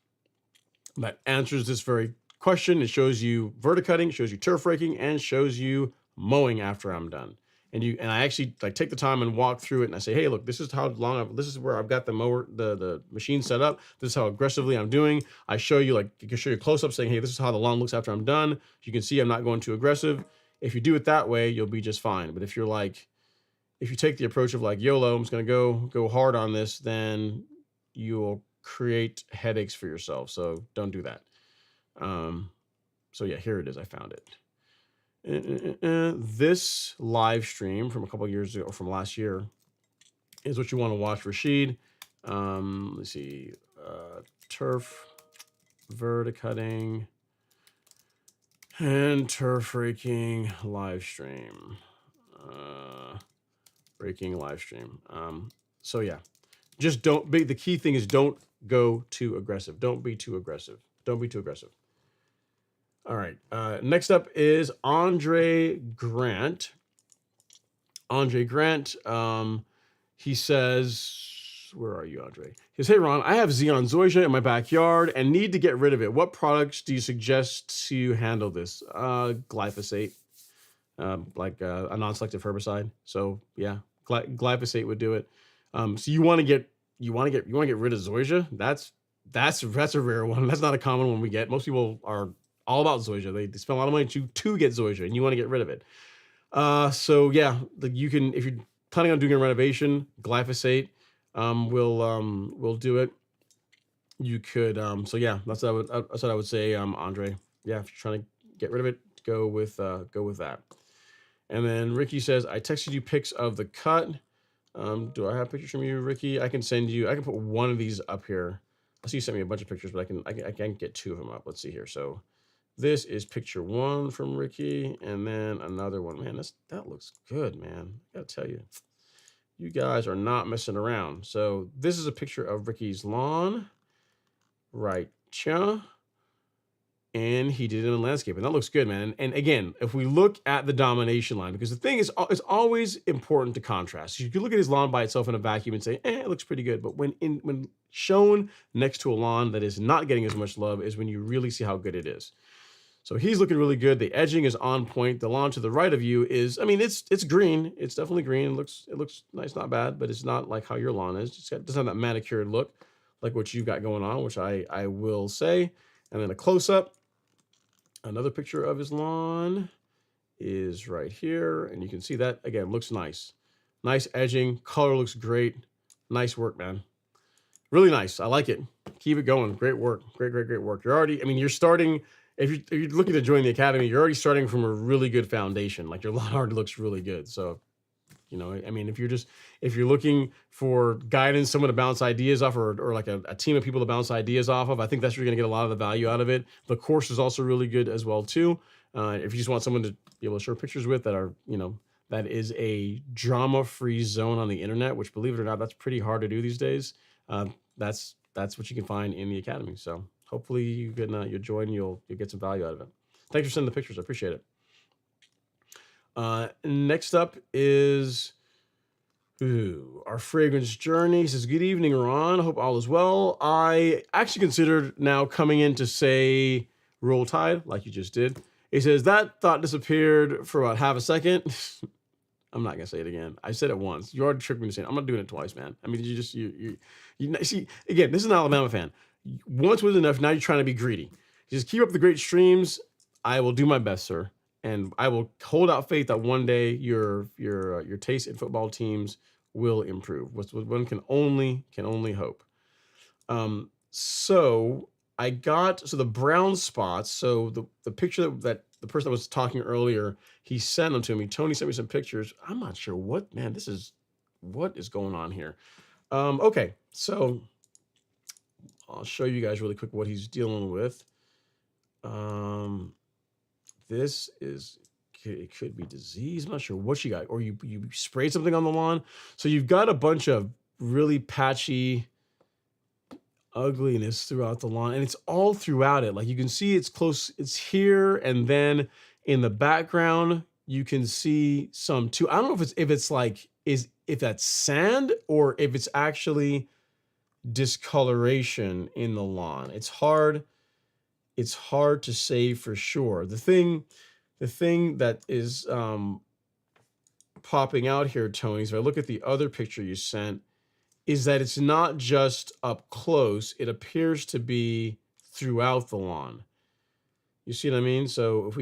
answers this very question. It shows you verticutting, shows you turf raking, and shows you mowing after I'm done. And I actually like take the time and walk through it, and I say, hey, look, this is how long this is where I've got the mower, the machine set up. This is how aggressively I'm doing. I show you, like, I can show you close up saying, hey, this is how the lawn looks after I'm done. You can see I'm not going too aggressive. If you do it that way, you'll be just fine. But if you take the approach of like YOLO, I'm just gonna go hard on this, then you'll create headaches for yourself. So don't do that. So yeah, here it is. I found it. This live stream from a couple of years ago, or from last year, is what you want to watch, Rashid. Let's see, turf verticutting and turf raking live stream. Raking live stream. So yeah, just don't be. The key thing is don't go too aggressive. Don't be too aggressive. Don't be too aggressive. All right. Next up is Andre Grant. Andre Grant. He says, where are you, Andre? He says, hey, Ron, I have Xeon zoysia in my backyard and need to get rid of it. What products do you suggest to handle this? Glyphosate, like a non-selective herbicide. So yeah, glyphosate would do it. So you want to get rid of zoysia. That's a rare one. That's not a common one we get. Most people are all about zoysia. They spend a lot of money to get zoysia, and you want to get rid of it. So yeah, you can, if you're planning on doing a renovation, glyphosate will do it. You could so yeah, that's what I would say, Andre. Yeah, if you're trying to get rid of it, go with that. And then Ricky says, I texted you pics of the cut. Do I have pictures from you, Ricky? I can put one of these up here. I see you sent me a bunch of pictures, but I can get two of them up. Let's see here. So this is picture one from Ricky, and then another one. Man, that looks good, man. I gotta tell you, you guys are not messing around. So this is a picture of Ricky's lawn, right here. And he did it in landscape, and that looks good, man. And again, if we look at the domination line, because the thing is, it's always important to contrast. You can look at his lawn by itself in a vacuum and say, it looks pretty good. But when shown next to a lawn that is not getting as much love, is when you really see how good it is. So he's looking really good. The edging is on point. The lawn to the right of you is, I mean, it's green. It's definitely green. It looks nice, not bad, but it's not like how your lawn is. It doesn't have that manicured look like what you've got going on, which I will say. And then a close up. Another picture of his lawn is right here, and you can see that again, looks nice. Nice edging, color looks great. Nice work, man. Really nice. I like it. Keep it going. Great work. Great work. You're starting, if you're looking to join the academy, you're already starting from a really good foundation. Like, your lawn already looks really good. So, if you're looking for guidance, someone to bounce ideas off, or like a team of people to bounce ideas off of, I think that's where you're going to get a lot of the value out of it. The course is also really good as well too. If you just want someone to be able to share pictures with that is a drama-free zone on the internet, which, believe it or not, that's pretty hard to do these days. That's what you can find in the academy. So hopefully you'll join, you'll get some value out of it. Thanks for sending the pictures. I appreciate it. Next up is our fragrance journey. He says, good evening, Ron. Hope all is well. I actually considered now coming in to say roll tide, like you just did. He says, that thought disappeared for about half a second. I'm not gonna say it again. I said it once. You already tricked me to say it. I'm not doing it twice, man. I mean, you see, again, this is an Alabama fan. Once was enough. Now you're trying to be greedy. Just keep up the great streams. I will do my best, sir. And I will hold out faith that one day your taste in football teams will improve. One can only hope. So I got the brown spots. So the picture that the person that was talking earlier, he sent them to me. Tony sent me some pictures. I'm not sure what what is going on here. Okay, so I'll show you guys really quick what he's dealing with. This is, it could be disease. I'm not sure what you got, or you sprayed something on the lawn. So you've got a bunch of really patchy ugliness throughout the lawn, and it's all throughout it. Like you can see it's close, it's here, and then in the background you can see some too. I don't know if it's like if that's sand or if it's actually discoloration in the lawn. It's hard to say for sure. The thing that is popping out here, Tony, is if I look at the other picture you sent, is that it's not just up close, it appears to be throughout the lawn. You see what I mean? So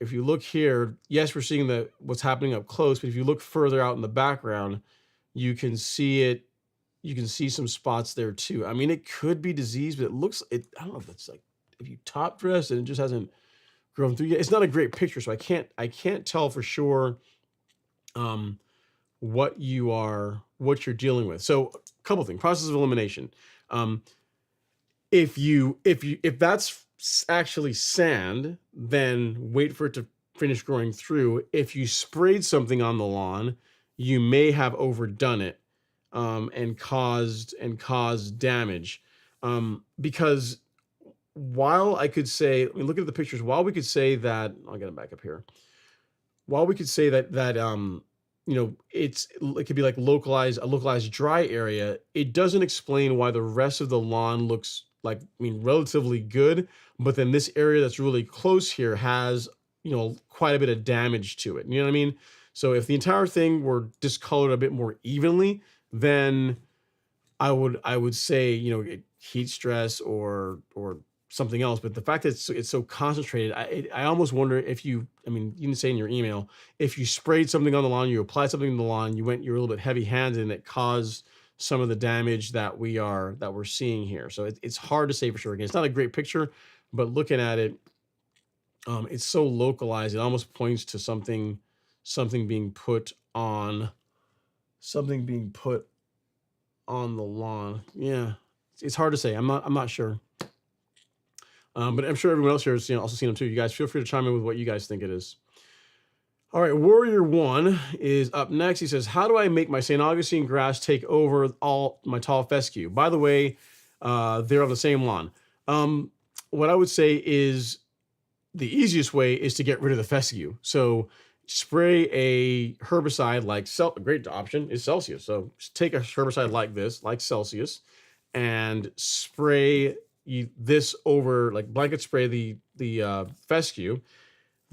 if you look here, yes, we're seeing what's happening up close, but if you look further out in the background, you can see it. You can see some spots there too. I mean, it could be disease, but I don't know if it's like, if you top dress and it just hasn't grown through yet. It's not a great picture, so I can't tell for sure what you're dealing with. So a couple things. Process of elimination. If that's actually sand, then wait for it to finish growing through. If you sprayed something on the lawn, you may have overdone it and caused damage. Because while I could say, I mean, look at the pictures. While we could say that, I'll get them back up here. While we could say that it could be like a localized dry area, it doesn't explain why the rest of the lawn looks like, I mean, relatively good, but then this area that's really close here has, quite a bit of damage to it. You know what I mean? So if the entire thing were discolored a bit more evenly, then I would say, heat stress or something else. But the fact that it's so concentrated, I almost wonder if you didn't say in your email, if you sprayed something on the lawn, you applied something on the lawn, you're a little bit heavy handed, and it caused some of the damage that we're seeing here. So it's hard to say for sure. Again, it's not a great picture, but looking at it, it's so localized. It almost points to something being put on the lawn. Yeah, it's hard to say. I'm not sure. But I'm sure everyone else here has also seen them too. You guys feel free to chime in with what you guys think it is. All right, Warrior One is up next. He says, "How do I make my St. Augustine grass take over all my tall fescue?" By the way, they're on the same lawn. What I would say is the easiest way is to get rid of the fescue. So spray a herbicide like a great option is Celsius. So just take a herbicide like this, like Celsius, and spray this over, like blanket spray the fescue.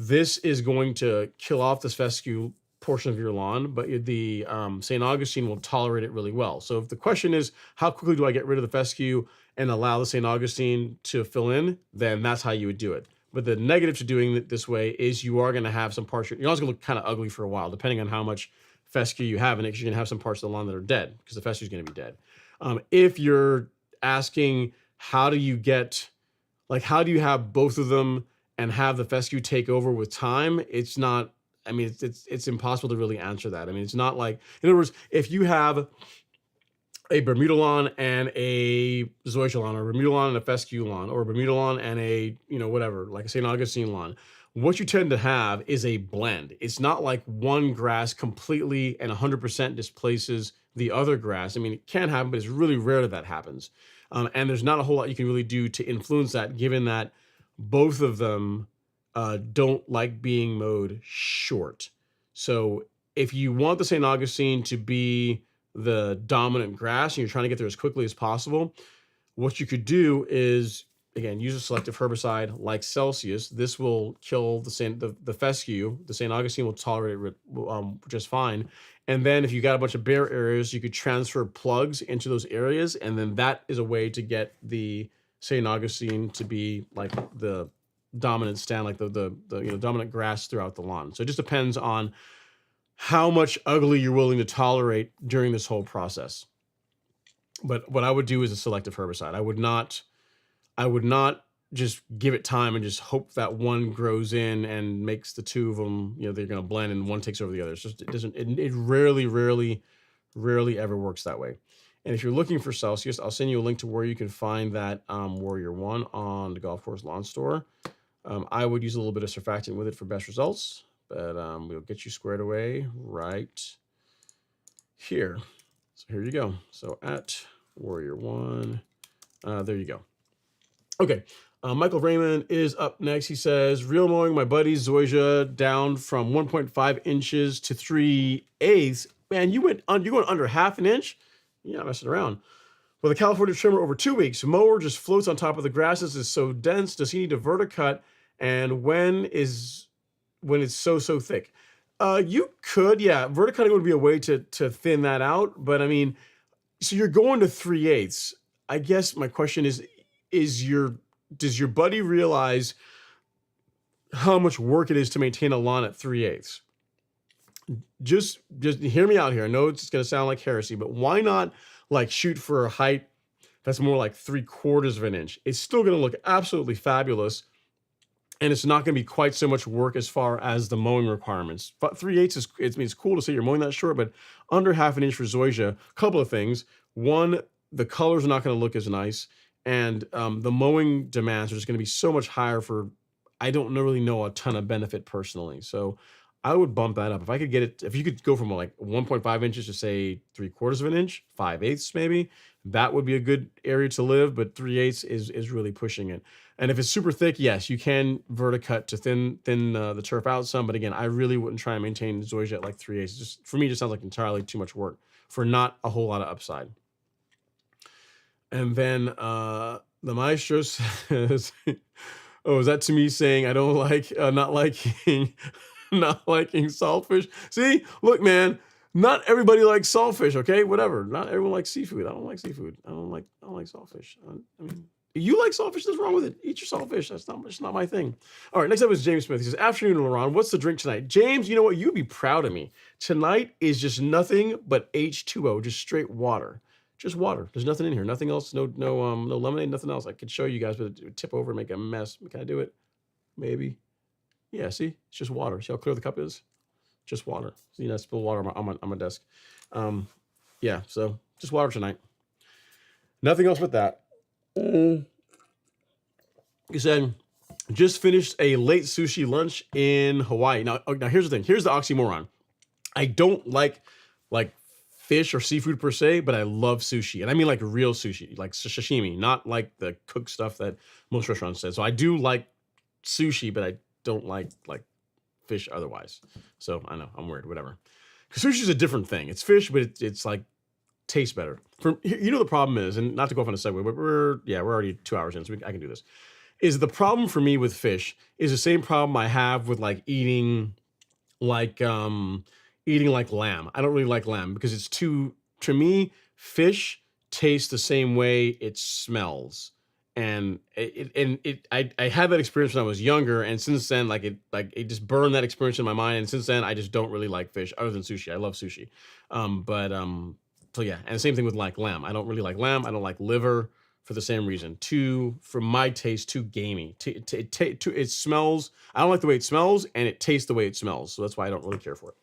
This is going to kill off this fescue portion of your lawn, but the St. Augustine will tolerate it really well. So if the question is, how quickly do I get rid of the fescue and allow the St. Augustine to fill in, then that's how you would do it. But the negative to doing it this way is you are going to have some parts, you're also going to look kind of ugly for a while, depending on how much fescue you have in it, because you're going to have some parts of the lawn that are dead, because the fescue is going to be dead. If you're asking, how do you have both of them and have the fescue take over with time? It's not, it's impossible to really answer that. It's not like, in other words, if you have a Bermuda lawn and a zoysia lawn, or a Bermuda lawn and a fescue lawn, or a Bermuda lawn and a, whatever, like a St. Augustine lawn, what you tend to have is a blend. It's not like one grass completely and 100% displaces the other grass. It can happen, but it's really rare that happens. And there's not a whole lot you can really do to influence that, given that both of them don't like being mowed short. So if you want the St. Augustine to be the dominant grass and you're trying to get there as quickly as possible, what you could do is, again, use a selective herbicide like Celsius. This will kill the fescue. The St. Augustine will tolerate it just fine. And then if you got a bunch of bare areas, you could transfer plugs into those areas, and then that is a way to get the St. Augustine to be like the dominant stand, like the dominant grass throughout the lawn. So it just depends on how much ugly you're willing to tolerate during this whole process. But what I would do is a selective herbicide. I would not just give it time and just hope that one grows in and makes the two of them, they're going to blend and one takes over the other. It's just, it rarely ever works that way. And if you're looking for Celsius, I'll send you a link to where you can find that Warrior One on the Golf Course Lawn Store. I would use a little bit of surfactant with it for best results, but we'll get you squared away right here. So here you go. So at Warrior One, there you go. Okay. Michael Raymond is up next. He says, real mowing my buddy Zoysia down from 1.5 inches to 3/8. Man, you going under half an inch? You're not messing around. With a California trimmer over 2 weeks, mower just floats on top of the grasses. Is so dense. Does he need to verticut? And when it's so thick? You could, yeah. Verticutting would be a way to thin that out. But I mean, so you're going to 3/8. I guess my question is does your buddy realize how much work it is to maintain a lawn at 3/8? Just hear me out here. I know it's going to sound like heresy, but why not like shoot for a height that's more like 3/4 of an inch? It's still going to look absolutely fabulous, and it's not going to be quite so much work as far as the mowing requirements. But 3/8 it's cool to say you're mowing that short, but under half an inch for Zoysia, a couple of things. One, the colors are not going to look as nice. And the mowing demands are just going to be so much higher for, I don't really know a ton of benefit personally. So I would bump that up. If you could go from like 1.5 inches to say 3/4 of an inch, 5/8 maybe, that would be a good area to live. But 3/8 is really pushing it. And if it's super thick, yes, you can verticut to thin the turf out some. But again, I really wouldn't try and maintain Zoysia at like 3/8. Just for me, it just sounds like entirely too much work for not a whole lot of upside. And then the maestro says, "Oh, is that to me saying I don't like not liking not liking saltfish?" See, look, man, not everybody likes saltfish. Okay, whatever. Not everyone likes seafood. I don't like seafood. I don't like saltfish. I mean, you like saltfish? What's wrong with it? Eat your saltfish. That's not my thing. All right, next up is James Smith. He says, "Afternoon, Laurent. What's the drink tonight?" James, you know what? You'd be proud of me. Tonight is just nothing but H2O, just straight water. Just water. There's nothing in here. Nothing else. No lemonade. Nothing else. I could show you guys, but it would tip over and make a mess. Can I do it? Maybe. Yeah. See, it's just water. See how clear the cup is? Just water. See, I spill water on my desk. Yeah. So just water tonight. Nothing else but that. He said, just finished a late sushi lunch in Hawaii. Now here's the thing. Here's the oxymoron. I don't like fish or seafood per se, but I love sushi. And I mean like real sushi, like sashimi, not like the cooked stuff that most restaurants say. So I do like sushi, but I don't like fish otherwise. So I know, I'm weird, whatever. Because sushi is a different thing. It's fish, but it's like tastes better. The problem is, and not to go off on a segue, but we're already 2 hours in, so I can do this. Is the problem for me with fish is the same problem I have with like eating like lamb. I don't really like lamb because it's to me, fish tastes the same way it smells. And I had that experience when I was younger, and since then, it just burned that experience in my mind. And since then, I just don't really like fish other than sushi. I love sushi. So yeah, and the same thing with like lamb. I don't really like lamb. I don't like liver for the same reason. For my taste, too gamey. It smells. I don't like the way it smells, and it tastes the way it smells. So that's why I don't really care for it.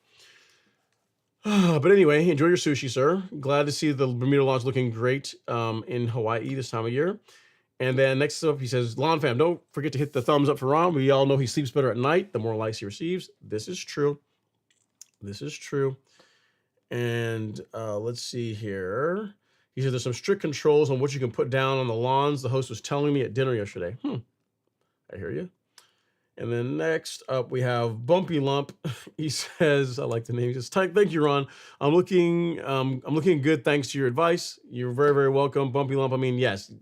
But anyway, enjoy your sushi, sir. Glad to see the Bermuda lawn's looking great in Hawaii this time of year. And then next up, he says, Lawn fam, don't forget to hit the thumbs up for Ron. We all know he sleeps better at night the more likes he receives. This is true. And let's see here. He said there's some strict controls on what you can put down on the lawns. The host was telling me at dinner yesterday. I hear you. And then next up, we have Bumpy Lump. He says, I like the name. He says, thank you, Ron. I'm looking good thanks to your advice. You're very, very welcome, Bumpy Lump. I mean, yes,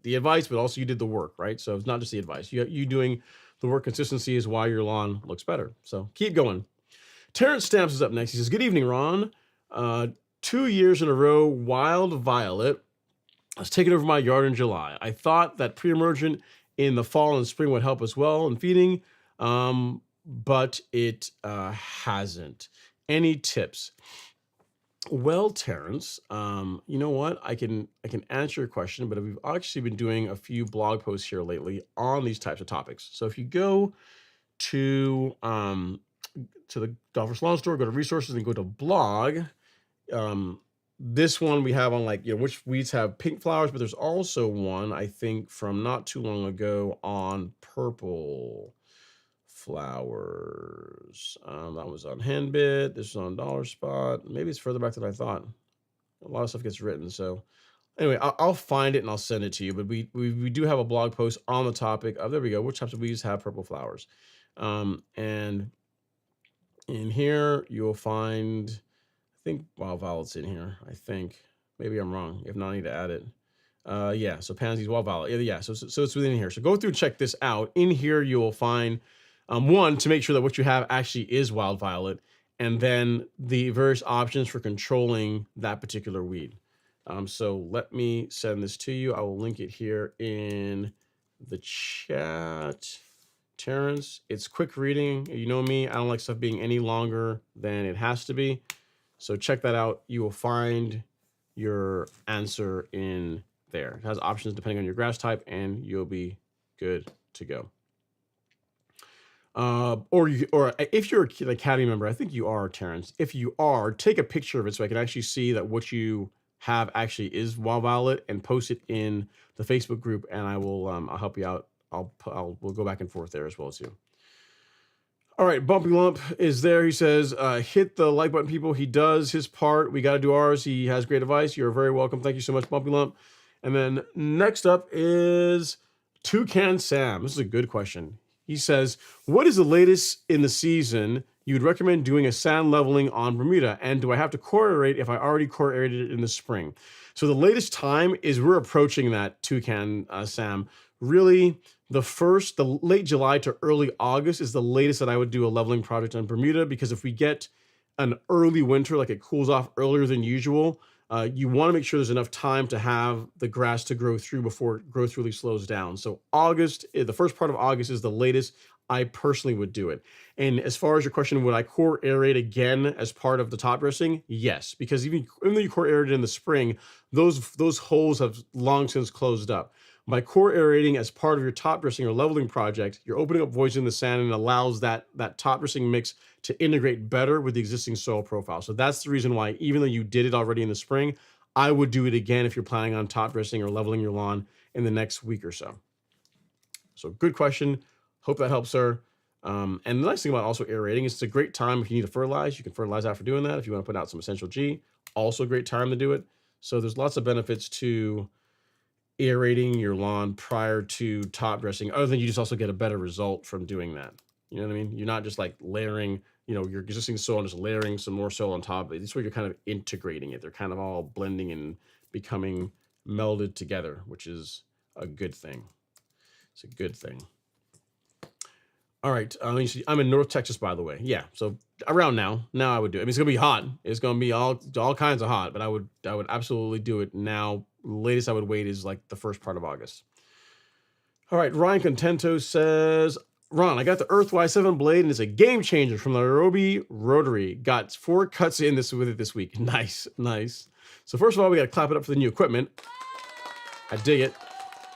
the advice, but also you did the work, right? So it's not just the advice. You doing the work. Consistency is why your lawn looks better. So keep going. Terrence Stamps is up next. He says, good evening, Ron. 2 years in a row, Wild Violet has taken over my yard in July. I thought that pre-emergent in the fall and spring would help as well in feeding, but it hasn't. Any tips? Well, Terrence, you know what? I can answer your question, but we've actually been doing a few blog posts here lately on these types of topics. So if you go to the Golfers Lawn Store, go to resources, and go to blog. Um, this one we have on, like, which weeds have pink flowers, but there's also one I think from not too long ago on purple flowers. That was on Handbit. This is on Dollar Spot. Maybe it's further back than I thought. A lot of stuff gets written. So anyway, I'll find it and I'll send it to you. But we do have a blog post on the topic of, there we go, which types of weeds have purple flowers. And in here you'll find, I think wild violet's in here. I think, maybe I'm wrong. If not, I need to add it. Yeah, so pansies, wild violet. Yeah, so it's within here. So go through and check this out. In here you will find one, to make sure that what you have actually is wild violet, and then the various options for controlling that particular weed. So let me send this to you. I will link it here in the chat. Terrence, it's quick reading. You know me, I don't like stuff being any longer than it has to be. So check that out. You will find your answer in there. It has options depending on your grass type, and you'll be good to go. Or if you're an Academy member, I think you are, Terrence. If you are, take a picture of it so I can actually see that what you have actually is wild violet, and post it in the Facebook group, and I will I'll help you out. We'll go back and forth there as well too. All right, Bumpy Lump is there. He says, hit the like button, people. He does his part. We got to do ours. He has great advice. You're very welcome. Thank you so much, Bumpy Lump. And then next up is Toucan Sam. This is a good question. He says, what is the latest in the season you would recommend doing a sand leveling on Bermuda? And do I have to core aerate if I already core aerated it in the spring? So the latest time is, we're approaching that, Toucan Sam. Really, the late July to early August is the latest that I would do a leveling project on Bermuda, because if we get an early winter, like it cools off earlier than usual, you want to make sure there's enough time to have the grass to grow through before growth really slows down. So August, the first part of August is the latest I personally would do it. And as far as your question, would I core aerate again as part of the top dressing? Yes, because even though you core aerated in the spring, those holes have long since closed up. By core aerating as part of your top dressing or leveling project, you're opening up voids in the sand, and allows that top dressing mix to integrate better with the existing soil profile. So that's the reason why, even though you did it already in the spring, I would do it again if you're planning on top dressing or leveling your lawn in the next week or so. So good question. Hope that helps, sir. And the nice thing about also aerating is it's a great time if you need to fertilize. You can fertilize after doing that. If you want to put out some Essential G, also a great time to do it. So there's lots of benefits to aerating your lawn prior to top dressing, other than you just also get a better result from doing that. You know what I mean? You're not just like layering, your existing soil and just layering some more soil on top. It's where you're kind of integrating it. They're kind of all blending and becoming melded together, which is a good thing. It's a good thing. All right, I'm in North Texas, by the way. Yeah, so around now I would do it. I mean, it's gonna be hot. It's gonna be all kinds of hot, but I would absolutely do it now. Latest I would wait is like the first part of August. All right, Ryan Contento says, Ron, I got the Earthwise 7 blade, and it's a game changer from the Nairobi Rotary. Got 4 cuts in with it this week. Nice. So first of all, we got to clap it up for the new equipment. I dig it.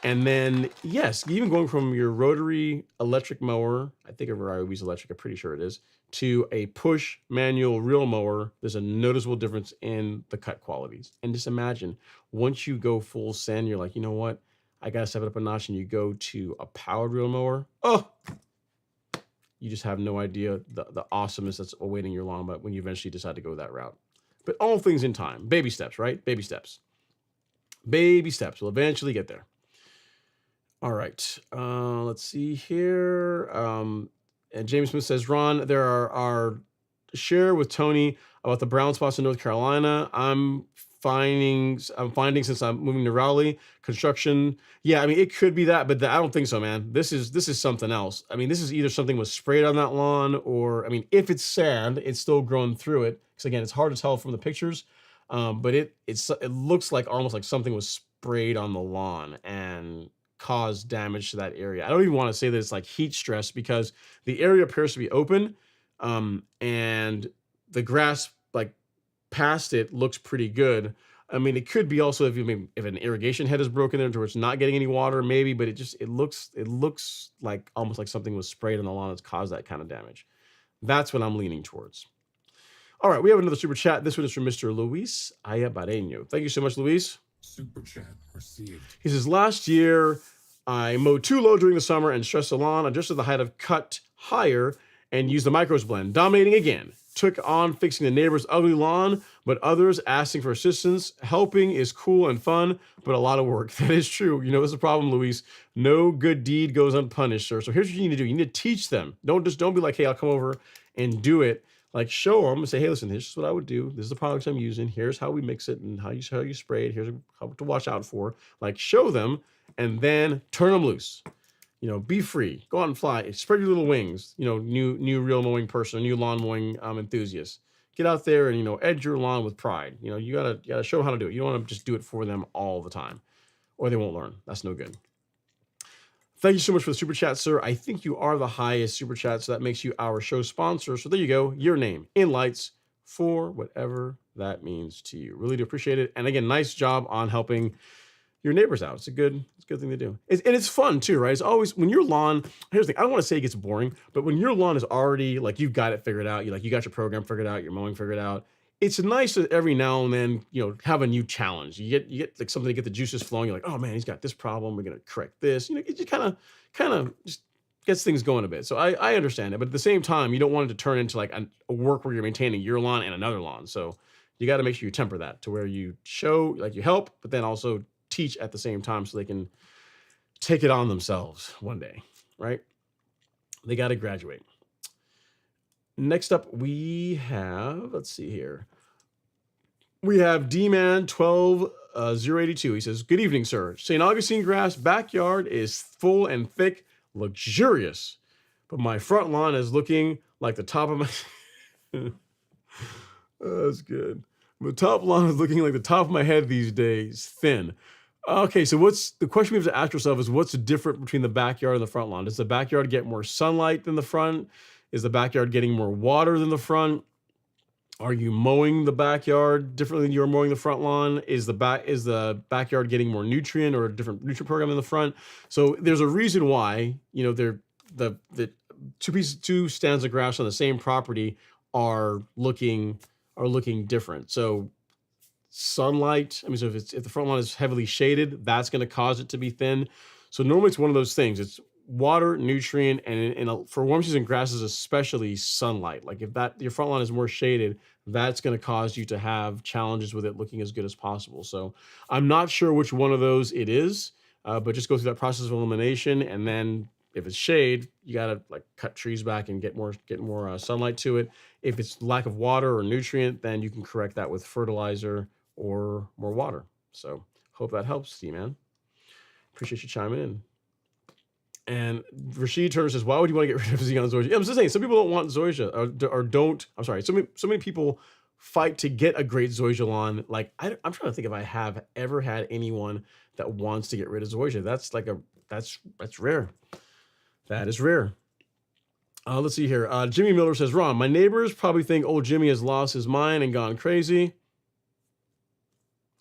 And then, yes, even going from your rotary electric mower, I think of Ryobi's electric, I'm pretty sure it is, to a push manual reel mower, there's a noticeable difference in the cut qualities. And just imagine, once you go full send, you're like, you know what? I got to step it up a notch, and you go to a power reel mower. Oh, you just have no idea the awesomeness that's awaiting your lawn, but when you eventually decide to go that route. But all things in time. Baby steps, right? Baby steps. Baby steps. We'll eventually get there. All right, let's see here. And James Smith says, Ron, there are share with Tony about the brown spots in North Carolina. I'm finding since I'm moving to Raleigh, construction. Yeah, I mean, it could be that, but I don't think so, man. This is something else. I mean, this is either something was sprayed on that lawn, or, I mean, if it's sand, it's still growing through it. Because again, it's hard to tell from the pictures, but it looks like almost like something was sprayed on the lawn and cause damage to that area. I don't even want to say that it's like heat stress, because the area appears to be open, and the grass like past it looks pretty good. I mean, it could be also if an irrigation head is broken there, where it's not getting any water, maybe, but it looks like almost like something was sprayed on the lawn that's caused that kind of damage. That's what I'm leaning towards. All right, we have another super chat. This one is from Mr. Luis Ayabareño. Thank you so much, Luis. Super chat received. He says, last year I mowed too low during the summer and stressed the lawn, adjusted the height of cut higher, and used the micros blend, dominating again. Took on fixing the neighbor's ugly lawn, but others asking for assistance. Helping is cool and fun, but a lot of work. That is true. You know, that's the problem, Luis. No good deed goes unpunished, sir. So here's what you need to do. You need to teach them. Don't be like, hey, I'll come over and do it. Like, show them and say, hey, listen, this is what I would do. This is the products I'm using. Here's how we mix it and how you spray it. Here's how to watch out for. Like, show them and then turn them loose. You know, be free. Go out and fly. Spread your little wings. You know, new real mowing person, new lawn mowing enthusiast. Get out there and, you know, edge your lawn with pride. You know, you gotta show them how to do it. You don't want to just do it for them all the time, or they won't learn. That's no good. Thank you so much for the super chat, sir. I think you are the highest super chat, so that makes you our show sponsor. So there you go. Your name in lights for whatever that means to you. Really do appreciate it. And again, nice job on helping your neighbors out. It's a good thing to do. And it's fun too, right? It's always when your lawn, here's the thing, I don't want to say it gets boring, but when your lawn is already like, you've got it figured out, you got your program figured out, your mowing figured out. It's nice that every now and then, you know, have a new challenge. You get like something to get the juices flowing. You're like, oh man, he's got this problem. We're going to correct this. You know, it just kind of just gets things going a bit. So I understand it, but at the same time, you don't want it to turn into like a work where you're maintaining your lawn and another lawn. So you got to make sure you temper that to where you show, like you help, but then also teach at the same time so they can take it on themselves one day, right? They got to graduate. Next up, we have, let's see here. We have D-Man 12082. He says, good evening, sir. St. Augustine grass backyard is full and thick, luxurious, but my front lawn is looking like the top of my... That's good. The top lawn is looking like the top of my head these days, thin. Okay, so what's the question we have to ask ourselves is what's the difference between the backyard and the front lawn? Does the backyard get more sunlight than the front? Is the backyard getting more water than the front? Are you mowing the backyard differently than you're mowing the front lawn? Is the backyard getting more nutrient or a different nutrient program than the front? So there's a reason why, you know, the two stands of grass on the same property are looking different. So sunlight, I mean, so if the front lawn is heavily shaded, that's going to cause it to be thin. So normally it's one of those things. It's water, nutrient, and for warm season grasses, especially sunlight. Like if your front lawn is more shaded, that's going to cause you to have challenges with it looking as good as possible. So I'm not sure which one of those it is, but just go through that process of elimination. And then if it's shade, you got to like cut trees back and get more sunlight to it. If it's lack of water or nutrient, then you can correct that with fertilizer or more water. So hope that helps, D-Man. Appreciate you chiming in. And Rashid Turner says, why would you want to get rid of Xeon Zoysia? Yeah, I'm just saying, some people don't want Zoysia or don't, I'm sorry. So many people fight to get a great Zoysia lawn. Like I'm trying to think if I have ever had anyone that wants to get rid of Zoysia. That's rare. That is rare. Let's see here. Jimmy Miller says, Ron, my neighbors probably think old Jimmy has lost his mind and gone crazy.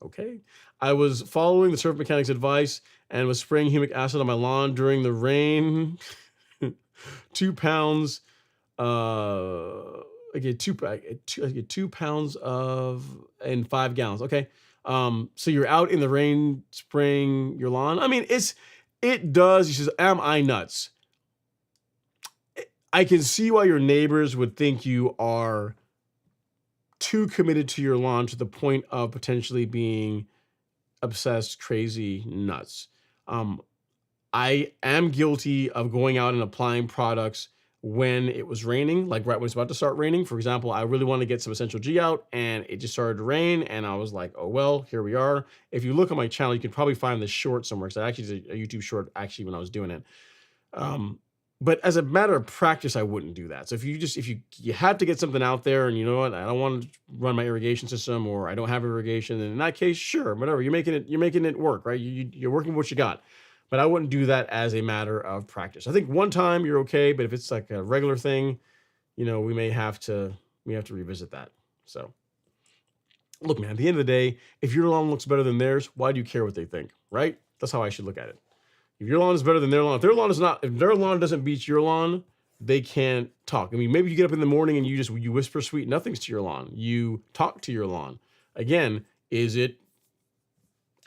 Okay. I was following the surf mechanic's advice and was spraying humic acid on my lawn during the rain. 2 pounds. I get 2 pounds in 5 gallons. Okay. So you're out in the rain spraying your lawn. I mean, it does. He says, am I nuts? I can see why your neighbors would think you are too committed to your lawn to the point of potentially being obsessed, crazy, nuts. I am guilty of going out and applying products when it was raining, like right when it's about to start raining. For example, I really wanted to get some Essential G out and it just started to rain and I was like, oh, well, here we are. If you look on my channel, you can probably find this short somewhere because I actually did a YouTube short actually when I was doing it. But as a matter of practice, I wouldn't do that. So if you have to get something out there and you know what, I don't want to run my irrigation system or I don't have irrigation, then in that case, sure, whatever, you're making it work, right? You're working with what you got. But I wouldn't do that as a matter of practice. I think one time you're okay, but if it's like a regular thing, you know, we have to revisit that. So Look, man, at the end of the day, if your lawn looks better than theirs, why do you care what they think, right? That's how I should look at it. If your lawn is better than their lawn, if their lawn doesn't beat your lawn, they can't talk. I mean, maybe you get up in the morning and you whisper sweet nothings to your lawn. You talk to your lawn. Again, is it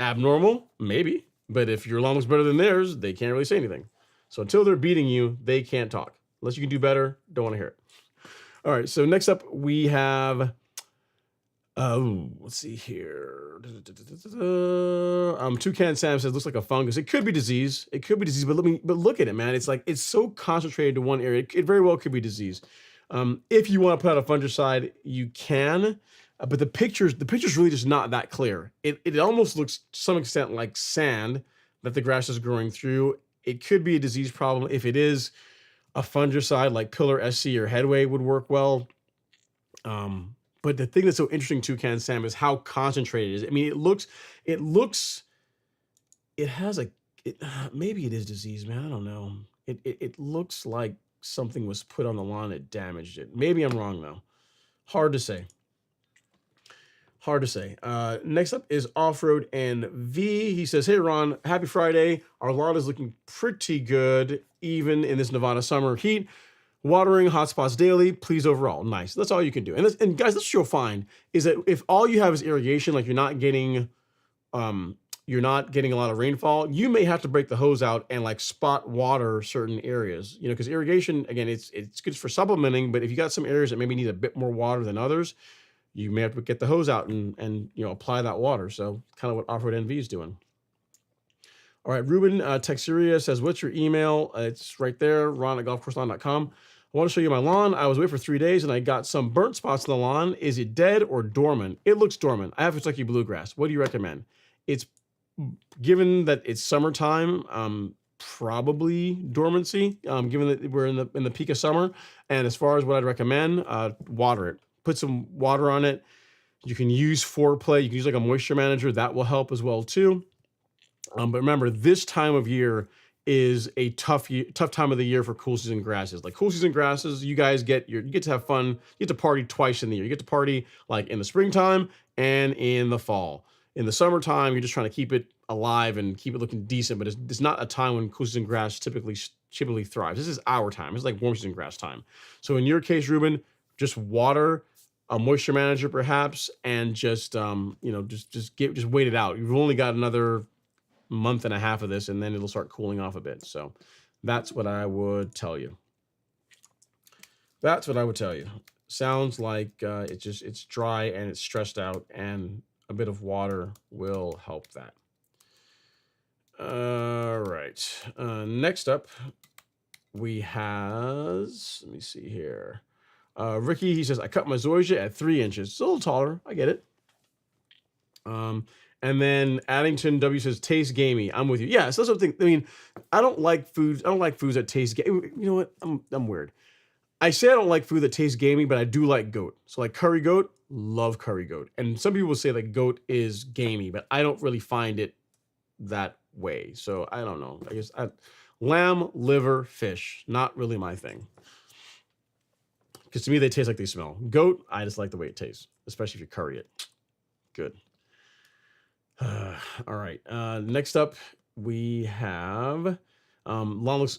abnormal? Maybe. But if your lawn looks better than theirs, they can't really say anything. So until they're beating you, they can't talk. Unless you can do better, don't want to hear it. All right, so next up we have let's see here. Toucan Sam says looks like a fungus. It could be disease. It could be disease, but look at it, man. It's like it's so concentrated to one area. It very well could be disease. If you want to put out a fungicide, you can, but the picture's really just not that clear. It almost looks to some extent like sand that the grass is growing through. It could be a disease problem. If it is, a fungicide like Pillar SC or Headway would work well. But the thing that's so interesting, Toucan Sam, is how concentrated it is. I mean, it has maybe it is disease, man. I don't know. It looks like something was put on the lawn that damaged it. Maybe I'm wrong though. Hard to say. Next up is Off-Road NV. He says, hey, Ron, happy Friday. Our lawn is looking pretty good, even in this Nevada summer heat. Watering hotspots daily, please overall. Nice. That's all you can do. And guys, that's what you'll find is that if all you have is irrigation, like you're not getting a lot of rainfall, you may have to break the hose out and like spot water certain areas, because irrigation, again, it's good for supplementing, but if you got some areas that maybe need a bit more water than others, you may have to get the hose out and apply that water. So kind of what Off-Road NV is doing. All right, Ruben Texuria says, what's your email? It's right there, ron@golfcourselawn.com. I want to show you my lawn. I was away for 3 days and I got some burnt spots on the lawn. Is it dead or dormant? It looks dormant. I have Kentucky bluegrass. What do you recommend? It's given that it's summertime, probably dormancy, given that we're in the peak of summer. And as far as what I'd recommend, water it. Put some water on it. You can use Foreplay. You can use like a moisture manager. That will help as well too. But remember, this time of year is a tough time of the year for cool season grasses. Like cool season grasses, you guys you get to have fun. You get to party twice in the year. You get to party like in the springtime and in the fall. In the summertime, you're just trying to keep it alive and keep it looking decent, but it's not a time when cool season grass typically thrives. This is our time. It's like warm season grass time. So in your case, Ruben, just water, a moisture manager perhaps, and just wait it out. You've only got another month and a half of this, and then it'll start cooling off a bit. So that's what I would tell you. Sounds like it's dry and it's stressed out, and a bit of water will help that. All right. Next up, we have, let me see here. Ricky, he says, I cut my zoysia at 3 inches. It's a little taller. I get it. And then Addington W says, taste gamey. I'm with you. Yeah, so that's something. I mean, I don't like foods that taste gamey. You know what? I'm weird. I say I don't like food that tastes gamey, but I do like goat. So like curry goat, love curry goat. And some people say that goat is gamey, but I don't really find it that way. So I don't know. I guess lamb, liver, fish, not really my thing. Because to me, they taste like they smell. Goat, I just like the way it tastes, especially if you curry it. Good. All right. Next up, we have lawn looks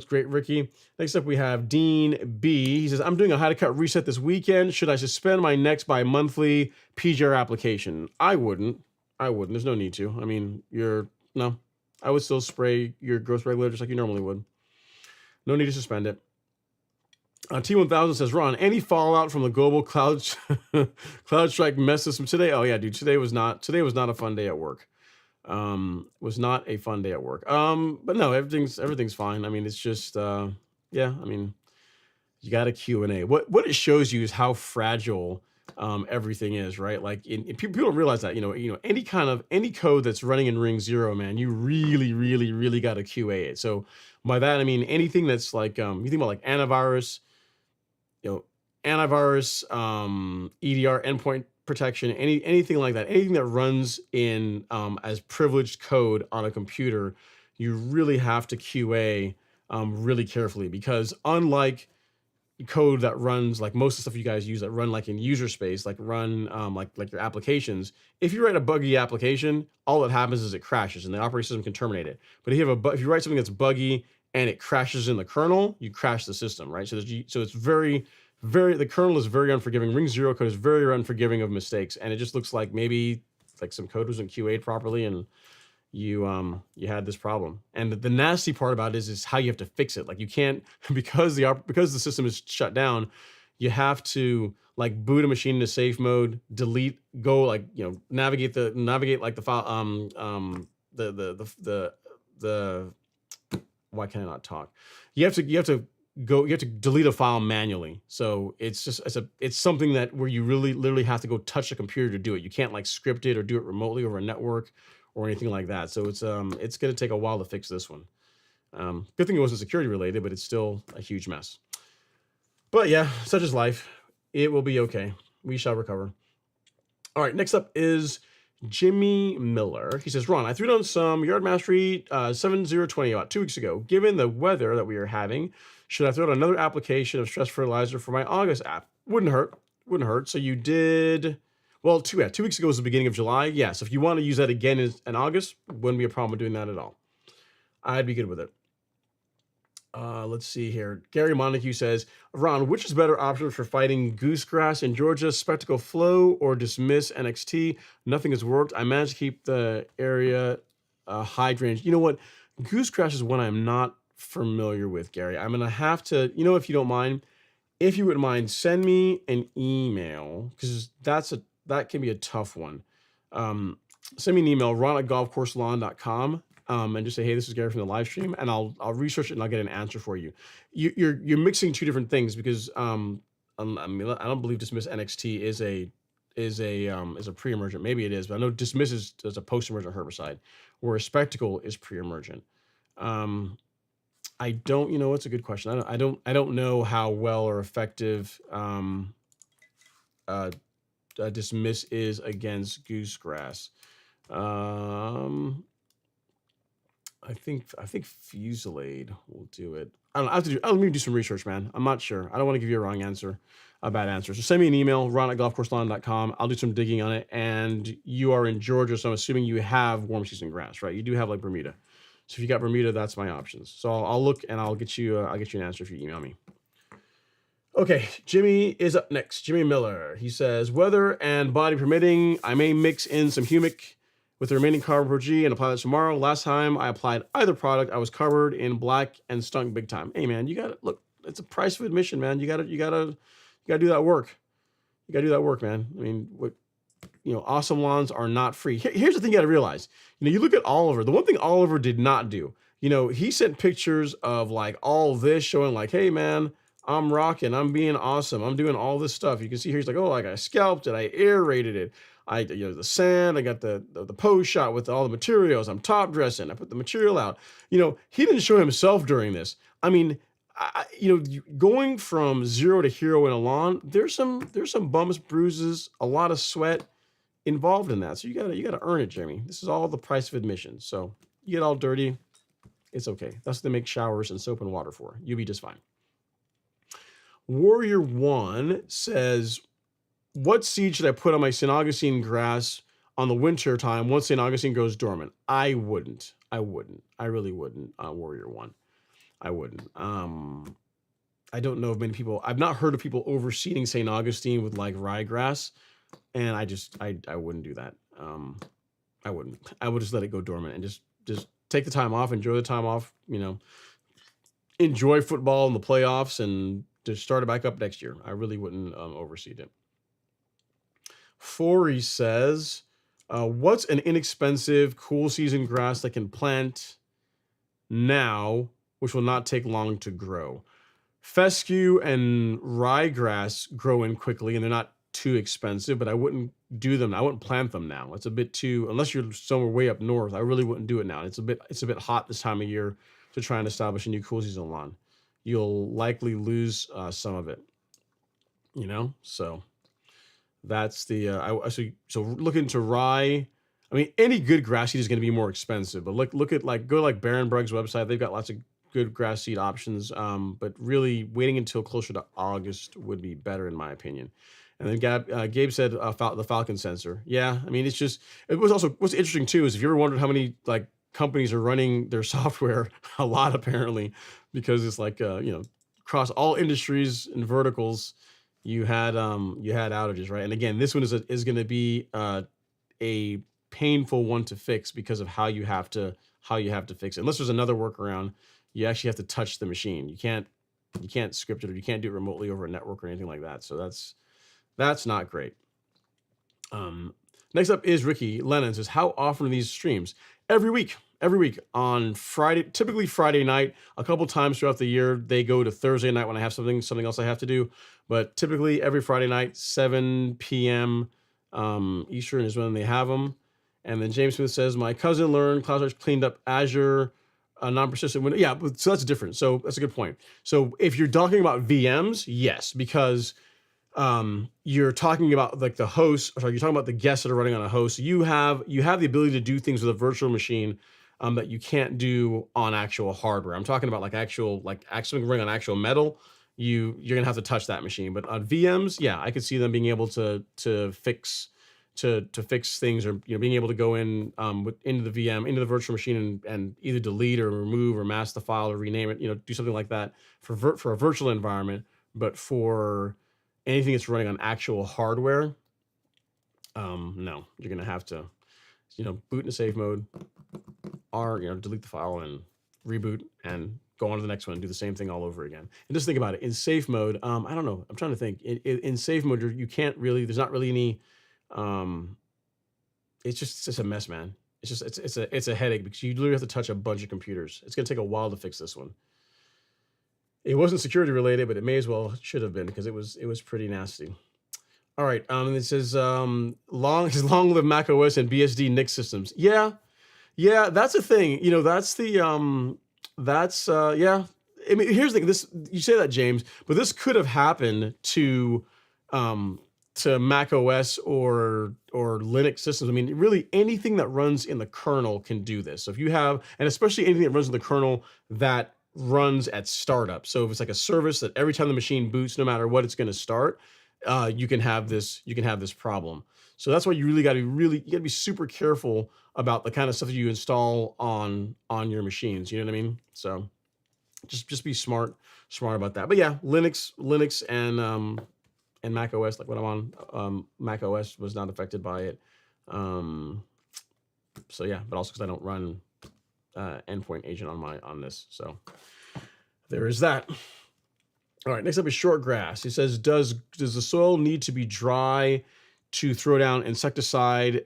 great, Ricky. Next up, we have Dean B. He says, I'm doing a how to cut reset this weekend. Should I suspend my next bi-monthly PGR application? I wouldn't. There's no need to. I mean, I would still spray your growth regulator just like you normally would. No need to suspend it. T1000 says, Ron, any fallout from the global cloud strike mess system today? Oh yeah, dude. Today was not a fun day at work. Was not a fun day at work. But no, everything's fine. I mean, it's just I mean, you got a Q&A. What it shows you is how fragile everything is, right? Like people don't realize that, any code that's running in ring 0, man, you really, really, really got to QA it. So by that I mean anything that's like you think about like antivirus, EDR, endpoint protection, anything like that, anything that runs in as privileged code on a computer, you really have to QA really carefully, because unlike code that runs like most of the stuff you guys use that run like in user space, like run like your applications. If you write a buggy application, all that happens is it crashes and the operating system can terminate it. But if you write something that's buggy and it crashes in the kernel, you crash the system, right? So it's very the kernel is very unforgiving. Ring zero code is very unforgiving of mistakes, and it just looks like maybe like some code wasn't QA'd properly and you had this problem. And the nasty part about it is how you have to fix it. Like you can't because the system is shut down, you have to like boot a machine into safe mode, delete, go like navigate like the file the why can I not talk? You have to delete a file manually. So it's something that where you really literally have to go touch a computer to do it. You can't like script it or do it remotely over a network or anything like that. So it's going to take a while to fix this one. Good thing it wasn't security related, but it's still a huge mess. But yeah, such is life. It will be okay. We shall recover. All right, next up is Jimmy Miller. He says, Ron, I threw down some Yard Mastery 7020 about 2 weeks ago. Given the weather that we are having, should I throw out another application of stress fertilizer for my August app? Wouldn't hurt. So you did, well, 2 weeks ago was the beginning of July. Yeah, so if you want to use that again in August, wouldn't be a problem doing that at all. I'd be good with it. Let's see here. Gary Montague says, Ron, which is better option for fighting goosegrass in Georgia, Spectacle Flow or Dismiss NXT? Nothing has worked. I managed to keep the area hydranged. You know what? Goosegrass is one I'm not familiar with, Gary. I'm going to have to, if you don't mind, if you wouldn't mind, send me an email because that can be a tough one. Send me an email, ron@golfcourselawn.com. And just say, hey, this is Gary from the live stream, and I'll research it and I'll get an answer for you. You're mixing two different things because I don't believe Dismiss NXT is a pre-emergent. Maybe it is, but I know Dismiss is a post-emergent herbicide, whereas Spectacle is pre-emergent. I don't, it's a good question. I don't know how well or effective Dismiss is against goosegrass. I think Fusilade will do it. I don't know. Let me do some research, man. I'm not sure. I don't want to give you a wrong answer, a bad answer. So send me an email, ron@golfcourselawn.com. I'll do some digging on it. And you are in Georgia, so I'm assuming you have warm season grass, right? You do have like Bermuda. So if you got Bermuda, that's my options. So I'll look and I'll get you an answer if you email me. Okay, Jimmy is up next. Jimmy Miller. He says, weather and body permitting, I may mix in some humic with the remaining carbon per G and apply that tomorrow. Last time I applied either product, I was covered in black and stunk big time. Hey man, you gotta look. It's a price of admission, man. You gotta do that work. You gotta do that work, man. I mean, awesome lawns are not free. Here's the thing you gotta realize. You look at Oliver. The one thing Oliver did not do. He sent pictures of like all this showing like, hey man, I'm rocking. I'm being awesome. I'm doing all this stuff. You can see here he's like, oh, like I scalped it. I aerated it. The sand, I got the pose shot with all the materials. I'm top dressing. I put the material out. He didn't show himself during this. I mean, going from zero to hero in a lawn, there's some bumps, bruises, a lot of sweat involved in that. So you gotta earn it, Jimmy. This is all the price of admission. So you get all dirty, it's okay. That's what they make showers and soap and water for. You'll be just fine. Warrior One says, what seed should I put on my St. Augustine grass on the winter time once St. Augustine goes dormant? I wouldn't. I really wouldn't, Warrior One. I wouldn't. I don't know of many people. I've not heard of people overseeding St. Augustine with like ryegrass, and I wouldn't do that. I wouldn't. I would just let it go dormant and just take the time off, enjoy the time off, enjoy football in the playoffs and just start it back up next year. I really wouldn't overseed it. Forey says, what's an inexpensive, cool season grass that can plant now, which will not take long to grow? Fescue and ryegrass grow in quickly, and they're not too expensive, but I wouldn't do them. I wouldn't plant them now. It's a bit too, unless you're somewhere way up north, I really wouldn't do it now. It's a bit hot this time of year to try and establish a new cool season lawn. You'll likely lose some of it, so that's the, so look into rye. I mean, any good grass seed is going to be more expensive, but look at go Baron Brugg's website. They've got lots of good grass seed options. But really waiting until closer to August would be better in my opinion. And then Gabe said the Falcon sensor. Yeah, I mean, it was also what's interesting too is if you ever wondered how many like companies are running their software, a lot apparently, because it's like across all industries and verticals, you had outages, right? And again, this one is going to be a painful one to fix because of how you have to fix it. Unless there's another workaround, you actually have to touch the machine. You can't script it or you can't do it remotely over a network or anything like that. So that's not great. Next up is Ricky Lennon says, how often are these streams? Every week on Friday, typically Friday night. A couple times throughout the year, they go to Thursday night when I have something else I have to do. But typically every Friday night, 7 p.m. Eastern is when they have them. And then James Smith says, my cousin learned CloudSearch cleaned up Azure non-persistent window. Yeah, so that's different. So that's a good point. So if you're talking about VMs, yes, because you're talking about like the host, sorry, you're talking about the guests that are running on a host. You have the ability to do things with a virtual machine that you can't do on actual hardware. I'm talking about like actually running on actual metal. You're gonna have to touch that machine. But on VMs, yeah, I could see them being able to fix things, or being able to go in into the VM, into the virtual machine, and either delete or remove or mask the file or rename it. Do something like that for a virtual environment. But for anything that's running on actual hardware, no, you're gonna have to, boot into safe mode, or delete the file and reboot and go on to the next one and do the same thing all over again. And just think about it in safe mode. I don't know. I'm trying to think. In safe mode, you can't really. There's not really any. It's just a mess, man. It's a headache because you literally have to touch a bunch of computers. It's gonna take a while to fix this one. It wasn't security related, but it may as well should have been because it was pretty nasty. All right, and it says long live Mac OS and BSD NIC systems. Yeah, that's a thing. That's the yeah. I mean, here's the thing. This, you say that, James, but this could have happened to Mac OS or Linux systems. I mean, really anything that runs in the kernel can do this. So if you have, and especially anything that runs in the kernel that runs at startup. So if it's like a service that every time the machine boots, no matter what, it's going to start, you can have this problem. So that's why you got to be super careful about the kind of stuff that you install on your machines. You know what I mean? So just be smart about that. But yeah, Linux and Mac OS, like when I'm on Mac OS, was not affected by it. So yeah, but also because I don't run endpoint agent on this. So there is that. All right, next up is short grass. He says, does the soil need to be dry to throw down insecticide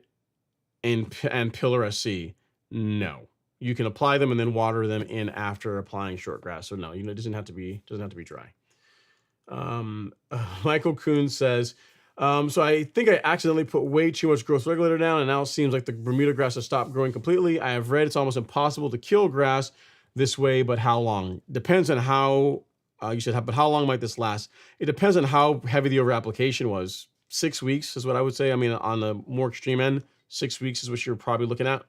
and pillar SC? No. You can apply them and then water them in after applying short grass. So no, it doesn't have to be dry. Michael Kuhn says, so I think I accidentally put way too much growth regulator down, and now it seems like the Bermuda grass has stopped growing completely. I have read it's almost impossible to kill grass this way, but how long? Depends on how, but how long might this last? It depends on how heavy the over application was. 6 weeks is what I would say. I mean, on the more extreme end, 6 weeks is what you're probably looking at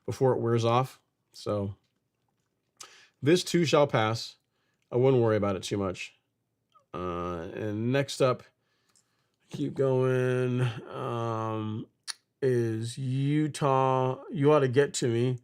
before it wears off. So this too shall pass. I wouldn't worry about it too much. And next up, keep going, is Utah. You ought to get to me.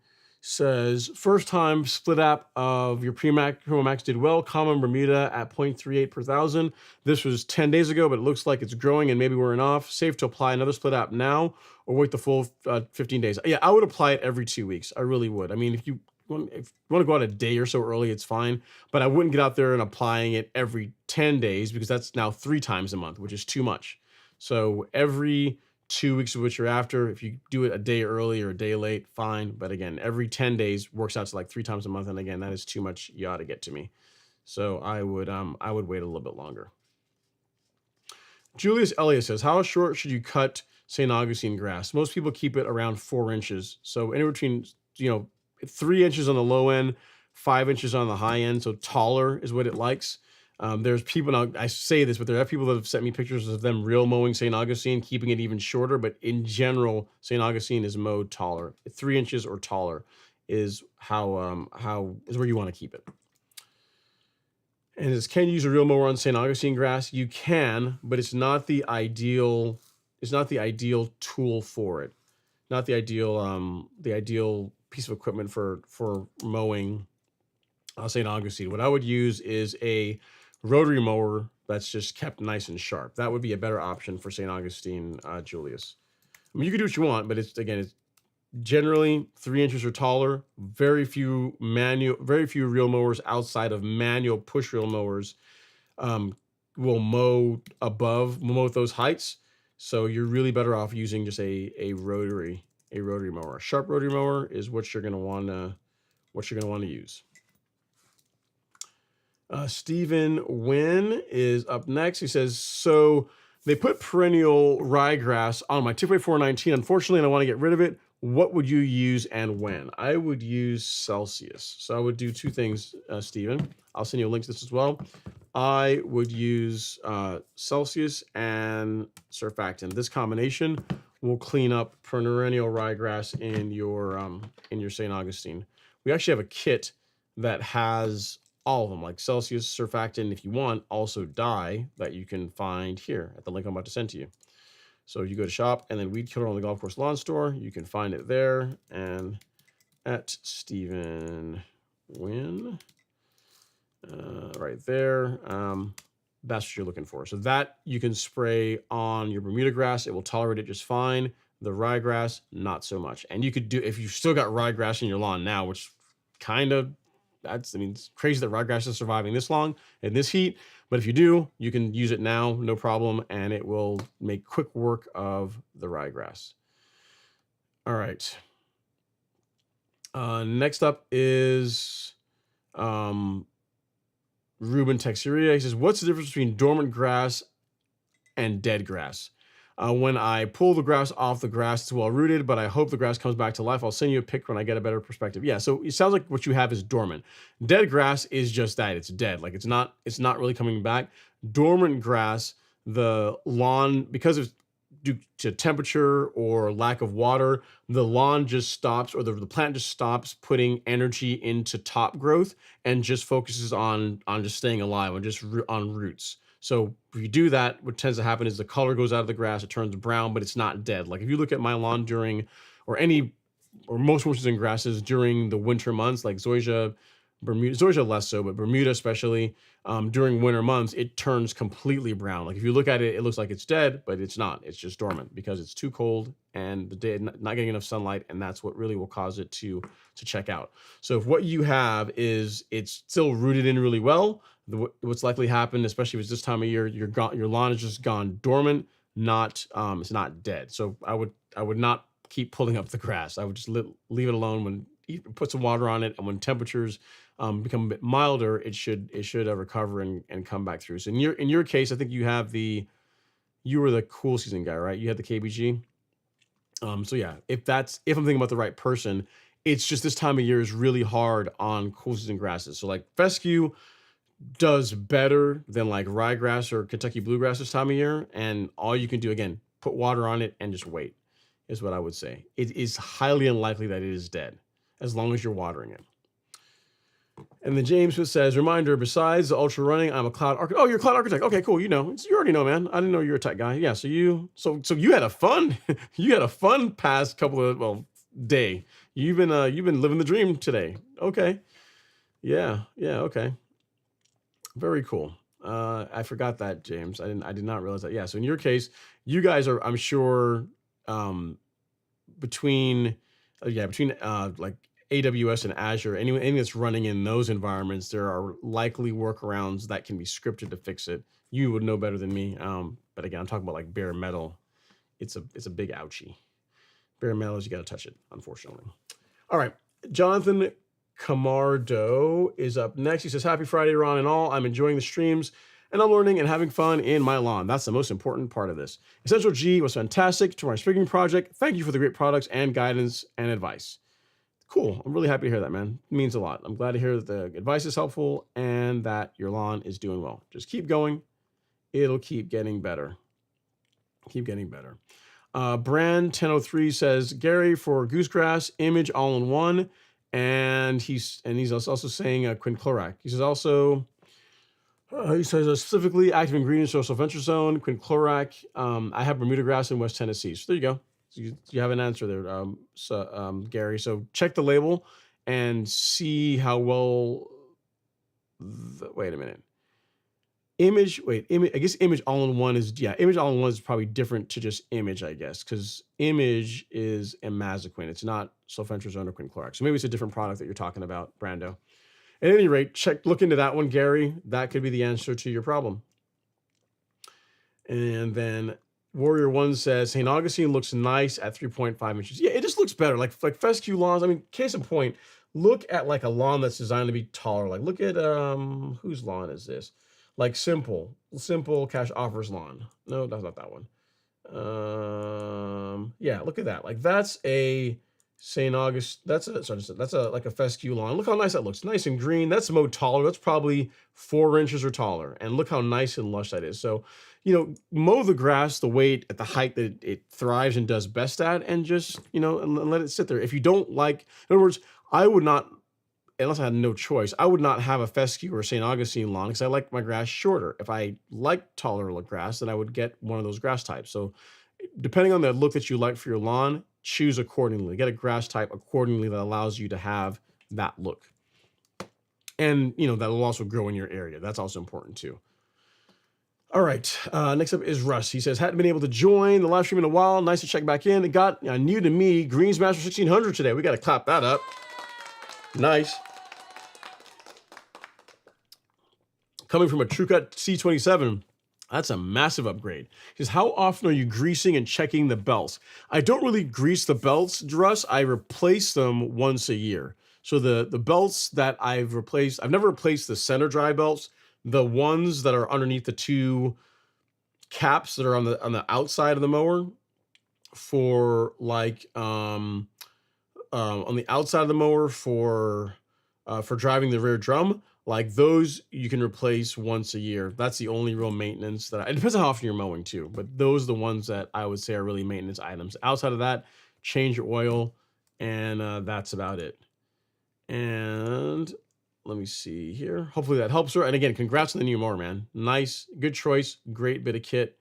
Says, first time split app of your Max did well. Common Bermuda at 0.38 per thousand. This was 10 days ago, but it looks like it's growing and maybe wearing off. Safe to apply another split app now or wait the full 15 days. Yeah, I would apply it every 2 weeks. I really would. I mean, if you want to go out a day or so early, it's fine. But I wouldn't get out there and applying it every 10 days because that's now 3 times a month, which is too much. So every 2 weeks of which you're after, if you do it a day early or a day late, fine. But again, every 10 days works out to like 3 times a month. And again, that is too much. You ought to get to me. So I would wait a little bit longer. Julius Elliott says, how short should you cut St. Augustine grass? Most people keep it around 4 inches. So anywhere between, 3 inches on the low end, 5 inches on the high end. So taller is what it likes. There's people, now I say this, but there are people that have sent me pictures of them real mowing St. Augustine, keeping it even shorter. But in general, St. Augustine is mowed taller. 3 inches or taller is how is where you want to keep it. And it says, can you use a real mower on St. Augustine grass? You can, but it's not the ideal. It's not the ideal tool for it. Not the ideal piece of equipment for mowing St. Augustine. What I would use is a rotary mower that's just kept nice and sharp. That would be a better option for St. Augustine, Julius. I mean, you can do what you want, but it's generally 3 inches or taller. Very few real mowers outside of manual push reel mowers will mow with those heights. So you're really better off using just a rotary mower. A sharp rotary mower is what you're gonna want to use. Stephen Wynn is up next. He says, so they put perennial ryegrass on my Tipway 419. Unfortunately, I want to get rid of it. What would you use and when? I would use Celsius. So I would do two things, Stephen. I'll send you a link to this as well. I would use Celsius and surfactant. This combination will clean up perennial ryegrass in your St. Augustine. We actually have a kit that has all of them, like Celsius, surfactant, if you want, also dye that you can find here at the link I'm about to send to you. So you go to shop and then weed killer on the golf course lawn store. You can find it there and at Stephen Wynn, right there. That's what you're looking for. So that you can spray on your Bermuda grass. It will tolerate it just fine. The ryegrass, not so much. And you could do, if you've still got ryegrass in your lawn now, which kind of, it's crazy that ryegrass is surviving this long in this heat. But if you do, you can use it now, no problem, and it will make quick work of the ryegrass. All right. Next up is Ruben Texeria. He says, what's the difference between dormant grass and dead grass? When I pull the grass off the grass, it's well rooted, but I hope the grass comes back to life. I'll send you a pic when I get a better perspective. Yeah, so it sounds like what you have is dormant. Dead grass is just that, it's dead. Like it's not really coming back. Dormant grass, the lawn, because of due to temperature or lack of water, the lawn just stops, or the plant just stops putting energy into top growth and just focuses on just staying alive, and just on roots. So if you do that, what tends to happen is the color goes out of the grass, it turns brown, but it's not dead. Like if you look at my lawn most winters and grasses during the winter months, like zoysia, Bermuda, zoysia less so, but Bermuda especially, during winter months, it turns completely brown. Like if you look at it, it looks like it's dead, but it's not. It's just dormant because it's too cold and the day not getting enough sunlight, and that's what really will cause it to check out. So if what you have is it's still rooted in really well, what's likely happened, especially if it's this time of year, your lawn is just gone dormant, it's not dead. So I would not keep pulling up the grass. I would just leave it alone. When you put some water on it, and when temperatures become a bit milder, it should recover and come back through. So in your case, I think you were the cool season guy, right? You had the KBG. So yeah, if I'm thinking about the right person, it's just this time of year is really hard on cool season grasses. So like fescue does better than like ryegrass or Kentucky bluegrass this time of year. And all you can do, again, put water on it and just wait, is what I would say. It is highly unlikely that it is dead as long as you're watering it. And then James says, reminder, besides the ultra running, I'm a cloud architect. Oh, you're a cloud architect. Okay, cool. You already know, man. I didn't know you're a tech guy. Yeah. So you had a fun, past couple of, day. You've been living the dream today. Okay. Yeah. Okay. Very cool. I forgot that, James. I did not realize that. Yeah. So in your case, you guys are, I'm sure, between like AWS and Azure, anything that's running in those environments, there are likely workarounds that can be scripted to fix it. You would know better than me. But again, I'm talking about like bare metal. It's a big ouchie. Bare metal is, you got to touch it, unfortunately. All right. Jonathan Camardo is up next. He says, happy Friday, Ron and all. I'm enjoying the streams and I'm learning and having fun in my lawn. That's the most important part of this. Essential G was fantastic to my sprigging project. Thank you for the great products and guidance and advice. Cool. I'm really happy to hear that, man. It means a lot. I'm glad to hear that the advice is helpful and that your lawn is doing well. Just keep going. It'll keep getting better. Brand 1003 says, Gary for goosegrass, image all in one. And he's also saying quinclorac. He says also, He says specifically active ingredients, so sulfentrazone, quinclorac. I have Bermuda grass in West Tennessee. So there you go. So you have an answer there, Gary. So check the label and see how well. Wait a minute. Image. I guess image all in one is Image all in one is probably different to just image, I guess, because image is imazaquin. It's not sulfentrazone or quinclorac. So maybe it's a different product that you're talking about, Brando. At any rate, look into that one, Gary. That could be the answer to your problem. And then Warrior One says St. Augustine looks nice at 3.5 inches. Yeah, it just looks better. Like fescue lawns. I mean, case in point, look at like a lawn that's designed to be taller. Like look at whose lawn is this? Like Simple Cash Offers lawn. No, that's not that one. Yeah, look at that. Like that's a St. August. That's like a fescue lawn. Look how nice that looks. Nice and green. That's mowed taller. That's probably 4 inches or taller. And look how nice and lush that is. So, mow the grass the way at the height that it thrives and does best at, and just, and let it sit there. If you don't like, in other words, I would not, unless I had no choice, I would not have a fescue or St. Augustine lawn because I like my grass shorter. If I like taller grass, then I would get one of those grass types. So depending on the look that you like for your lawn, choose accordingly. Get a grass type accordingly that allows you to have that look. And, that will also grow in your area. That's also important too. All right. Next up is Russ. He says, hadn't been able to join the live stream in a while. Nice to check back in. It got new to me, Greensmaster 1600 today. We got to clap that up. Nice. Coming from a TrueCut C27. That's a massive upgrade. He says, how often are you greasing and checking the belts? I don't really grease the belts, Russ. I replace them once a year. So the belts that I've replaced, I've never replaced the center dry belts. The ones that are underneath the two caps that are on the outside of the mower for like on the outside of the mower for driving the rear drum. Like those you can replace once a year. That's the only real maintenance it depends on how often you're mowing too, but those are the ones that I would say are really maintenance items. Outside of that, change your oil, and that's about it. And let me see here. Hopefully that helps her. And again, congrats on the new mower, man. Nice, good choice, great bit of kit.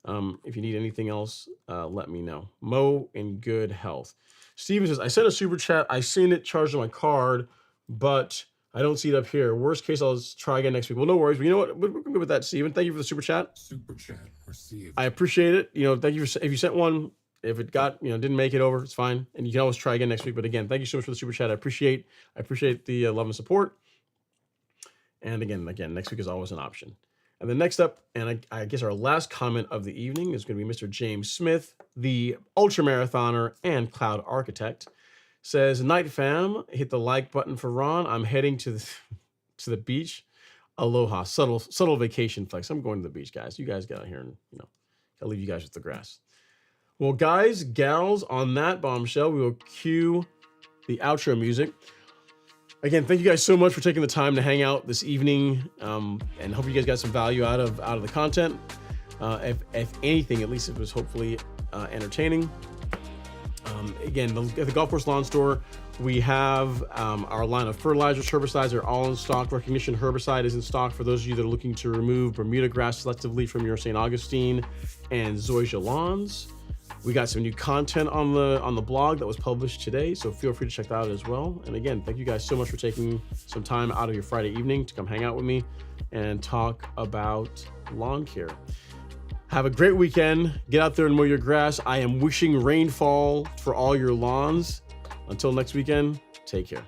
If you need anything else, let me know. Mow in good health. Steven says, I sent a super chat. I seen it charged on my card, but I don't see it up here. Worst case, I'll try again next week. Well, no worries. But you know what? We're good with that, Steven. Thank you for the super chat. Super chat received. I appreciate it. Thank you if you sent one. If it got, didn't make it over, it's fine. And you can always try again next week. But again, thank you so much for the super chat. I appreciate the love and support. And again, next week is always an option. And then next up, and I guess our last comment of the evening is going to be Mr. James Smith, the ultra marathoner and cloud architect. Says, Night fam, hit the like button for Ron. I'm heading to the beach. Aloha. Subtle vacation flex. I'm going to the beach, guys. You guys get out here and, I'll leave you guys with the grass. Well, guys, gals, on that bombshell, we will cue the outro music. Again, thank you guys so much for taking the time to hang out this evening, and hope you guys got some value out of the content. If anything, at least it was hopefully entertaining. Again, at the Golf Course Lawn Store, we have our line of fertilizers, herbicides are all in stock. Recognition herbicide is in stock for those of you that are looking to remove Bermuda grass selectively from your St. Augustine and zoysia lawns. We got some new content on the blog that was published today, so feel free to check that out as well. And again, thank you guys so much for taking some time out of your Friday evening to come hang out with me and talk about lawn care. Have a great weekend. Get out there and mow your grass. I am wishing rainfall for all your lawns. Until next weekend, take care.